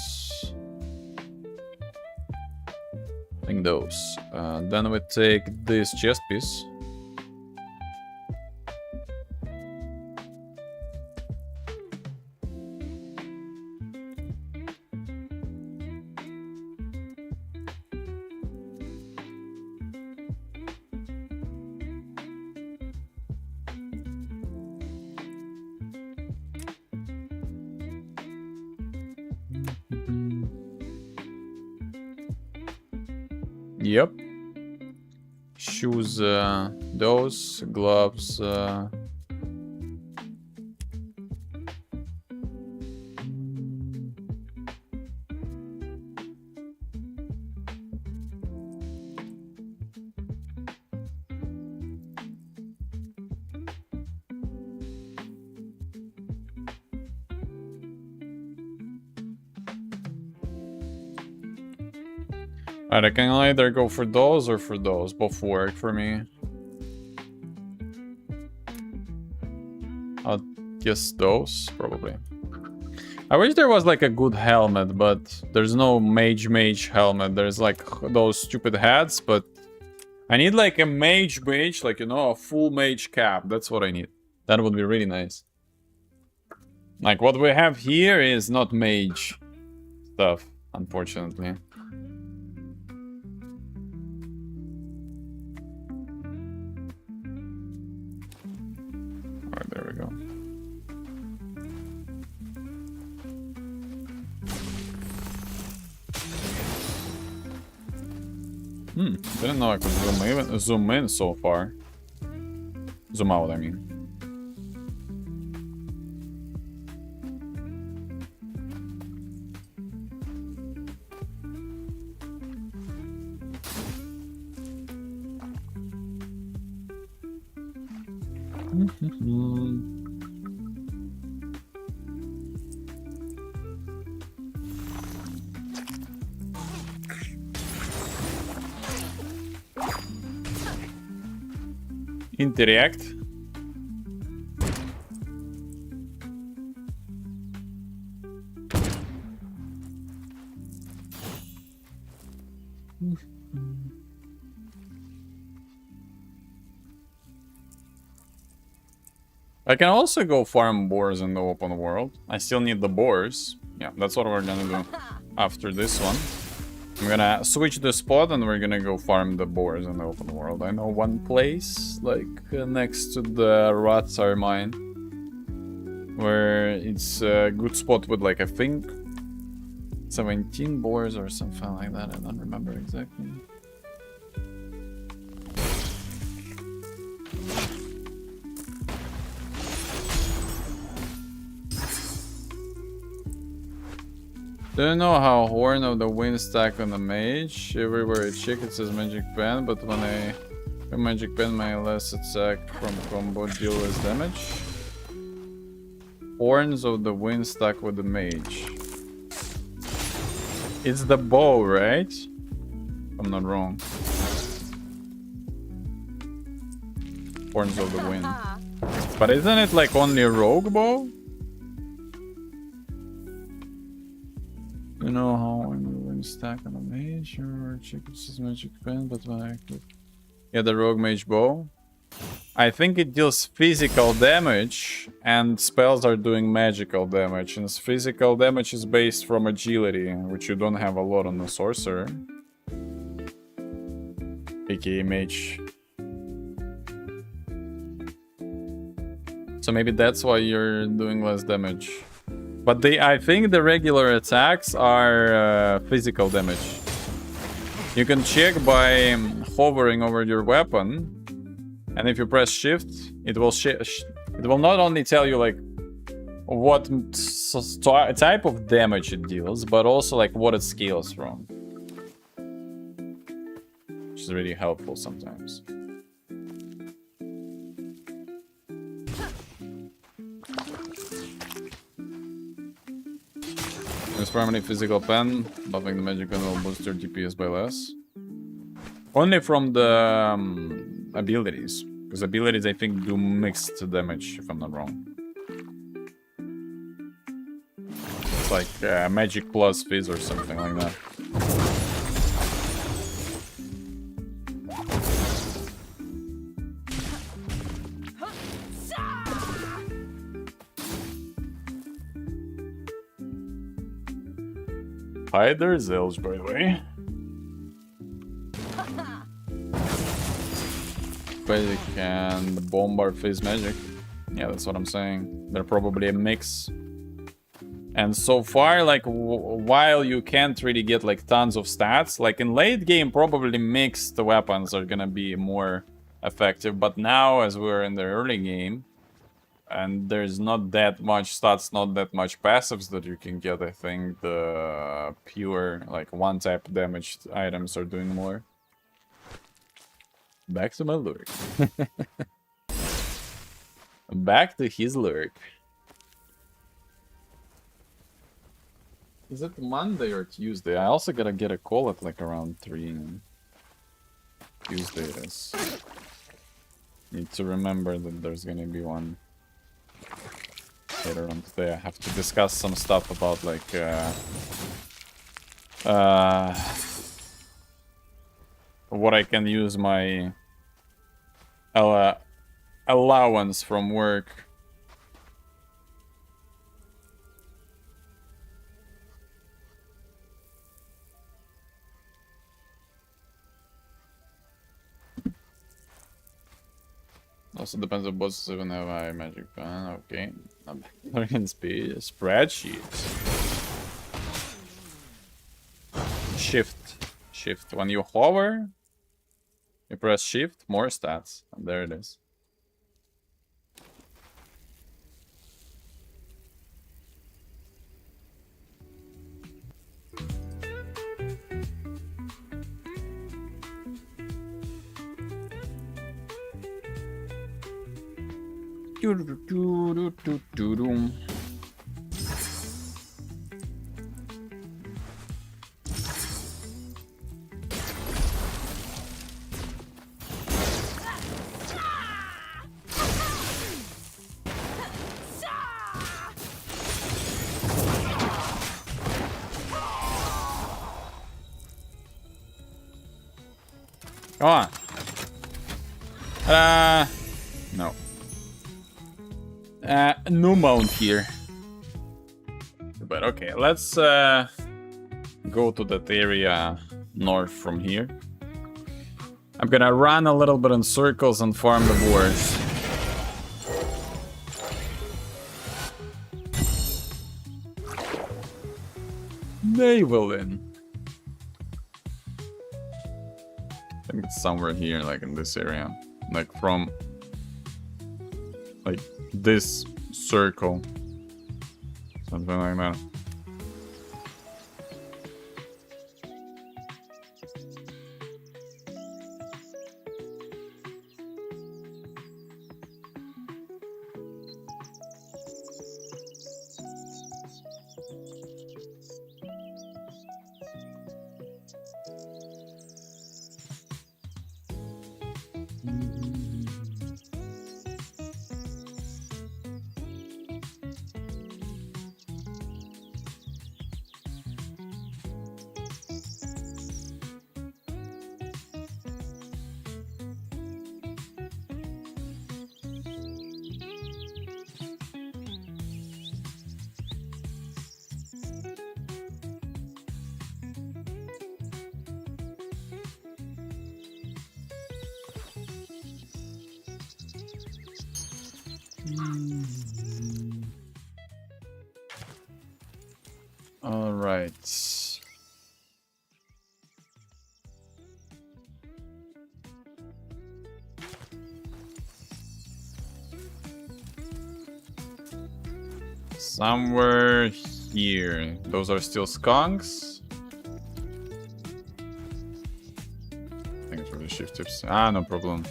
I think taking those. Then we take this chest piece. Yep. Shoes, those, gloves, Alright, I can either go for those or for those. Both work for me. I'll guess those, probably. I wish there was like a good helmet, but there's no mage helmet. There's like those stupid hats, but I need like a mage, like, you know, a full mage cap. That's what I need. That would be really nice. Like, what we have here is not mage stuff, unfortunately. Alright, there we go. Didn't know I could zoom in so far. Zoom out, I mean. Interact. I can also go farm boars in the open world. I still need the boars. Yeah, that's what we're gonna do after this one. I'm gonna switch the spot and we're gonna go farm the boars in the open world. I know one place, like next to the Ratsar mine, where it's a good spot with, like, I think 17 boars or something like that. I don't remember exactly. Do you know how Horn of the Wind stack on the mage? Everywhere I check it says magic pen, but when I magic pen my last attack from combo deal less damage. Horns of the Wind stack with the mage. It's the bow, right? If I'm not wrong. Horns of the Wind. But isn't it like only a rogue bow? You know how I'm going to stack on a mage or check if this is magic pen, but when I click. Yeah, the rogue mage bow. I think it deals physical damage and spells are doing magical damage. And physical damage is based from agility, which you don't have a lot on the sorcerer. AKA mage. So maybe that's why you're doing less damage. But I think the regular attacks are physical damage. You can check by hovering over your weapon, and if you press shift, it will not only tell you like what type of damage it deals, but also like what it scales from, which is really helpful sometimes. Use permanent physical pen, buffing the magic pen will boost your DPS by less. Only from the abilities, because abilities I think do mixed damage, if I'm not wrong. It's like magic plus fizz or something like that. Hi there, Zilch, by the way. Basic and Bombard Phase Magic. Yeah, that's what I'm saying. They're probably a mix. And so far, like, while you can't really get, like, tons of stats, like, in late game, probably mixed weapons are gonna be more effective. But now, as we're in the early game, and there's not that much stats, not that much passives that you can get, I think the pure, like, one-tap damaged items are doing more. Back to my lurk. Back to his lurk. Is it Monday or Tuesday? I also gotta get a call at like around 3. Tuesday it is. Need to remember that there's gonna be one later on today. I have to discuss some stuff about like what I can use my allowance from work. Also depends on bosses even have a magic pen. Okay. Learning speed. Spreadsheet. Shift. When you hover, you press shift, more stats. And there it is. Come on. No. No mount here. But okay, let's go to that area north from here. I'm gonna run a little bit in circles and farm the boars. They will win. I think it's somewhere here, like in this area. Like from like this circle. Something like that. All right. Somewhere here. Those are still skunks. I think it's for the shift tips. Ah, no problem.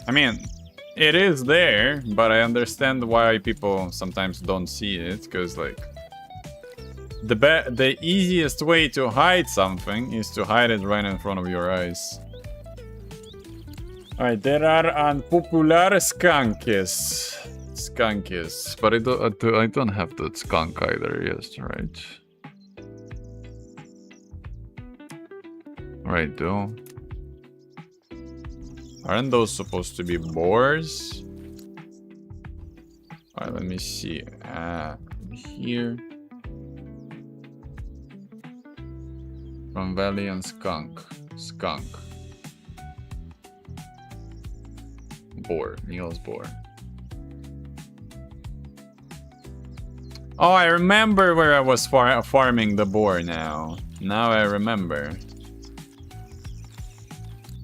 I mean, it is there, but I understand why people sometimes don't see it, because like the easiest way to hide something is to hide it right in front of your eyes. Alright, there are unpopular skunkies. Skunkies. But I don't have that skunk either, yes, right? Alright, though. Aren't those supposed to be boars? Alright, let me see. here. From Valley and Skunk. Skunk. Boar. Niels Boar. Oh, I remember where I was farming the boar now. Now I remember.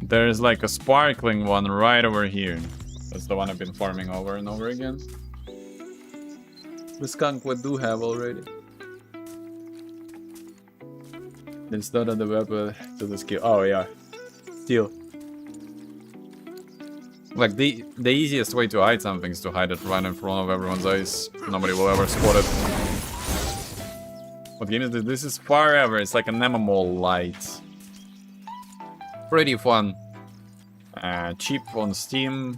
There's like a sparkling one right over here. That's the one I've been farming over and over again. The skunk we do have already. Instead of the weapon to the skill. Oh yeah. Steel. Like the easiest way to hide something is to hide it right in front of everyone's eyes. Nobody will ever spot it. What game is this? This is Farever. It's like an MMO light. Pretty fun. Cheap on Steam.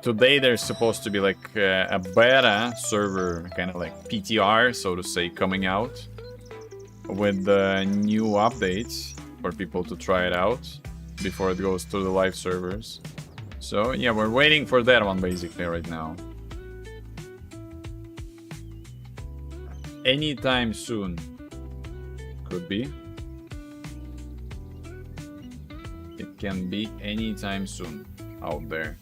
Today there's supposed to be like a beta server, kind of like PTR, so to say, coming out with new updates for people to try it out before it goes to the live servers. So yeah, we're waiting for that one basically right now. Anytime soon. Could be. It can be anytime soon out there.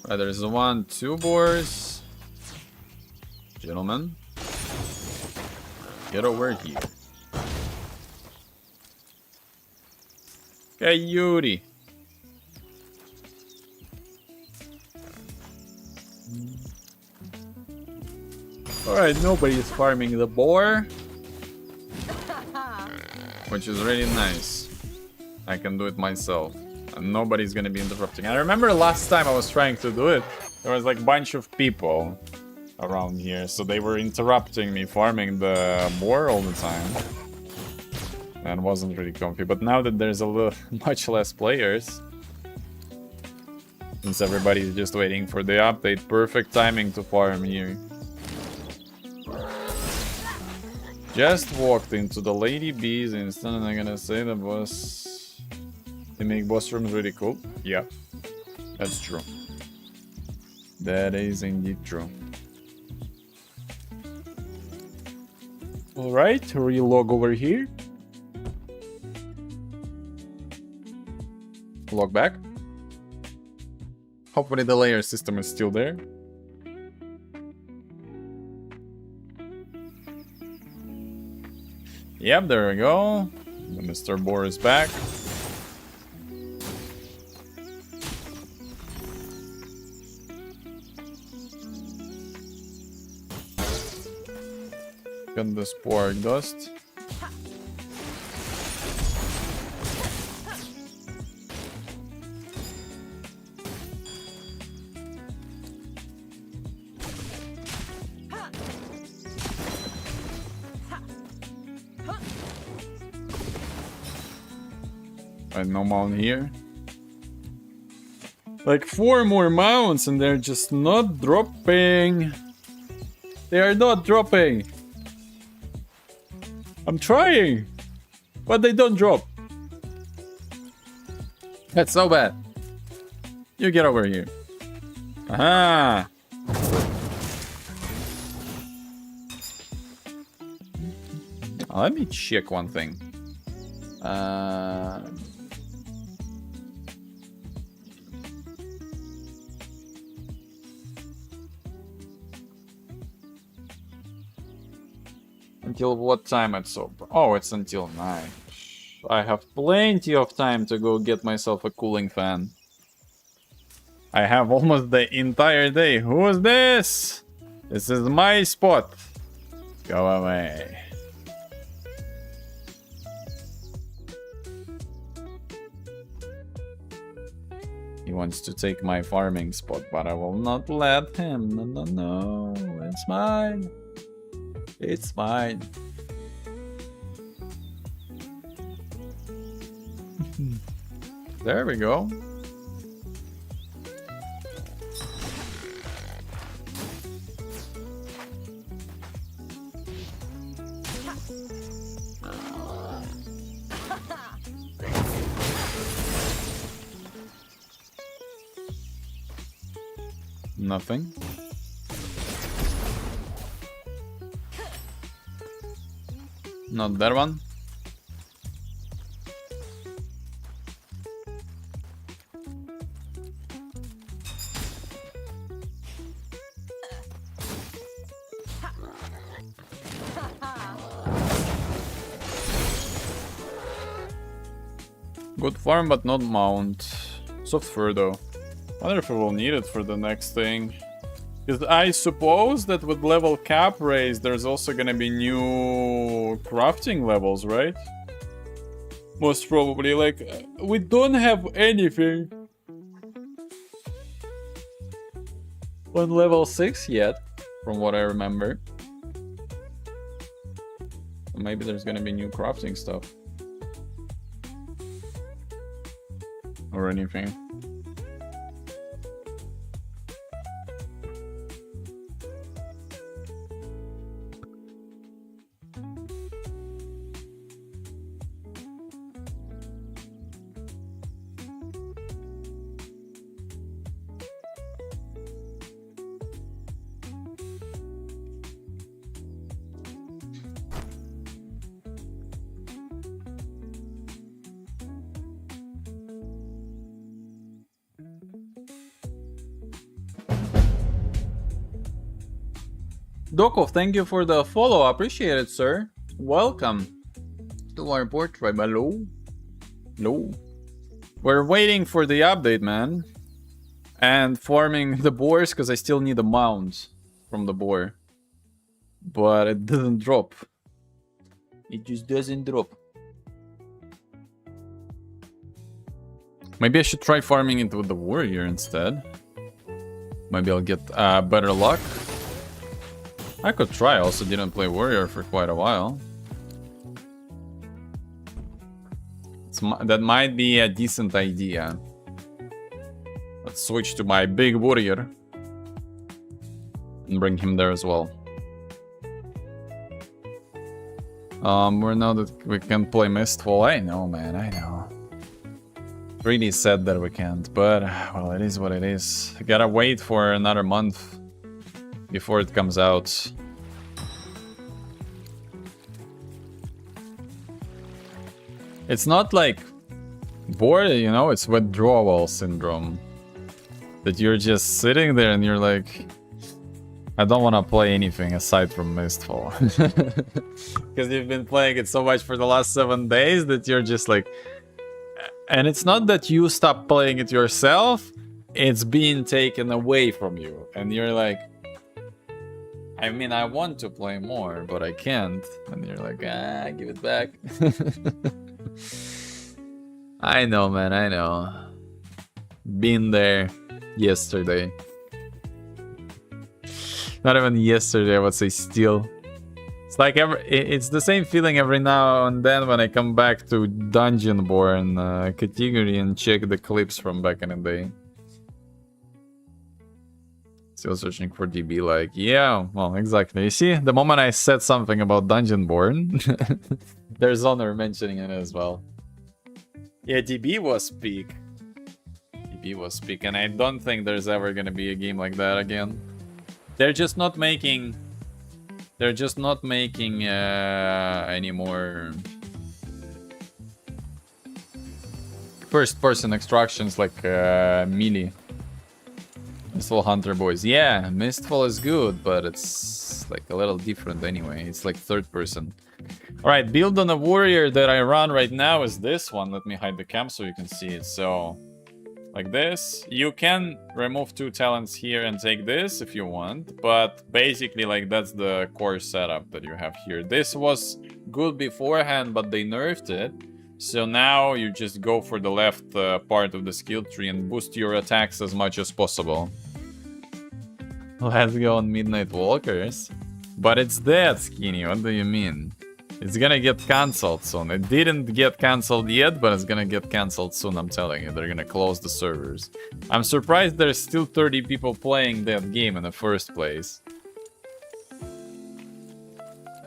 There's 1, 2 boars. Gentlemen, get over here. Coyote. Alright, nobody's farming the boar. Which is really nice. I can do it myself. And nobody's gonna be interrupting. I remember last time I was trying to do it, there was like a bunch of people around here, so they were interrupting me farming the boar all the time. And wasn't really comfy. But now that there's a little much less players, since everybody's just waiting for the update, perfect timing to farm here. Just walked into the Lady Bees instant, and I'm gonna say the boss. They make boss rooms really cool. Yeah, that's true. That is indeed true. Alright, relog over here. Log back. Hopefully the layer system is still there. Yep, there we go. The Mr. Boar is back. Got the spore dust. Right, no mount here. Like 4 more mounts and they're just not dropping. They are not dropping. I'm trying, but they don't drop. That's so bad. You get over here. Aha! Let me check one thing. Until what time it's open? Oh, it's until 9. I have plenty of time to go get myself a cooling fan. I have almost the entire day. Who is this? This is my spot. Go away. He wants to take my farming spot, but I will not let him. No, no, no. It's mine. It's mine. There we go. Nothing. Not that one. Good farm, but not mount. Soft fur though. Wonder if we will need it for the next thing. Because I suppose that with level cap raise, there's also gonna be new crafting levels, right? Most probably. Like, we don't have anything on level 6 yet, from what I remember. Maybe there's gonna be new crafting stuff. Or anything. Dokov, thank you for the follow. Appreciate it, sir. Welcome to our portrait. Hello. Hello. We're waiting for the update, man. And farming the boars, because I still need a mount from the boar. But it doesn't drop. It just doesn't drop. Maybe I should try farming it with the warrior instead. Maybe I'll get better luck. I could try. I also didn't play warrior for quite a while. That might be a decent idea. Let's switch to my big warrior. And bring him there as well. We're now that we can play Mistfall. I know, man, I know. Really sad that we can't, but, well, it is what it is. I gotta wait for another month before it comes out. It's not like bored, you know, it's withdrawal syndrome. That you're just sitting there and you're like, I don't want to play anything aside from Mistfall. Because you've been playing it so much for the last 7 days that you're just like... And it's not that you stop playing it yourself, it's being taken away from you. And you're like, I mean, I want to play more, but I can't. And you're like, give it back. I know, man, I know. Been there yesterday. Not even yesterday, I would say still. It's like it's the same feeling every now and then when I come back to Dungeonborn category and check the clips from back in the day. Still searching for DB, like, yeah, well, exactly. You see, the moment I said something about Dungeonborn, there's Honor mentioning it as well. Yeah, DB was peak. DB was peak, and I don't think there's ever gonna be a game like that again. They're just not making... They're just not making any more first-person extractions like melee. Mistfall Hunter Boys. Yeah, Mistfall is good, but it's like a little different anyway. It's like third person. Alright, build on a warrior that I run right now is this one. Let me hide the cam so you can see it. So, like this. You can remove 2 talents here and take this if you want. But basically, like, that's the core setup that you have here. This was good beforehand, but they nerfed it. So now you just go for the left part of the skill tree and boost your attacks as much as possible. Let's go on Midnight Walkers. But it's dead, Skinny. What do you mean? It's gonna get cancelled soon. It didn't get cancelled yet, but it's gonna get cancelled soon, I'm telling you. They're gonna close the servers. I'm surprised there's still 30 people playing that game in the first place.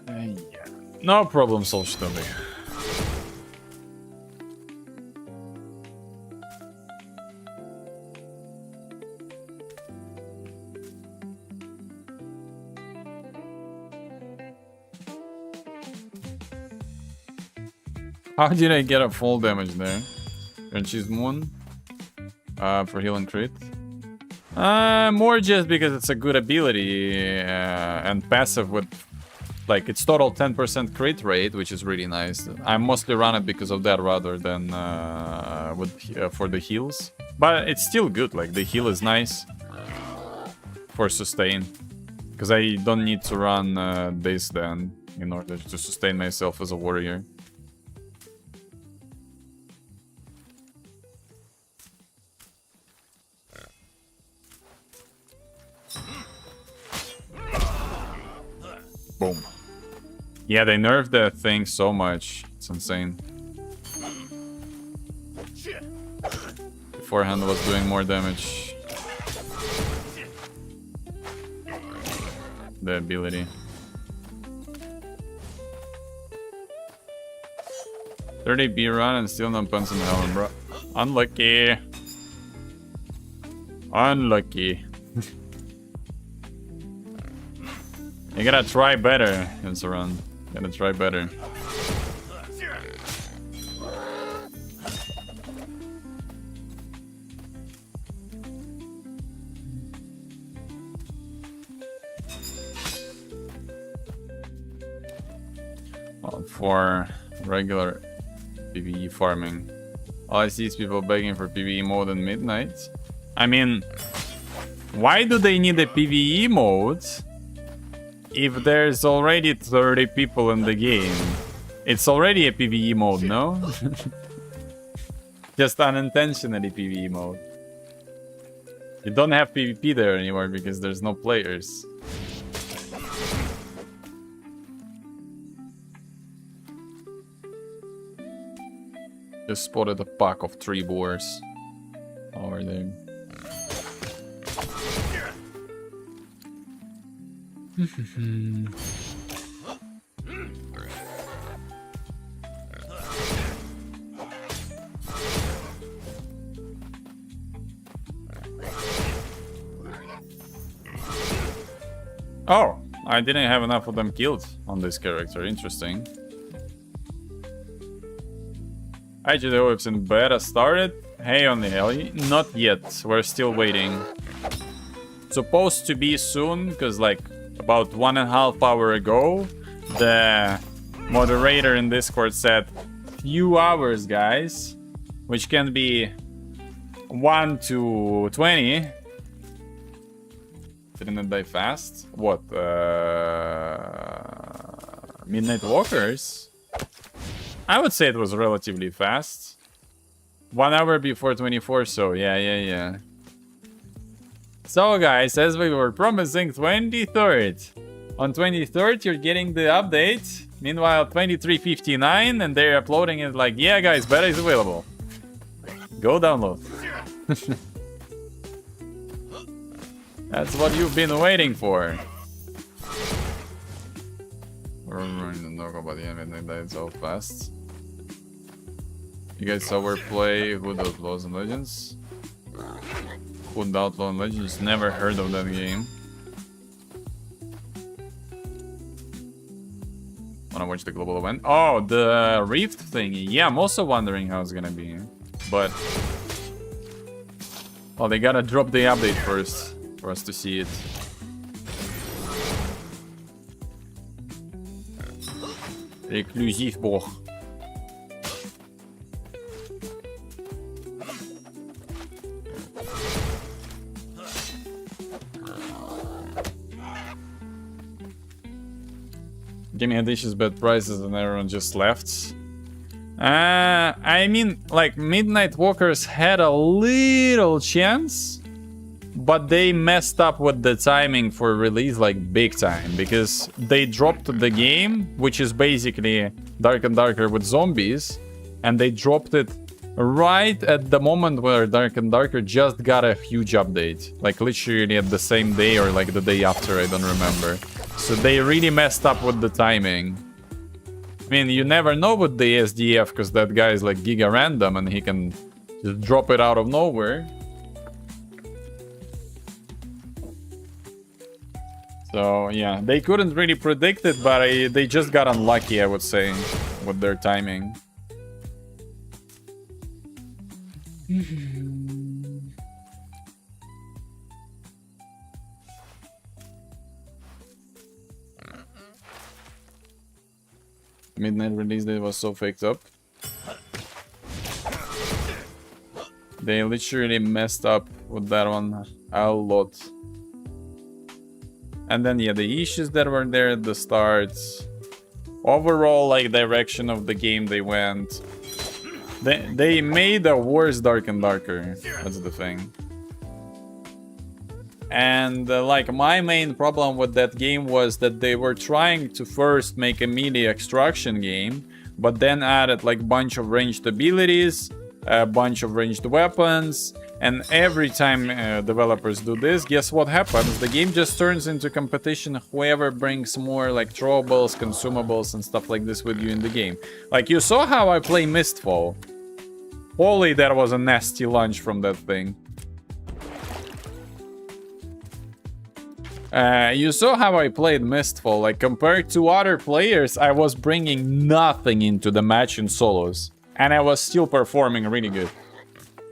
Yeah. No problem, Solshtumi. How did I get a full damage there? And she's Moon. For heal and crit. More just because it's a good ability and passive with, like, it's total 10% crit rate, which is really nice. I mostly run it because of that rather than for the heals. But it's still good, like, the heal is nice for sustain. Because I don't need to run this then in order to sustain myself as a warrior. Boom. Yeah, they nerfed that thing so much. It's insane. Beforehand was doing more damage. The ability. 30 B run and still no puns in Helen, bro. Unlucky. Unlucky. You gotta try better, Insaran. Gotta try better. Well, for regular PvE farming, all I see is people begging for PvE mode in midnight. I mean, why do they need a PvE mode if there's already 30 people in the game? It's already a PvE mode, no? Just unintentionally PvE mode. You don't have PvP there anymore because there's no players. Just spotted a pack of 3 boars over there. Oh, I didn't have enough of them killed on this character. Interesting. IGDO it's in beta started. Hey on the hell, not yet. We're still waiting. Supposed to be soon, because like about 1.5 hours ago, the moderator in Discord said few hours, guys, which can be 1 to 20. Didn't it die fast? What? Midnight Walkers? I would say it was relatively fast. 1 hour before 24, so yeah. So guys, as we were promising, 23rd. On 23rd, you're getting the update. Meanwhile, 23:59, and they're uploading it like, yeah guys, beta is available. Go download. That's what you've been waiting for. We're running the talk about the midnight died so fast. You guys saw our play Hood Outlaws and Legends? Hood Outlaw and Legends? Never heard of that game. Wanna watch the global event? Oh, the Rift thingy. Yeah, I'm also wondering how it's gonna be. But... well, they gotta drop the update first for us to see it. Reclusive boy. Gaming editions bad prices and everyone just left. I mean, like, Midnight Walkers had a little chance, but they messed up with the timing for release, like, big time, because they dropped the game, which is basically Dark and Darker with zombies, and they dropped it right at the moment where Dark and Darker just got a huge update, like literally at the same day or like the day after, I don't remember. So they really messed up with the timing. I mean, you never know with the SDF because that guy is like giga random and he can just drop it out of nowhere. So yeah, they couldn't really predict it, but they just got unlucky, I would say, with their timing. Midnight release date was so faked up. They literally messed up with that one a lot. And then yeah, the issues that were there at the start. Overall, like, direction of the game they went. They made the worse Dark and Darker. That's the thing. And like, my main problem with that game was that they were trying to first make a melee extraction game, but then added like bunch of ranged abilities, a bunch of ranged weapons, and every time developers do this, guess what happens? The game just turns into competition. Whoever brings more like throwables, consumables, and stuff like this with you in the game. Like, you saw how I play Mistfall. Holy, that was a nasty lunge from that thing. You saw how I played Mistfall. Like, compared to other players, I was bringing nothing into the match in solos. And I was still performing really good.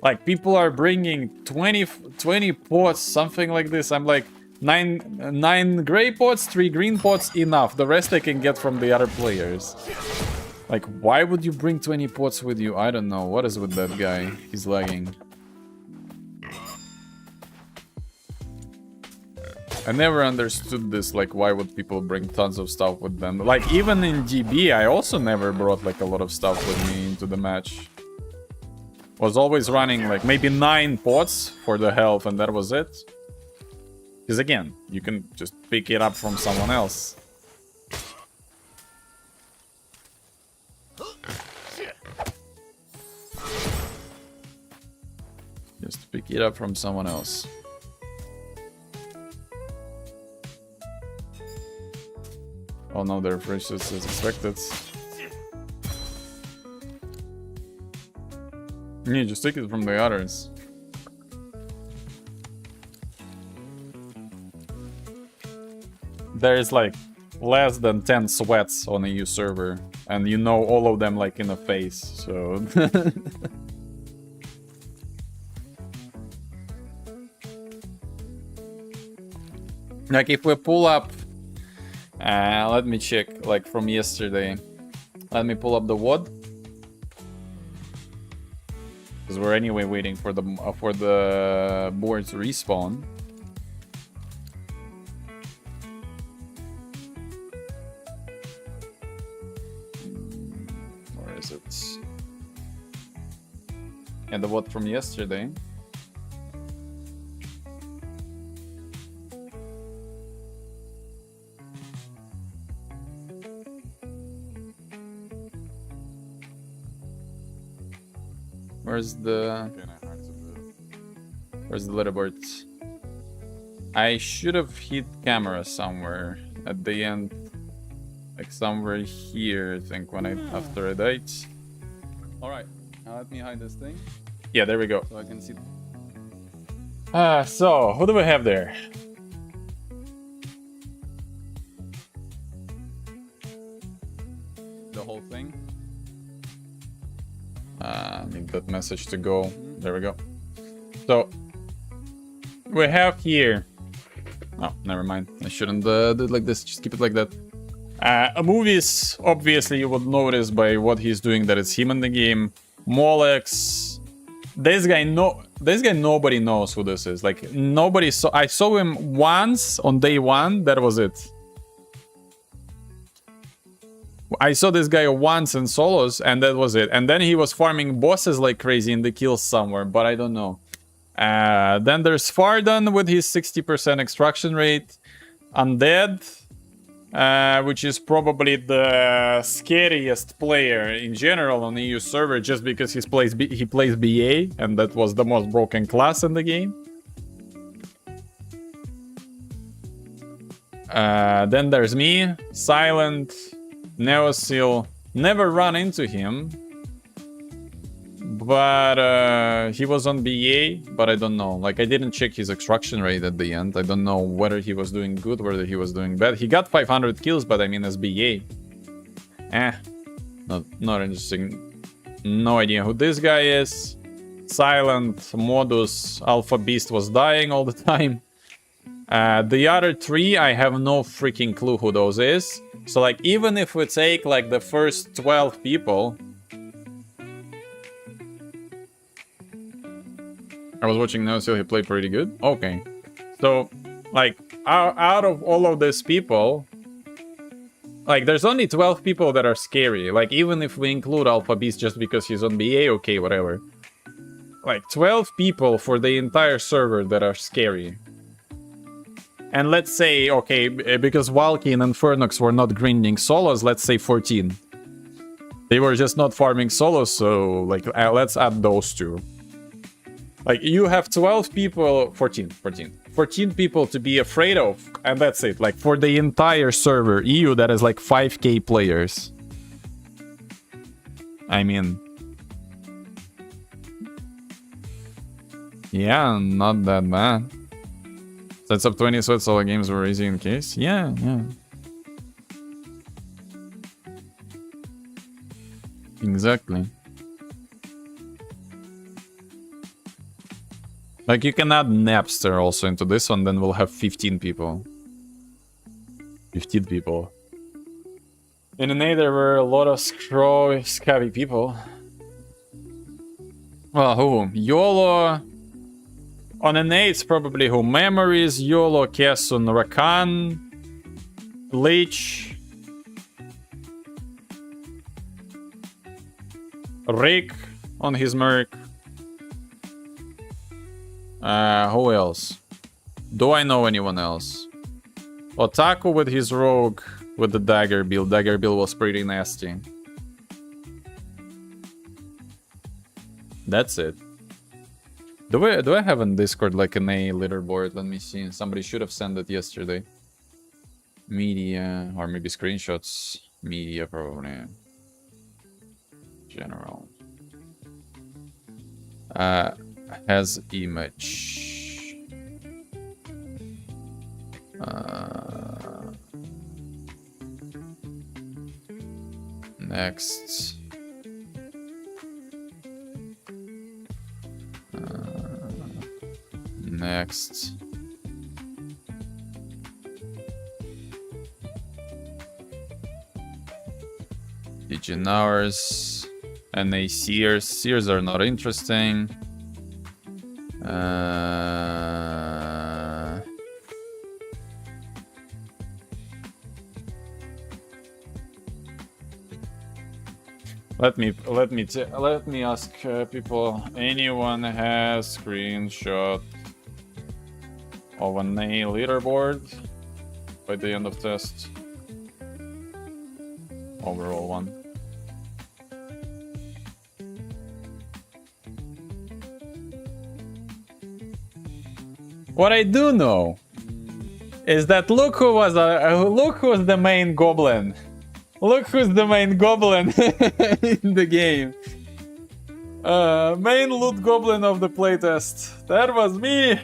Like, people are bringing 20 pots, something like this. I'm like, 9 gray pots, 3 green pots, enough. The rest I can get from the other players. Like, why would you bring 20 pots with you? I don't know. What is with that guy? He's lagging. I never understood this, like, why would people bring tons of stuff with them? Like, even in GB, I also never brought, like, a lot of stuff with me into the match. Was always running, like, maybe 9 pots for the health, and that was it. Because, again, you can just pick it up from someone else. Just pick it up from someone else. Oh no, their refreshes as expected. Yeah, just take it from the others. There's like less than 10 sweats on a EU server, and you know all of them like in the face, so... Like, if we pull up... let me check, like, from yesterday. Let me pull up the WOD. Because we're anyway waiting for the board to respawn. Where is it? And the WOD from yesterday. Where's the leaderboard? I should have hit camera somewhere at the end, like somewhere here, I think, when after I died. All right, now let me hide this thing. Yeah, there we go. So I can see. So who do we have there? The whole thing. Need that message to go. There we go. So we have here. Oh, never mind. I shouldn't do it like this. Just keep it like that. Movies. Obviously, you would notice by what he's doing that it's him in the game. Molex. This guy nobody knows who this is. Like, nobody saw. I saw him once on day 1. That was it. I saw this guy once in solos, and that was it. And then he was farming bosses like crazy in the kills somewhere, but I don't know. Then there's Fardan with his 60% extraction rate. Undead, which is probably the scariest player in general on the EU server, just because he plays BA, and that was the most broken class in the game. Then there's me, Silent, Neosil. Never run into him, but he was on BA, but I don't know. Like, I didn't check his extraction rate at the end. I don't know whether he was doing good, whether he was doing bad. He got 500 kills, but I mean as BA. Not interesting. No idea who this guy is. silent modus, Alpha Beast was dying all the time. The other 3, I have no freaking clue who those is. So like, even if we take like the first 12 people, I was watching Nosil, he played pretty good. Okay. So, like, out of all of these people, like, there's only 12 people that are scary. Like, even if we include Alpha Beast just because he's on BA, okay, whatever. Like, 12 people for the entire server that are scary. And let's say, okay, because Valkyne and Fernox were not grinding solos, let's say 14. They were just not farming solos, so, like, let's add those 2. Like, you have 12 people, 14 people to be afraid of, and that's it. Like, for the entire server, EU, that is like 5k players. I mean... yeah, not that bad. Sets up 20 sweats, all the games were easy in case. Yeah. Exactly. Like, you can add Napster also into this one, then we'll have 15 people. 15 people. In NA, there were a lot of scabby people. Well, who? YOLO. On NA, it's probably who? Memories, YOLO, Kesun, Rakan, Leech, Rick on his Merc. Who else? Do I know anyone else? Otaku with his rogue with the dagger build. Dagger build was pretty nasty. That's it. Do I have on Discord like an A leaderboard? Let me see. Somebody should have sent it yesterday. Media, or maybe screenshots. Media, probably. General. Has image. Next. Next. Pigeon hours. NA Sears. Sears are not interesting. Let me ask people. Anyone has screenshot of an A leaderboard by the end of test? Overall one. What I do know is that look who was the main goblin. Look who's the main goblin in the game. Main loot goblin of the playtest. That was me.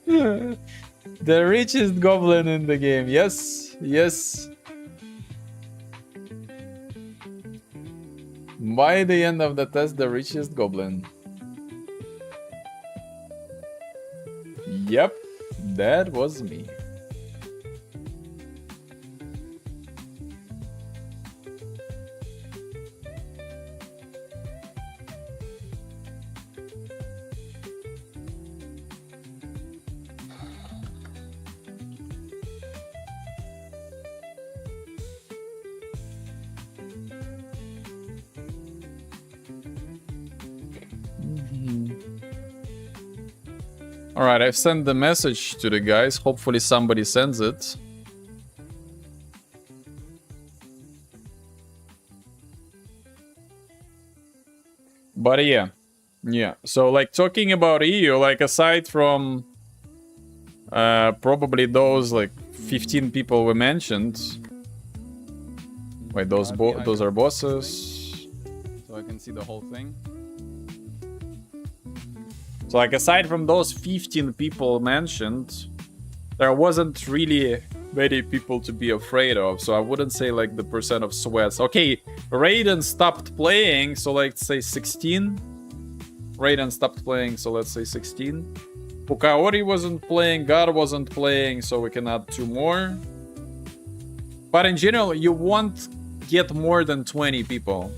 The richest goblin in the game. Yes, yes. By the end of the test, the richest goblin. Yep, that was me. Alright, I've sent the message to the guys. Hopefully somebody sends it. But yeah. So like talking about EU, like aside from probably those like 15 people we mentioned. Wait, those are bosses. So I can see the whole thing. So like aside from those 15 people mentioned, there wasn't really many people to be afraid of. So I wouldn't say like the percent of sweats. Okay, Raiden stopped playing, so let's say 16. Raiden stopped playing, so let's say 16. Pukaori wasn't playing, God wasn't playing, so we can add 2 more. But in general, you won't get more than 20 people.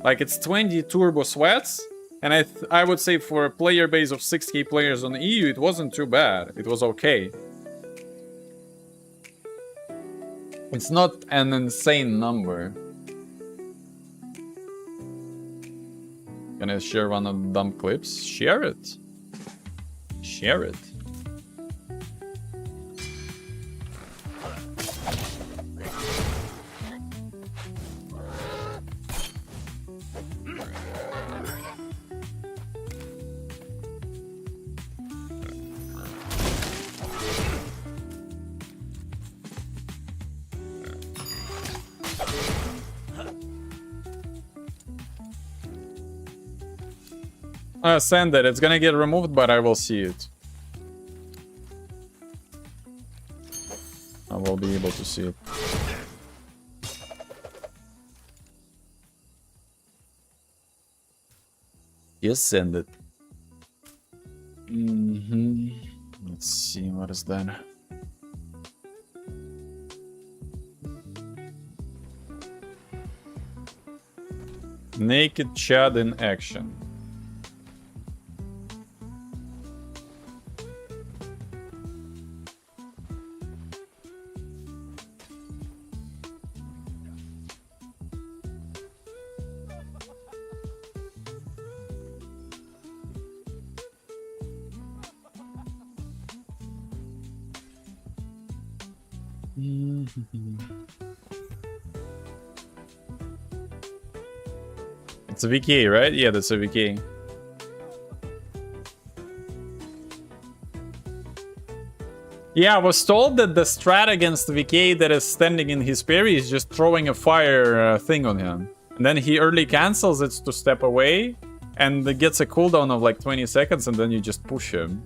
Like, it's 20 turbo sweats, and I would say for a player base of 6k players on EU, it wasn't too bad. It was okay. It's not an insane number. Can I share one of the dumb clips? Share it. Share it. Send it. It's gonna get removed, but I will see it. I will be able to see it. Yes, send it. Let's see, what is that? Naked Chad in action. It's a VK, right? Yeah, that's a VK. Yeah, I was told that the strat against VK that is standing in his parry is just throwing a fire thing on him. And then he early cancels it to step away, and it gets a cooldown of like 20 seconds, and then you just push him.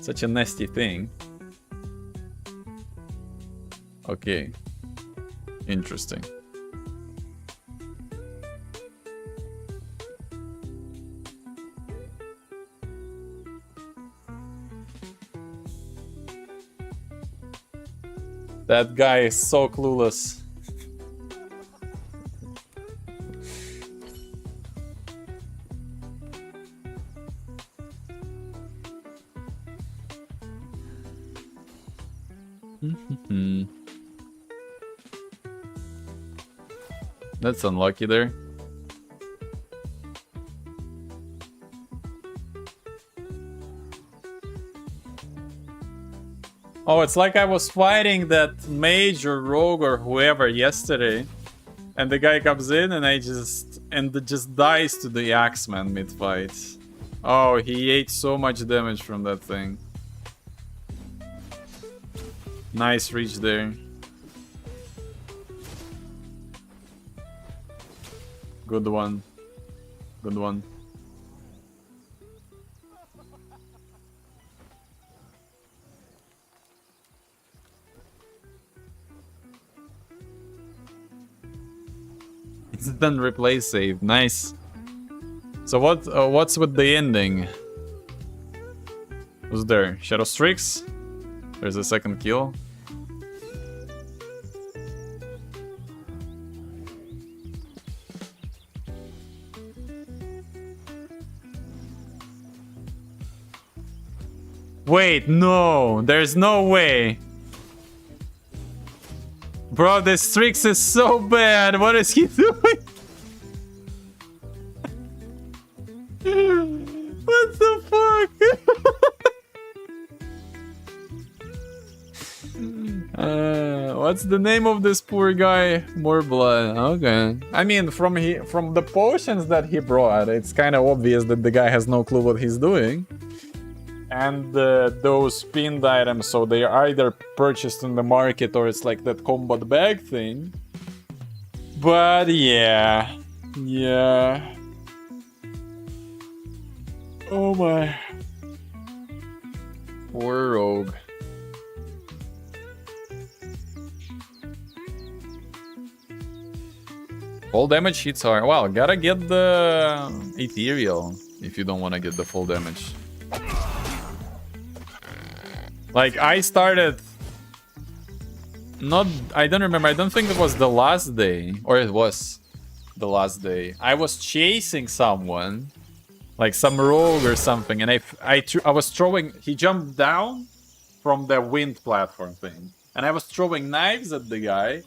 Such a nasty thing. Okay. Interesting. That guy is so clueless. That's unlucky there. Oh, it's like I was fighting that mage or rogue or whoever yesterday, and the guy comes in and it just dies to the axeman mid-fight. Oh, he ate so much damage from that thing. Nice reach there. Good one. Good one. Instant replay save. Nice. So what's with the ending? Who's there? Shadow Strix? There's a second kill. Wait, no, there's no way. Bro, this Strix is so bad. What is he doing? What the fuck? What's the name of this poor guy? More blood. Okay. I mean, from the potions that he brought, it's kind of obvious that the guy has no clue what he's doing. And those pinned items, so they are either purchased in the market or it's like that combat bag thing. But yeah. Yeah. Oh my. Poor rogue. Full damage hits are... Well, gotta get the ethereal if you don't want to get the full damage. Like, I started... Not... I don't remember. I don't think it was the last day. Or it was the last day. I was chasing someone. Like some rogue or something. And I was throwing... He jumped down from the wind platform thing. And I was throwing knives at the guy.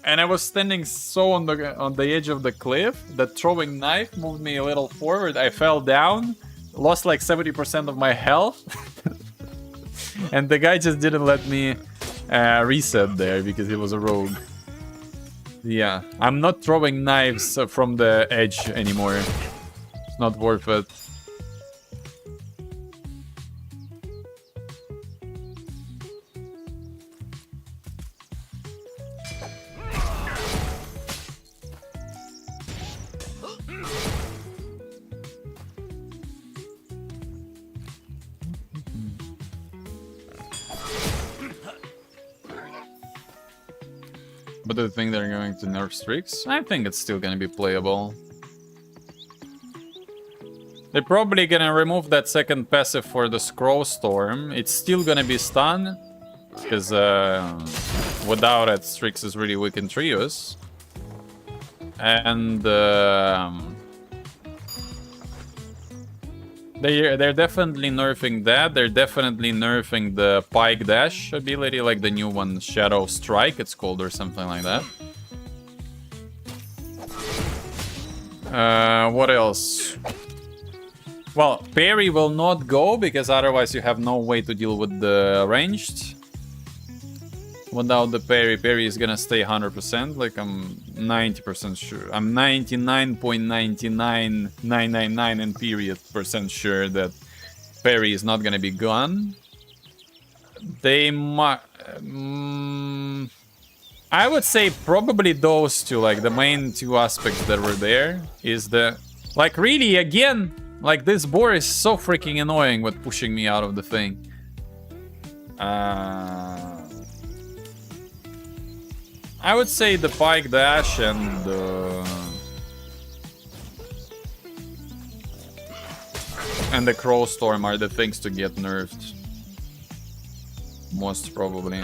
And I was standing so on the edge of the cliff that throwing knife moved me a little forward. I fell down, lost like 70% of my health. And the guy just didn't let me reset there because he was a rogue. Yeah, I'm not throwing knives from the edge anymore. It's not worth it. But do you think they're going to nerf streaks? I think it's still gonna be playable. They're probably gonna remove that second passive for the Scroll Storm. It's still gonna be stun, because without it, Strix is really weak in trios. And they're definitely nerfing that. They're definitely nerfing the Pike Dash ability, like the new one, Shadow Strike, it's called, or something like that. What else? Well, parry will not go, because otherwise you have no way to deal with the ranged. Without the parry is gonna stay 100%, like I'm 90% sure. I'm 99.99999 and period % sure that parry is not gonna be gone. They might... I would say probably those two, like the main two aspects that were there is the... Like really, again, like this boar is so freaking annoying with pushing me out of the thing. I would say the Pike Dash and the Crow Storm are the things to get nerfed. Most probably.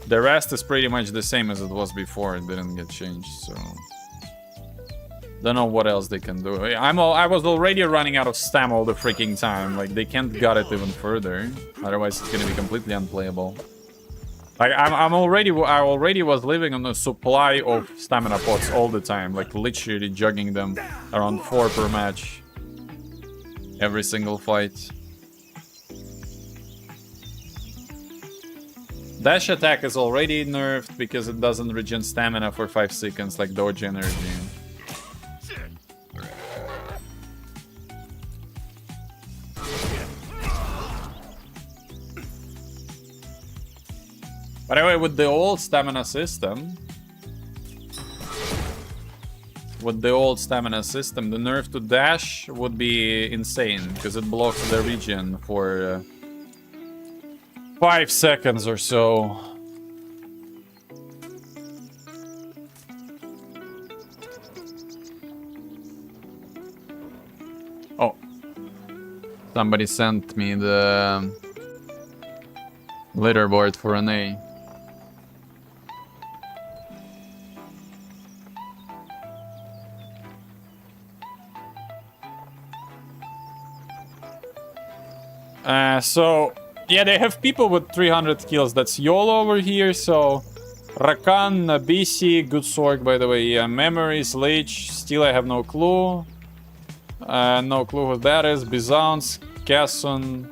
The rest is pretty much the same as it was before. It didn't get changed, so... Don't know what else they can do. I was already running out of stam all the freaking time. Like, they can't gut it even further. Otherwise, it's gonna be completely unplayable. Like, I already was living on a supply of stamina pots all the time, like literally jugging them around 4 per match. Every single fight. Dash attack is already nerfed because it doesn't regen stamina for 5 seconds like Doge Energy. By the way, with the old stamina system, the nerf to dash would be insane, because it blocks the regen for 5 seconds or so. Oh. Somebody sent me the leaderboard for an A. So, yeah, they have people with 300 kills. That's YOLO over here, so... Rakan, BC, good sword, by the way. Yeah, Memories, Lich, still I have no clue. No clue who that is. Bizance, Casson,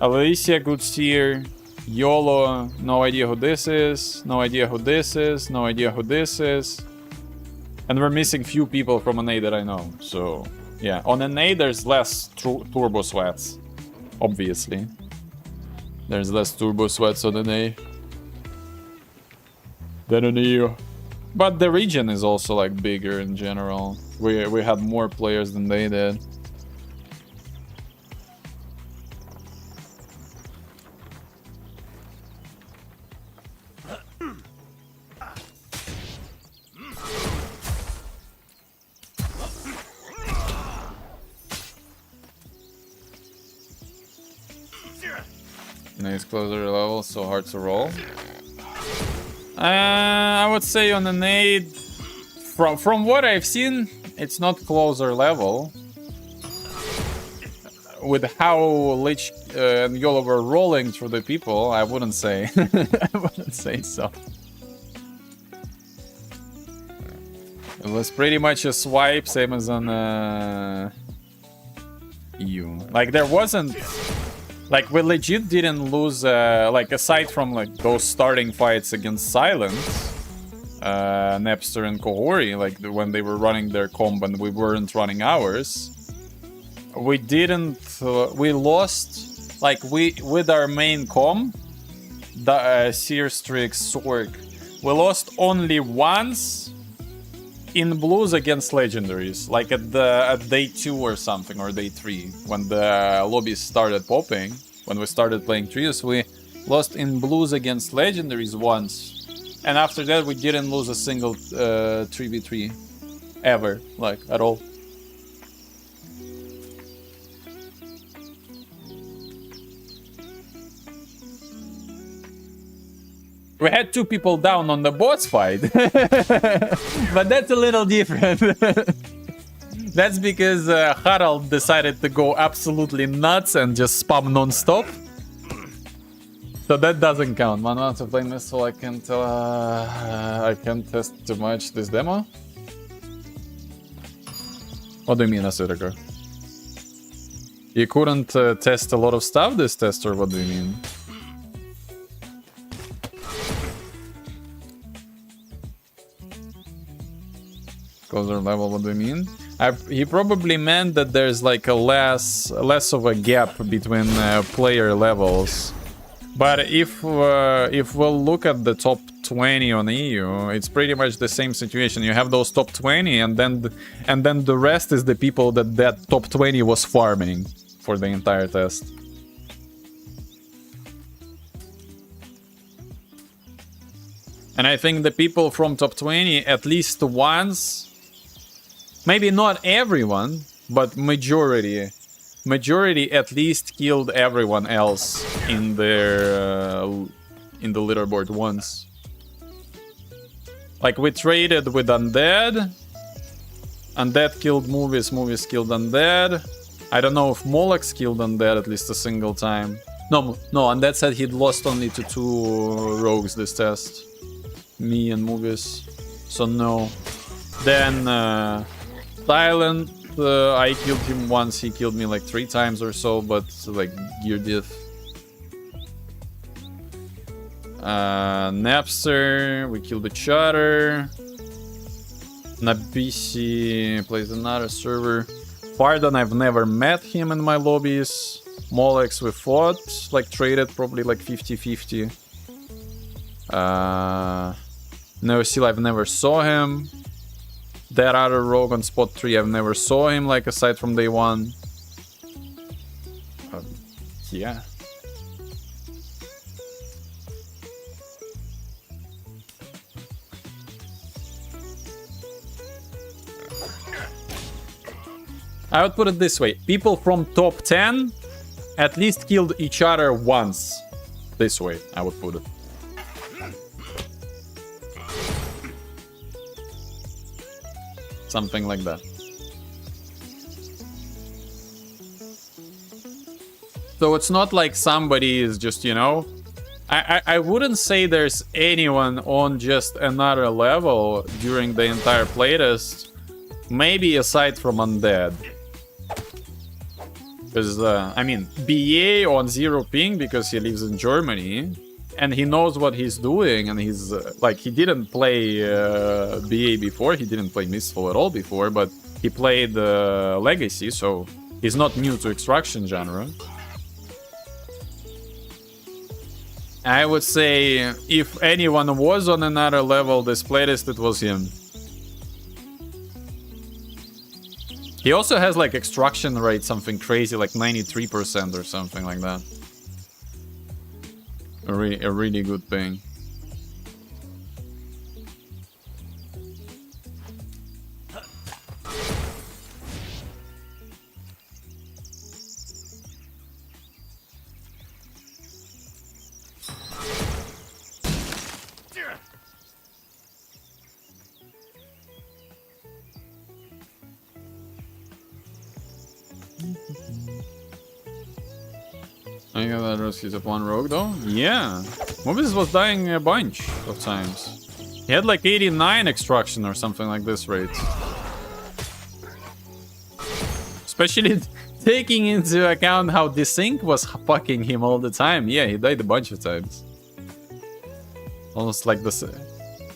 Alicia, good steer. YOLO, no idea who this is. No idea who this is. No idea who this is. And we're missing few people from an A that I know, so... Yeah, on an A there's less turbo sweats. Obviously. There's less turbo sweats on an A than an EU. But the region is also like bigger in general. We had more players than they did. It's closer level, so hard to roll. I would say on an 8, from what I've seen, it's not closer level. With how Lich and YOLO were rolling through the people, I wouldn't say. I wouldn't say so. It was pretty much a swipe, same as on EU. Like, there wasn't... Like, we legit didn't lose, like, aside from, like, those starting fights against Silence, Napster and Kohori, like, when they were running their comp and we weren't running ours, we didn't... we lost, like, with our main comp, the Seer Strix, Sorg, we lost only once in blues against legendaries, like at day 2 or something, or day 3, when the lobbies started popping, when we started playing trios, we lost in blues against legendaries once, and after that we didn't lose a single 3v3 ever, like, at all. We had 2 people down on the boss fight, but that's a little different. That's because Harald decided to go absolutely nuts and just spam non-stop. So that doesn't count. 1 month of playing Mistfall, I can't tell. I can't test too much this demo. What do you mean, Asuriker? You couldn't test a lot of stuff this test, or what do you mean? Closer level, what do you mean? He probably meant that there's like a less of a gap between player levels. But if we'll look at the top 20 on EU, it's pretty much the same situation. You have those top 20, and then the rest is the people that top 20 was farming for the entire test. And I think the people from top 20 at least once. Maybe not everyone, but majority at least killed everyone else in their in the leaderboard once. Like, we traded with Undead. Undead killed Movies, Movies killed Undead. I don't know if Molex killed Undead at least a single time. No, Undead said he'd lost only to 2 rogues this test. Me and Movies. So no. Then Silent, I killed him once, he killed me like 3 times or so, but like gear diff. Napster, we killed each other. Nabisi plays another server. Pardon, I've never met him in my lobbies. Molex, we fought, like traded probably like 50-50. Neosil, I've never saw him. That other rogue on spot 3, I've never saw him, like, aside from day 1. Yeah. I would put it this way. People from top 10 at least killed each other once. This way, I would put it. Something like that. So it's not like somebody is just, you know... I wouldn't say there's anyone on just another level during the entire playtest. Maybe aside from Undead. Because, I mean, BA on 0 ping because he lives in Germany. And he knows what he's doing, and he's, like, he didn't play BA before, he didn't play Mistfall at all before, but he played Legacy, so he's not new to Extraction genre. I would say, if anyone was on another level this playtest, it was him. He also has, like, Extraction rate, something crazy, like 93% or something like that. A really good thing. I got that rescues of one rogue though? Yeah. Mobius was dying a bunch of times. He had like 89 extraction or something like this rates. Especially taking into account how Desync was fucking him all the time. Yeah, he died a bunch of times. Almost like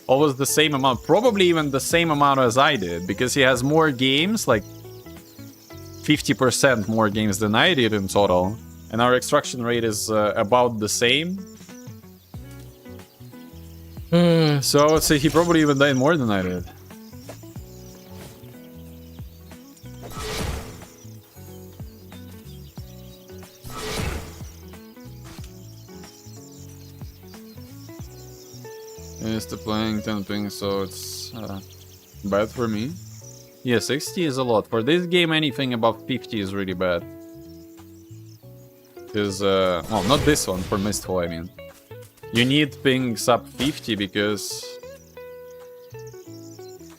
almost the same amount. Probably even the same amount as I did. Because he has more games, like 50% more games than I did in total. And our extraction rate is about the same. So I would say he probably even died more than I did. I'm used to playing 10 ping, so it's bad for me. Yeah, 60 is a lot. For this game, anything above 50 is really bad. Because, well, not this one, for Mistfall, I mean. You need ping sub 50 because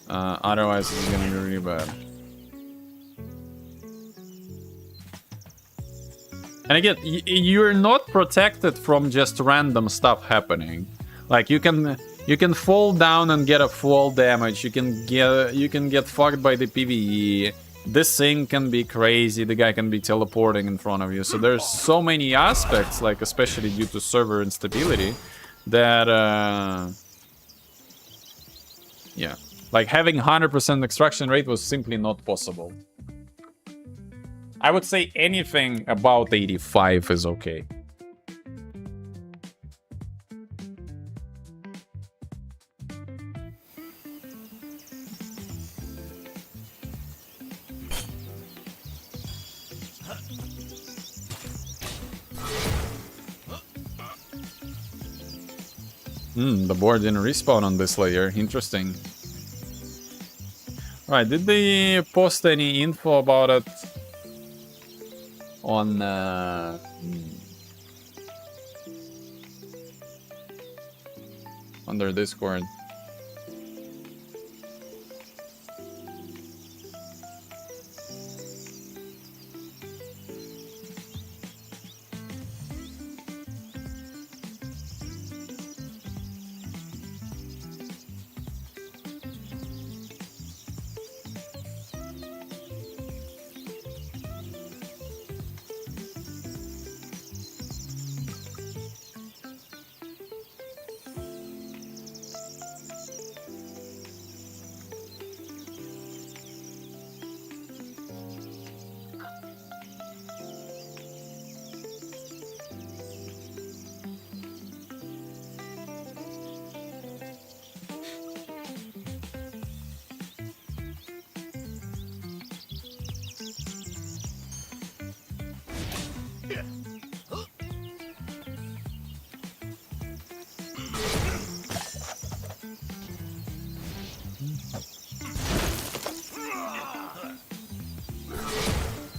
otherwise it's gonna be really bad. And again, you're not protected from just random stuff happening. Like you can fall down and get a fall damage. You can get fucked by the PvE. This thing can be crazy. The guy can be teleporting in front of you. So there's so many aspects, like especially due to server instability, that yeah, like having 100% extraction rate was simply not possible. I would say anything about 85 is okay. The board didn't respawn on this layer. Interesting. Alright, did they post any info about it on their Discord?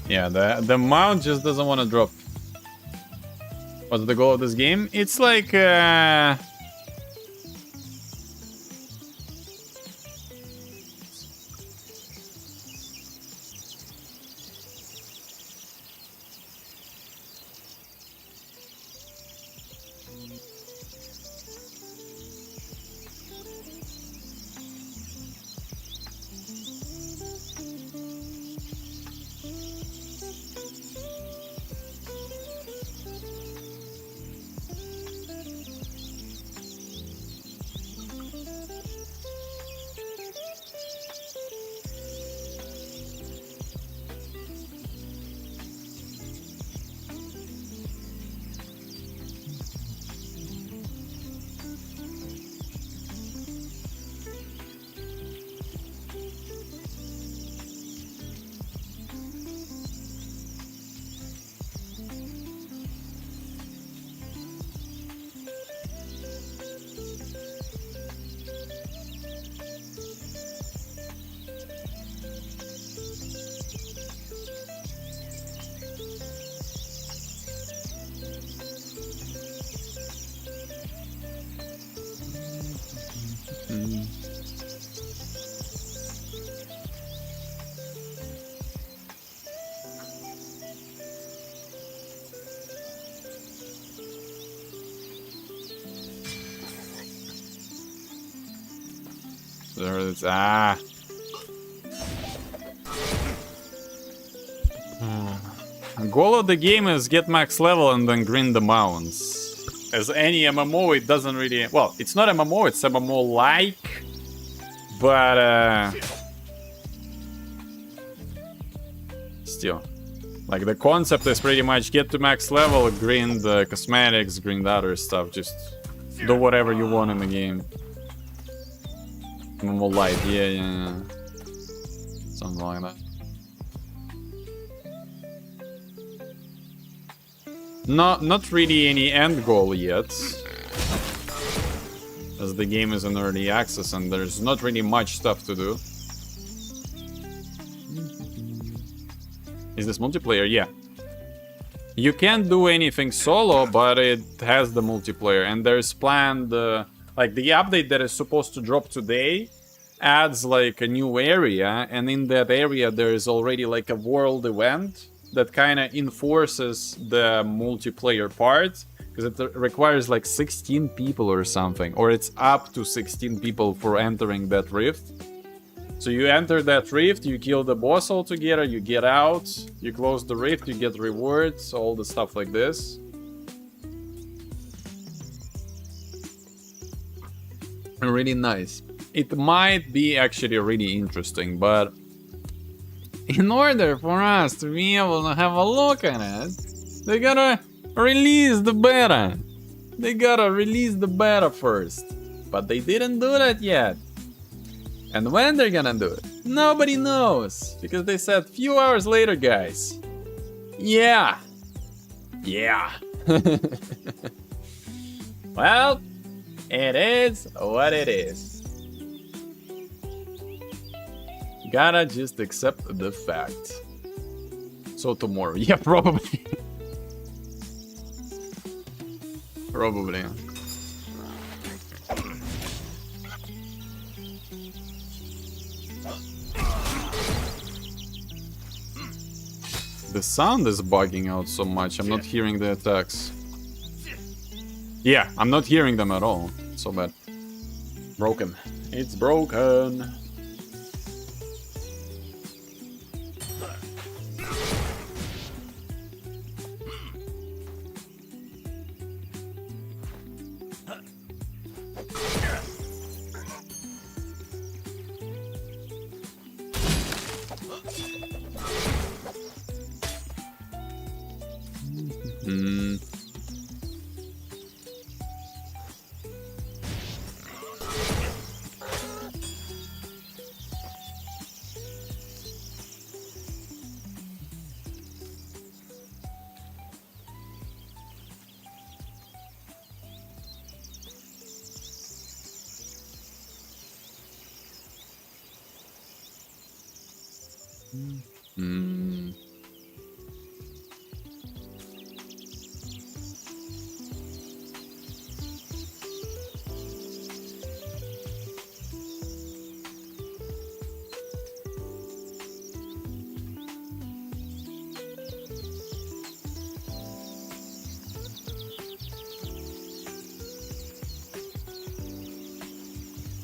Yeah, the mount just doesn't want to drop. What's the goal of this game? It's like Ah. Goal of the game is get max level and then grind the mounts. As any MMO, it doesn't really... Well, it's not MMO, it's MMO-like. But, still. Like, the concept is pretty much get to max level, grind the cosmetics, grind other stuff. Just do whatever you want in the game. MMO-like, yeah. Something like that. Not really any end goal yet, as the game is in early access and there's not really much stuff to do. Is this multiplayer? Yeah. You can't do anything solo, but it has the multiplayer, and there's planned, like the update that is supposed to drop today adds like a new area, and in that area there is already like a world event that kind of enforces the multiplayer part, because it requires like 16 people or something, or it's up to 16 people for entering that rift. So you enter that rift, you kill the boss altogether, you get out, you close the rift, you get rewards, all the stuff like this. Really nice. It might be actually really interesting, but in order for us to be able to have a look at it, they gotta release the beta. They gotta release the beta first. But they didn't do that yet. And when they're gonna do it, nobody knows. Because they said few hours later, guys. Yeah. Yeah. Well, it is what it is. Gotta just accept the fact. So tomorrow, yeah, probably. Probably. The sound is bugging out so much, I'm not hearing the attacks. Yeah, I'm not hearing them at all. So bad. Broken. It's broken.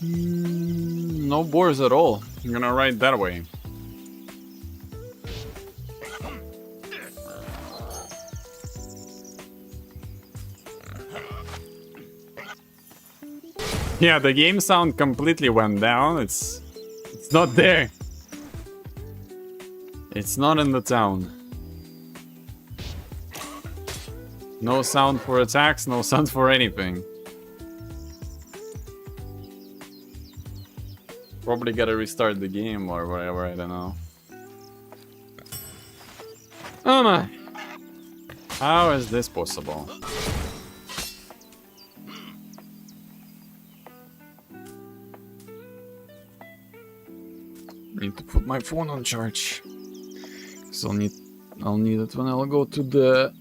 No bores at all. I'm gonna ride that way. Yeah, the game sound completely went down. It's not there. It's not in the town. No sound for attacks, no sound for anything. Probably gotta restart the game or whatever, I don't know. Oh my! How is this possible? Need to put my phone on charge. So I'll need it when I'll go to the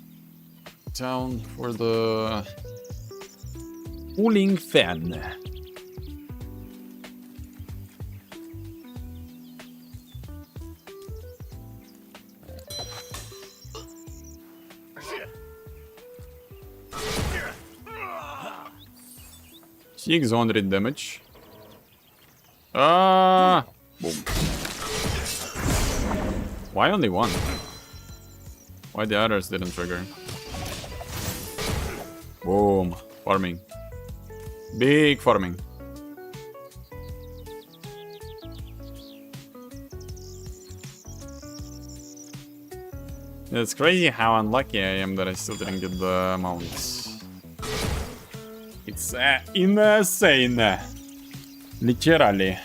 town for the cooling fan. Six 600 damage. Ah! Boom. Why only one? Why the others didn't trigger? Boom. Farming. Big farming. It's crazy how unlucky I am that I still didn't get the mounts. It's insane. Literally.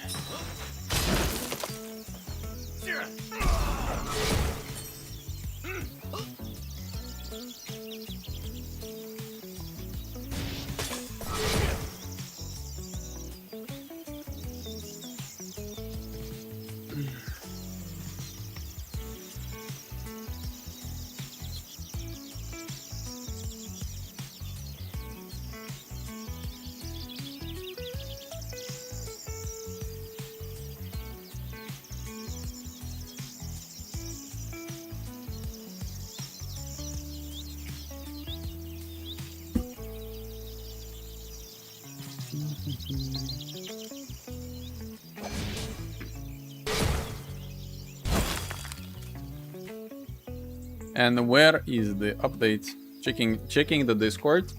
And where is the update? Checking the Discord.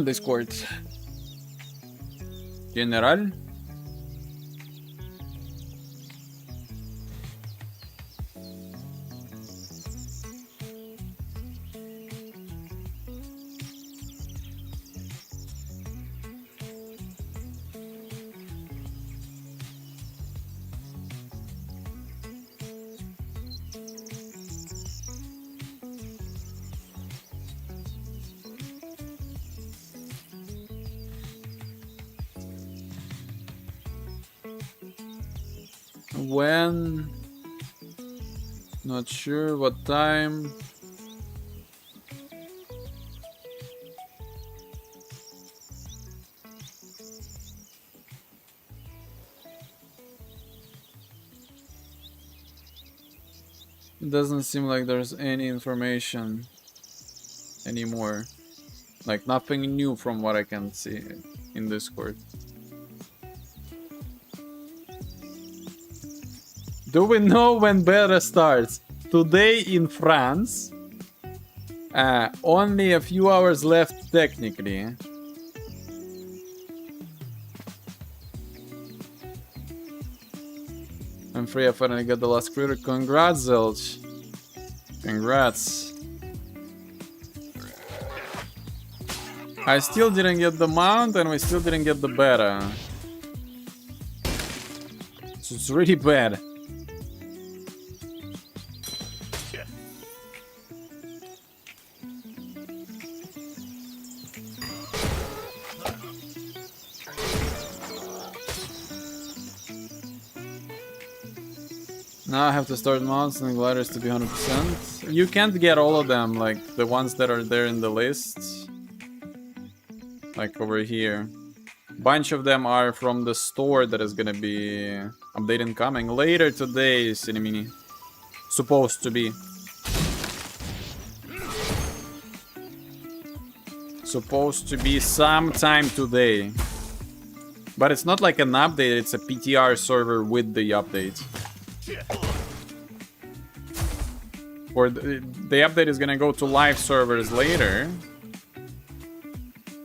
Discord. General. When? Not sure what time. It doesn't seem like there's any information anymore. Like nothing new from what I can see in Discord. Do we know when beta starts? Today in France. Only a few hours left technically. I'm free, I finally got the last critter. Congrats, Zilch. Congrats. I still didn't get the mount and we still didn't get the beta. So it's really bad. Now I have to start mounts and gliders to be 100%. You can't get all of them, like the ones that are there in the list. Like over here. Bunch of them are from the store that is gonna be updating coming later today, Cinemini. Supposed to be. Supposed to be sometime today. But it's not like an update, it's a PTR server with the update. For the update is gonna go to live servers later.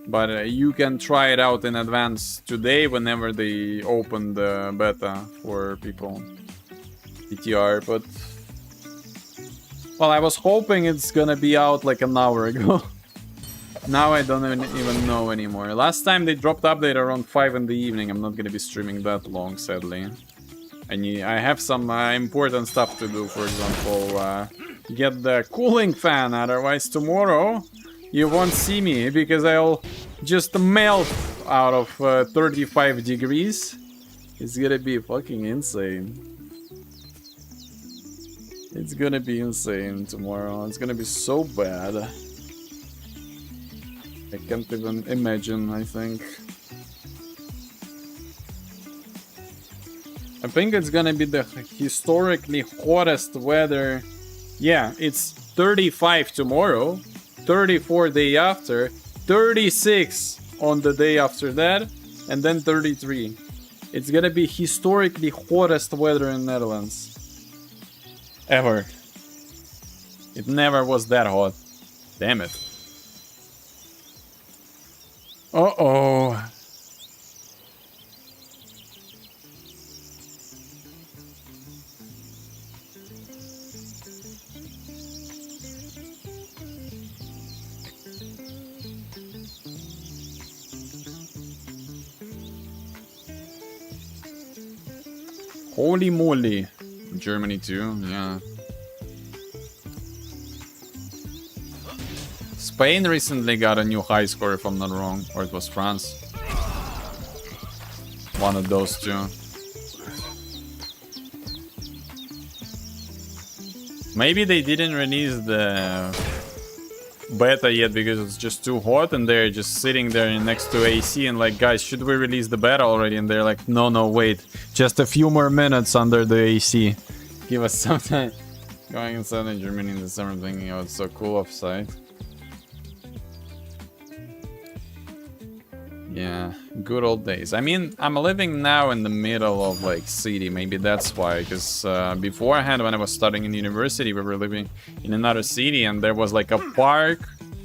But you can try it out in advance today whenever they open the beta for people. PTR, but... Well, I was hoping it's gonna be out like an hour ago. Now I don't even know anymore. Last time they dropped update around 5 in the evening. I'm not gonna be streaming that long, sadly. I have some important stuff to do, for example, get the cooling fan, otherwise tomorrow you won't see me because I'll just melt out of 35 degrees. It's gonna be fucking insane. It's gonna be insane tomorrow. It's gonna be so bad. I can't even imagine, I think. I think it's gonna be the historically hottest weather. Yeah, it's 35 tomorrow, 34 day after, 36 on the day after that, and then 33. It's gonna be historically hottest weather in Netherlands. Ever. It never was that hot. Damn it. Uh-oh. Holy moly. Germany too, yeah. Spain recently got a new high score, if I'm not wrong. Or it was France. One of those two. Maybe they didn't release the beta yet because it's just too hot and they're just sitting there next to AC and like, guys, should we release the beta already? And they're like, no, wait. Just a few more minutes under the AC. Give us some time. Going inside in Germany in the summer thinking, oh, it's so cool offside. Yeah, good old days. I mean, I'm living now in the middle of like city. Maybe that's why, because beforehand when I was studying in university, we were living in another city and there was like a park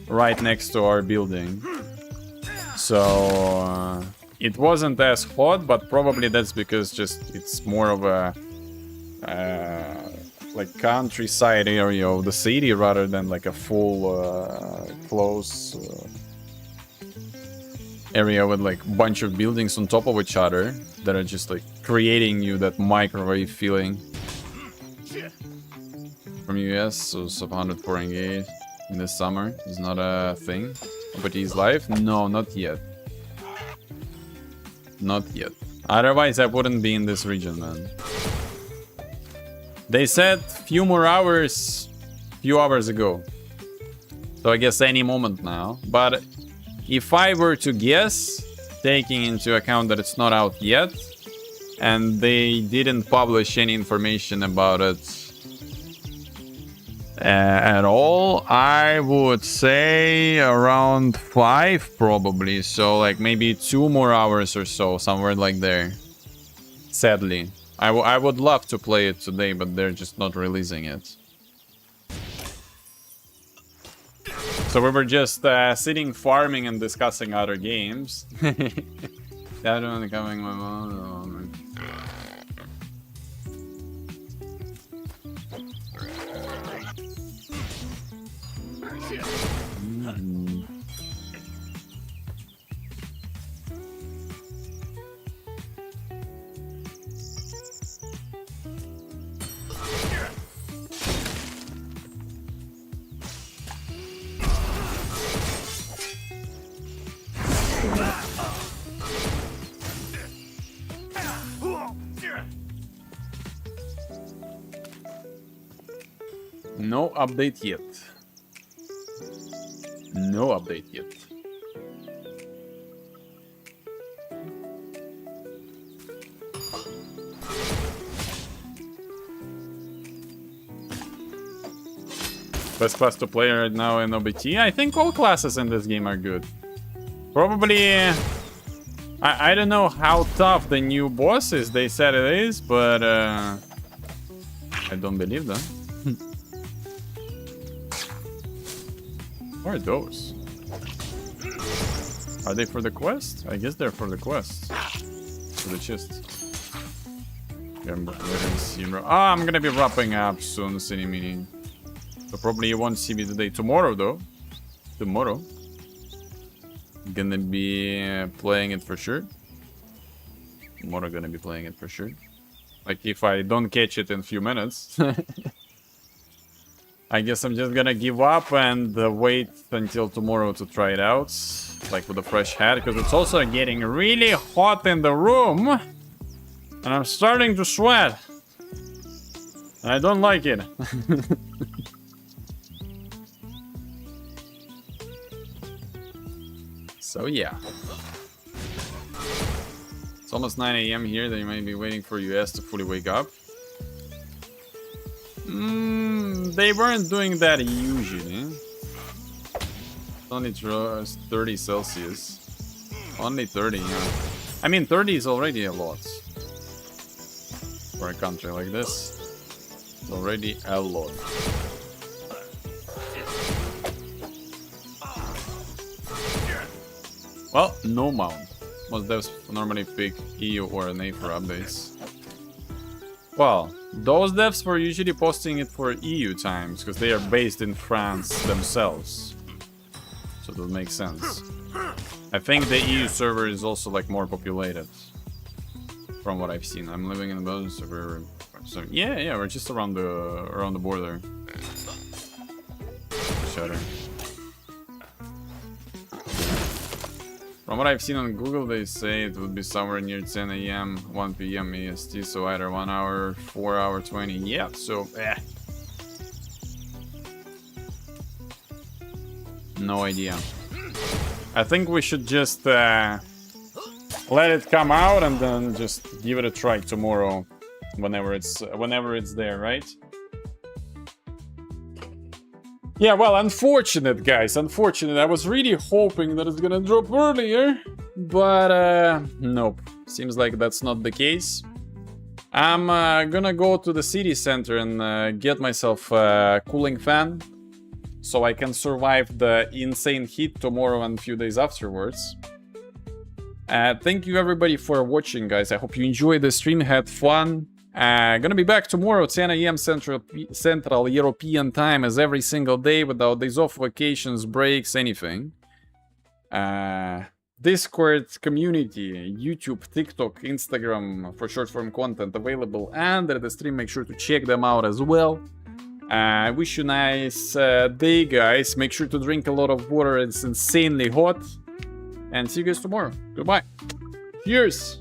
right next to our building. So it wasn't as hot, but probably that's because just it's more of a like countryside area of the city rather than like a full close area with like a bunch of buildings on top of each other that are just like creating you that microwave feeling. From US, so sub 104 engage in the summer is not a thing. But he's live? No, not yet. Not yet. Otherwise I wouldn't be in this region, man. They said few hours ago. So I guess any moment now. But if I were to guess, taking into account that it's not out yet, and they didn't publish any information about it at all, I would say around 5 probably. So like maybe 2 more hours or so, somewhere like there. Sadly. I would love to play it today, but they're just not releasing it. So we were just sitting farming and discussing other games. That one coming my mom. No update yet. No update yet. Best class to play right now in OBT? I think all classes in this game are good. Probably... I don't know how tough the new boss is. They said it is, but... I don't believe them. What are those? Are they for the quest? I guess they're for the quest. For the chest. I'm gonna be wrapping up soon, Cine Mini. So probably you won't see me today. Tomorrow, though. Tomorrow. Gonna be playing it for sure. Tomorrow gonna be playing it for sure. Like, if I don't catch it in a few minutes. I guess I'm just gonna give up and wait until tomorrow to try it out. Like with a fresh head, because it's also getting really hot in the room. And I'm starting to sweat. And I don't like it. So yeah. It's almost 9 AM here. They might be waiting for US to fully wake up. They weren't doing that usually. It's only 30 Celsius. Only 30, yeah. I mean, 30 is already a lot. For a country like this. It's already a lot. Well, no mount. Most devs normally pick EU or NA for updates. Well, those devs were usually posting it for EU times, because they are based in France themselves. So that makes sense. I think the EU server is also like more populated. From what I've seen. I'm living in Belgium, so yeah, we're just around the border. Shutter. From what I've seen on Google, they say it would be somewhere near 10 AM, 1 PM EST, so either 1 hour, 4 hour, 20. Yeah, so no idea. I think we should just let it come out and then just give it a try tomorrow, whenever it's there, right? Yeah, well, unfortunate, guys. Unfortunate. I was really hoping that it's gonna drop earlier, but nope. Seems like that's not the case. I'm gonna go to the city center and get myself a cooling fan, so I can survive the insane heat tomorrow and a few days afterwards. Thank you everybody for watching, guys. I hope you enjoyed the stream, had fun. Gonna be back tomorrow, 10 AM Central European time, as every single day, without days off, vacations, breaks, anything. Discord community, YouTube, TikTok, Instagram for short form content available under the stream. Make sure to check them out as well. I wish you a nice day, guys. Make sure to drink a lot of water, it's insanely hot. And see you guys tomorrow. Goodbye. Cheers!